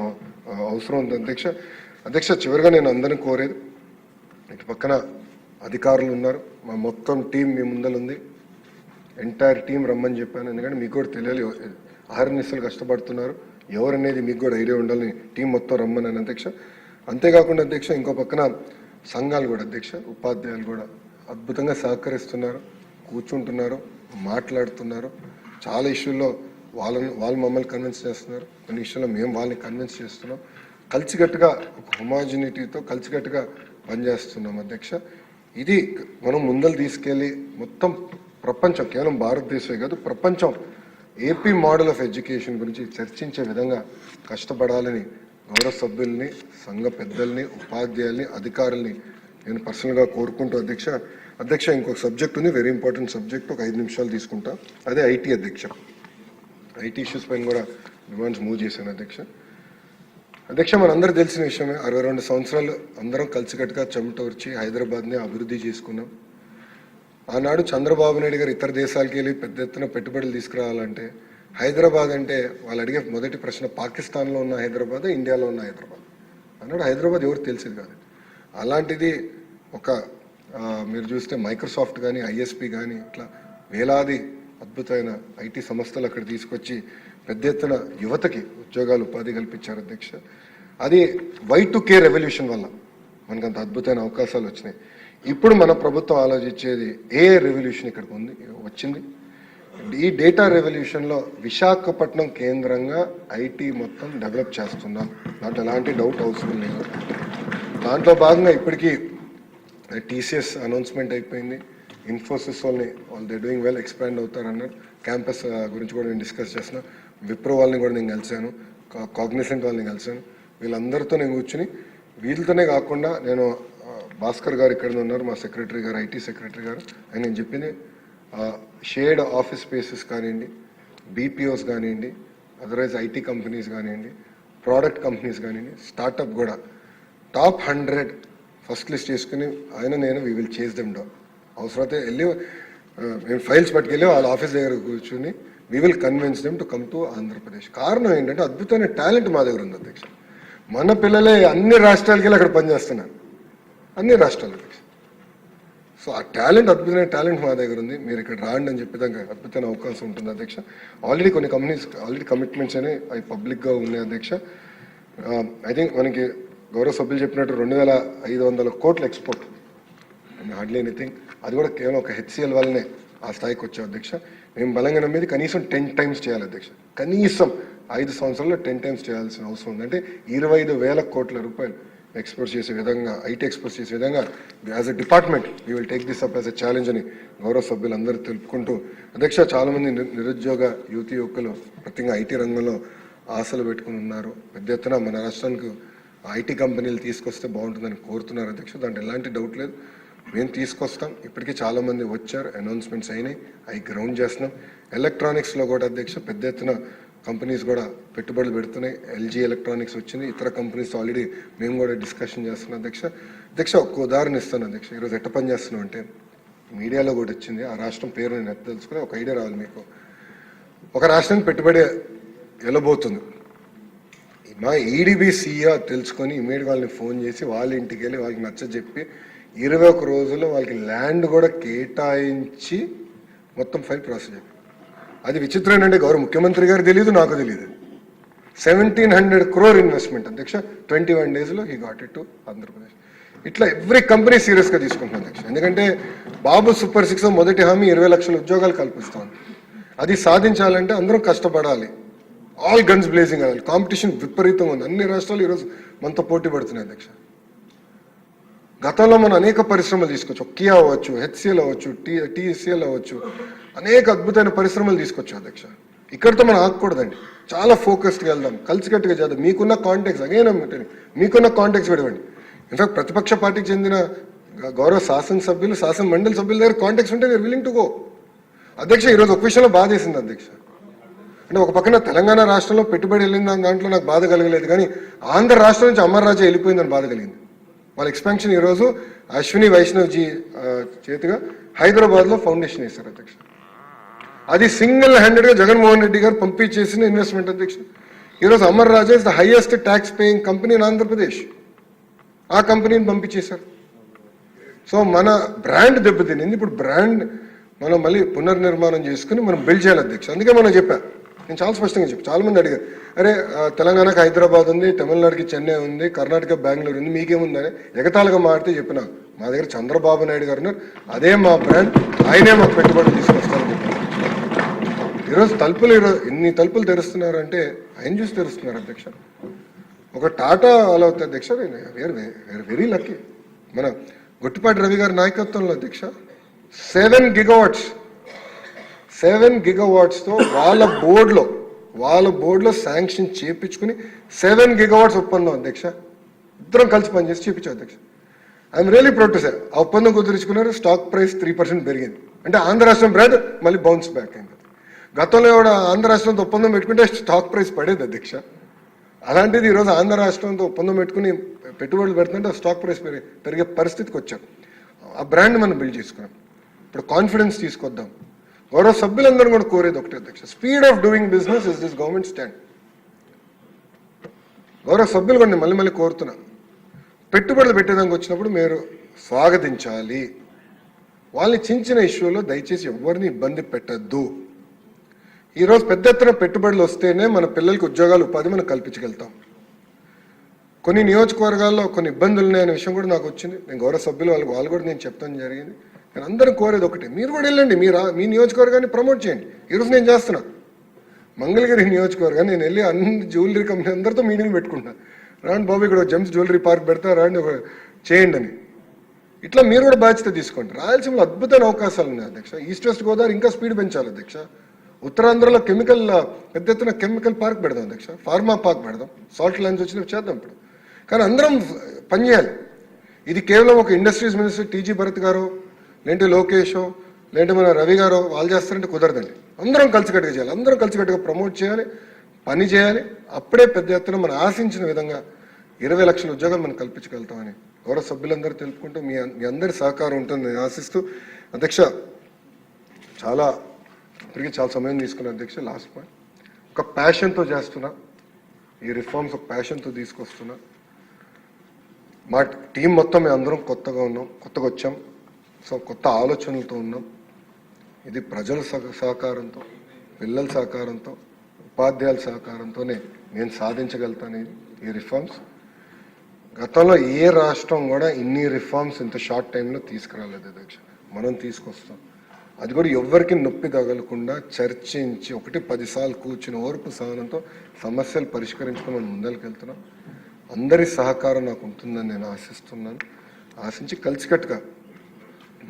అవసరం ఉంది అధ్యక్ష. అధ్యక్ష, చివరిగా నేను అందరిని కోరేది, ఇటు పక్కన అధికారులు ఉన్నారు, మా మొత్తం టీం మీ ముందలుంది, ఎంటైర్ టీం రమ్మని చెప్పాను. ఎందుకంటే మీకు కూడా తెలియాలి, అహర్నిశలు కష్టపడుతున్నారు, ఎవరనేది మీకు కూడా ఐడియా ఉండాలని టీం మొత్తం రమ్మని అధ్యక్ష. అంతేకాకుండా అధ్యక్ష, ఇంకో పక్కన సంఘాలు కూడా అధ్యక్ష, ఉపాధ్యాయులు కూడా అద్భుతంగా సహకరిస్తున్నారు, కూర్చుంటున్నారు, మాట్లాడుతున్నారు. చాలా ఇష్యూల్లో వాళ్ళు మమ్మల్ని కన్విన్స్ చేస్తున్నారు, కొన్ని ఇష్యూల్లో మేము వాళ్ళని కన్విన్స్ చేస్తున్నాం. కలిసికట్టుగా ఒక హోమోజినిటీతో కలిసికట్టుగా పనిచేస్తున్నాం అధ్యక్ష. ఇది మనం ముందలు తీసుకెళ్ళి మొత్తం ప్రపంచం, కేవలం భారతదేశమే కాదు ప్రపంచం, ఏపీ మోడల్ ఆఫ్ ఎడ్యుకేషన్ గురించి చర్చించే విధంగా కష్టపడాలని గౌరవ సభ్యుల్ని, సంఘ పెద్దల్ని, ఉపాధ్యాయుల్ని, అధికారుల్ని నేను పర్సనల్గా కోరుకుంటూ అధ్యక్ష ఇంకొక సబ్జెక్ట్ ఉంది, వెరీ ఇంపార్టెంట్ సబ్జెక్ట్, ఒక 5 నిమిషాలు తీసుకుంటా. అదే ఐటీ అధ్యక్ష. ఐటీ ఇష్యూస్ పైన కూడా డిమాండ్స్ మూవ్ చేశాను అధ్యక్ష. మనందరూ తెలిసిన విషయమే, 62 సంవత్సరాలు అందరం కలిసికట్టుగా చెమటోర్చి హైదరాబాద్ని అభివృద్ధి చేసుకున్నాం. ఆనాడు చంద్రబాబు నాయుడు గారు ఇతర దేశాలకు వెళ్ళి పెద్ద ఎత్తున పెట్టుబడులు తీసుకురావాలంటే హైదరాబాద్ అంటే వాళ్ళు అడిగే మొదటి ప్రశ్న, పాకిస్తాన్లో ఉన్న హైదరాబాద్, ఇండియాలో ఉన్న హైదరాబాద్ అన్నాడు. హైదరాబాద్ ఎవరు తెలిసేది కాదు. అలాంటిది మీరు చూస్తే మైక్రోసాఫ్ట్ కానీ, ఐఎస్పి కానీ, ఇట్లా వేలాది అద్భుతమైన ఐటీ సంస్థలు అక్కడ తీసుకొచ్చి పెద్ద ఎత్తున యువతకి ఉద్యోగాలు, ఉపాధి కల్పించారు అధ్యక్ష. అది Y2K రెవల్యూషన్ వల్ల మనకు అంత అద్భుతమైన అవకాశాలు వచ్చినాయి. ఇప్పుడు మన ప్రభుత్వం ఆలోచించేది ఏ రెవల్యూషన్ ఇక్కడికి వచ్చింది. ఈ డేటా రెవల్యూషన్లో విశాఖపట్నం కేంద్రంగా ఐటీ మొత్తం డెవలప్ చేస్తున్నాం, దాంట్లో ఎలాంటి డౌట్ అవసరం లేదు. దాంట్లో భాగంగా ఇప్పటికీ TCS అనౌన్స్మెంట్ అయిపోయింది, ఇన్ఫోసిస్ వాళ్ళు దే డూయింగ్ వెల్, ఎక్స్పాండ్ అవుతారన్నారు. క్యాంపస్ గురించి కూడా నేను డిస్కస్ చేసిన, విప్రో వాళ్ళని కూడా నేను కలిశాను, కాగ్నిసెంట్ వాళ్ళని కలిశాను. వీళ్ళందరితో నేను కూర్చుని, వీళ్ళతోనే కాకుండా నేను భాస్కర్ గారు ఇక్కడ ఉన్నారు, మా సెక్రటరీ గారు, ఐటీ సెక్రటరీ గారు, ఆయన నేను చెప్పింది షేర్డ్ ఆఫీస్ స్పేసెస్ కానివ్వండి, బీపీఓస్ కానివ్వండి, అదర్వైజ్ ఐటీ కంపెనీస్ కానివ్వండి, ప్రోడక్ట్ కంపెనీస్ కానివ్వండి, స్టార్టప్ కూడా టాప్ 100 ఫస్ట్ లిస్ట్ చేసుకుని నేను వీ విల్ చేస్ దెమ్ డౌన్. అవసరమైతే వెళ్ళి మేము ఫైల్స్ పట్టుకెళ్ళి వాళ్ళ ఆఫీస్ దగ్గర కూర్చుని we will convince them to come to Andhra Pradesh. కారణం ఏంటంటే అద్భుతమైన టాలెంట్ మా దగ్గర ఉంది అధ్యక్ష. మన పిల్లలే అన్ని రాష్ట్రాలకి వెళ్ళి అక్కడ పనిచేస్తున్నారు, అన్ని రాష్ట్రాల అధ్యక్ష. సో ఆ టాలెంట్, అద్భుతమైన టాలెంట్ మా దగ్గర ఉంది, మీరు ఇక్కడ రాండి అని చెప్పి దానికి అద్భుతమైన అవకాశం ఉంటుంది అధ్యక్ష. ఆల్రెడీ కొన్ని కంపెనీస్ కమిట్మెంట్స్ అనేవి అవి పబ్లిక్గా ఉన్నాయి అధ్యక్ష. ఐ థింక్ మనకి గౌరవ సభ్యులు చెప్పినట్టు 2500 కోట్ల ఎక్స్పోర్ట్, హార్డ్లీ ఎనీథింగ్. అది కూడా కేవలం ఒక HCL వల్లనే ఆ స్థాయికి వచ్చాం అధ్యక్ష. మేము బలంగా నమ్మేది కనీసం 10 times చేయాలి అధ్యక్ష. కనీసం 5 సంవత్సరాల్లో 10 times చేయాల్సిన అవసరం ఉంది. అంటే 25,000 కోట్ల రూపాయలు ఎక్స్పోర్ట్ చేసే విధంగా, ఐటీ ఎక్స్పోర్ట్ చేసే విధంగా as a department we will take this up as a challenge అని గౌరవ సభ్యులు అందరూ తెలుపుకుంటూ అధ్యక్ష, చాలామంది నిరుద్యోగ యువకులు ప్రత్యేకంగా ఐటీ రంగంలో ఆశలు పెట్టుకుని ఉన్నారు. పెద్ద ఎత్తున మన రాష్ట్రానికి ఐటీ కంపెనీలు తీసుకొస్తే బాగుంటుందని కోరుతున్నారు అధ్యక్ష. దాంట్లో ఎలాంటి డౌట్ లేదు, మేము తీసుకొస్తాం. ఇప్పటికీ చాలామంది వచ్చారు, అనౌన్స్మెంట్స్ అయినాయి, అవి గ్రౌండ్ చేస్తున్నాం. ఎలక్ట్రానిక్స్లో కూడా అధ్యక్ష పెద్ద ఎత్తున కంపెనీస్ కూడా పెట్టుబడులు పెడుతున్నాయి. ఎల్జీ ఎలక్ట్రానిక్స్ వచ్చింది, ఇతర కంపెనీస్ ఆల్రెడీ మేము కూడా డిస్కషన్ చేస్తున్నాం అధ్యక్ష ఒక్క ఉదాహరణ ఇస్తాను అధ్యక్ష. ఈరోజు ఎట్ట పని చేస్తున్నాం అంటే మీడియాలో కూడా వచ్చింది, ఆ రాష్ట్రం పేరు నేను ఎత్త తెలుసుకుని ఒక ఐడియా రావాలి మీకు. ఒక రాష్ట్రానికి పెట్టుబడి వెళ్ళబోతుంది, మా ఈడీబీ సీఈఓ తెలుసుకొని ఇమీడియట్ వాళ్ళని ఫోన్ చేసి వాళ్ళ ఇంటికి వెళ్ళి వాళ్ళకి నచ్చజెప్పి 21 రోజుల్లో వాళ్ళకి ల్యాండ్ కూడా కేటాయించి మొత్తం ఫైల్ ప్రాసెస్ చెప్పి. అది విచిత్రం ఏంటంటే గౌరవ ముఖ్యమంత్రి గారు తెలియదు, నాకు తెలియదు. 1700 crore ఇన్వెస్ట్మెంట్ అధ్యక్ష 21 daysలో he got it to Andhra Pradesh. ఇట్లా ఎవ్రీ కంపెనీ సీరియస్గా తీసుకుంటున్నాం అధ్యక్ష. ఎందుకంటే బాబు సూపర్ 6 మొదటి హామీ 20 లక్షల ఉద్యోగాలు కల్పిస్తాం. అది సాధించాలంటే అందరం కష్టపడాలి, ఆల్ గన్స్ బ్లేజింగ్ అవ్వాలి. కాంపిటీషన్ విపరీతంగా ఉంది, అన్ని రాష్ట్రాలు ఈరోజు మనతో పోటీ పడుతున్నాయి అధ్యక్ష. గతంలో మనం అనేక పరిశ్రమలు తీసుకోవచ్చు, కియా అవ్వచ్చు, హెచ్సిఎల్ అవ్వచ్చు, టీఎస్సిఎల్ అవ్వచ్చు, అనేక అద్భుతమైన పరిశ్రమలు తీసుకొచ్చు అధ్యక్ష. ఇక్కడితో మనం ఆగకూడదండి, చాలా ఫోకస్డ్గా వెళ్దాం, కలిసికట్టుగా చేద్దాం. మీకున్న కాంటాక్ట్స్ అగైన్ మీకున్న కాంటాక్ట్స్ విడవండి. ఇన్ఫాక్ట్ ప్రతిపక్ష పార్టీకి చెందిన గౌరవ శాసనసభ్యులు, శాసన మండలి సభ్యుల దగ్గర కాంటాక్ట్స్ ఉంటే వీఆర్ విల్లింగ్ టు గో. అధ్యక్ష ఈరోజు ఒక విషయంలో బాధ వేసింది అధ్యక్ష. అంటే ఒక పక్కన తెలంగాణ రాష్ట్రంలో పెట్టుబడి వెళ్ళింది, దాంట్లో నాకు బాధ కలగలేదు. కానీ ఆంధ్ర రాష్ట్రం నుంచి అమర్ రాజా వెళ్ళిపోయిందని బాధ కలిగింది. వాళ్ళ ఎక్స్పాన్షన్ ఈరోజు అశ్విని వైష్ణవ్జీ చేతిగా హైదరాబాద్లో ఫౌండేషన్ వేశారు అధ్యక్ష. అది సింగిల్ హ్యాండెడ్గా జగన్మోహన్ రెడ్డి గారు పంపించేసిన ఇన్వెస్ట్మెంట్ అధ్యక్ష. ఈరోజు Amar Raja is the highest tax paying company in Andhra Pradesh. ఆ కంపెనీని పంపించేశారు. సో మన బ్రాండ్ దెబ్బతినింది. ఇప్పుడు బ్రాండ్ మనం మళ్ళీ పునర్నిర్మాణం చేసుకుని మనం బిల్డ్ చేయాలి అధ్యక్ష. అందుకే మనం చెప్పా, నేను చాలా స్పష్టంగా చెప్పి, చాలా మంది అడిగారు, అరే తెలంగాణకు హైదరాబాద్ ఉంది, తమిళనాడుకి చెన్నై ఉంది, కర్ణాటక బెంగళూరు ఉంది, మీకేముందని ఎగతాళిగా మారితే చెప్పిన మా దగ్గర చంద్రబాబు నాయుడు గారు ఉన్నారు, అదే మా బ్రాండ్, ఆయనే మాకు పెట్టుబడులు తీసుకొస్తారని చెప్పారు. ఈరోజు తలుపులు ఎన్ని తలుపులు తెరుస్తున్నారంటే ఆయన చూసి తెరుస్తున్నారు అధ్యక్ష. ఒక టాటా అలా అవుతుంది అధ్యక్ష, వేరు వెరీ లక్కీ. మన గొట్టిపాటి రవి గారి నాయకత్వంలో అధ్యక్ష 7 gigawattsతో వాళ్ళ బోర్డులో శాంక్షన్ చేయించుకుని 7 gigawatts ఒప్పందం అధ్యక్ష. ఇద్దరం కలిసి పనిచేసి చేయించాం అధ్యక్ష. I'm really proud to say. ఆ ఒప్పందం కుదుర్చుకున్నారు, స్టాక్ ప్రైస్ 3% పెరిగింది. అంటే ఆంధ్ర రాష్ట్రం బ్రాండ్ మళ్ళీ బౌన్స్ బ్యాక్ అయింది. గతంలో కూడా ఆంధ్ర రాష్ట్రంతో ఒప్పందం పెట్టుకుంటే స్టాక్ ప్రైస్ పడేది అధ్యక్ష. అలాంటిది ఈరోజు ఆంధ్ర రాష్ట్రంతో ఒప్పందం పెట్టుకుని పెట్టుబడులు పెడుతుంటే స్టాక్ ప్రైస్ పెరిగే పరిస్థితికి వచ్చాం. ఆ బ్రాండ్ మనం బిల్డ్ చేసుకున్నాం. ఇప్పుడు కాన్ఫిడెన్స్ తీసుకొద్దాం. గౌరవ సభ్యులందరూ కూడా కోరేది ఒకటే అధ్యక్ష, speed of doing business is this government stand. గౌరవ సభ్యులు కూడా నేను మళ్ళీ కోరుతున్నా, పెట్టుబడులు పెట్టేదానికి వచ్చినప్పుడు మీరు స్వాగతించాలి. వాళ్ళని చిన్న ఇష్యూలో దయచేసి ఎవరిని ఇబ్బంది పెట్టద్దు. ఈరోజు పెద్ద ఎత్తున పెట్టుబడులు వస్తేనే మన పిల్లలకి ఉద్యోగాలు, ఉపాధి మనం కల్పించగలుగుతాం. కొన్ని నియోజకవర్గాల్లో కొన్ని ఇబ్బందులు ఉన్నాయనే విషయం కూడా నాకు వచ్చింది. నేను గౌరవ సభ్యులు వాళ్ళు కూడా నేను చెప్తాను జరిగింది. నేను అందరం కోరేది ఒకటే, మీరు కూడా వెళ్ళండి, మీ నియోజకవర్గాన్ని ప్రమోట్ చేయండి. ఈరోజు నేను చేస్తున్నా మంగళగిరి నియోజకవర్గాన్ని, నేను వెళ్ళి అన్ని జ్యువెలరీ కంపెనీ అందరితో మీటింగ్లు పెట్టుకుంటున్నా. రాండి బాబు, ఇక్కడ జెమ్స్ జ్యువెలరీ పార్క్ పెడతా, రాండి ఒక చేయండి అని. ఇట్లా మీరు కూడా బాధ్యత తీసుకోండి. రాయలసీమలో అద్భుతమైన అవకాశాలు ఉన్నాయి అధ్యక్ష. ఈస్ట్ వెస్ట్ గోదావరి ఇంకా స్పీడ్ పెంచాలి అధ్యక్ష. ఉత్తరాంధ్రలో పెద్ద ఎత్తున కెమికల్ పార్క్ పెడదాం అధ్యక్ష, ఫార్మా పార్క్ పెడదాం, సాల్ట్ లైన్స్ వచ్చినవి చేద్దాం ఇప్పుడు. కానీ అందరం పనిచేయాలి. ఇది కేవలం ఒక ఇండస్ట్రీస్ మినిస్టర్ టీజీ భరత్ గారు, లేంటే లోకేషో, లేంటే మన రవి గారు వాళ్ళు చేస్తారంటే కుదరదండి. అందరం కలిసికట్టుగా చేయాలి, అందరం కలిసికట్టుగా ప్రమోట్ చేయాలి, పని చేయాలి. అప్పుడే పెద్ద ఎత్తున మనం ఆశించిన విధంగా 20 లక్షల ఉద్యోగాలు మనం కల్పించగలుగుతామని గౌరవ సభ్యులందరూ తెలుపుకుంటూ మీ అందరి సహకారం ఉంటుంది నేను ఆశిస్తూ. అధ్యక్ష ఇప్పటికీ చాలా సమయం తీసుకున్నా అధ్యక్ష. లాస్ట్ పాయింట్, ఒక ప్యాషన్తో చేస్తున్నా ఈ రిఫార్మ్స్, ఒక ప్యాషన్తో తీసుకొస్తున్నా. మా టీం మొత్తం మేము అందరం కొత్తగా వచ్చాం. సో కొత్త ఆలోచనలతో ఉన్నాం. ఇది ప్రజల సహకారంతో, పిల్లల సహకారంతో, ఉపాధ్యాయుల సహకారంతోనే నేను సాధించగలుగుతాను ఈ రిఫార్మ్స్. గతంలో ఏ రాష్ట్రం కూడా ఇన్ని రిఫార్మ్స్ ఇంత షార్ట్ టైంలో తీసుకురాలేదు అధ్యక్ష. మనం తీసుకొస్తాం. అది కూడా ఎవ్వరికి నొప్పి తగలకుండా చర్చించి 1-10 సార్లు కూర్చుని ఓర్పు సహనంతో సమస్యలు పరిష్కరించుకొని మనం ముందరికి వెళ్తున్నాం. అందరి సహకారం నాకు ఉంటుందని నేను ఆశించి కలిసికట్టుగా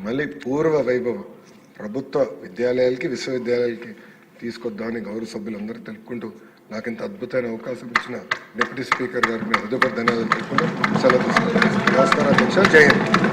మళ్ళీ పూర్వ వైభవం ప్రభుత్వ విద్యాలయాలకి, విశ్వవిద్యాలయాలకి తీసుకొద్దామని గౌరవ సభ్యులందరూ తెలుపుకుంటూ, నాకు ఇంత అద్భుతమైన అవకాశం ఇచ్చిన డిప్యూటీ స్పీకర్ గారికి హృదయపూర్వక ధన్యవాదాలు తెలుపుకుంటూ సెలవు తీసుకుంటాను. నమస్కారం అధ్యక్ష. జై హింద్.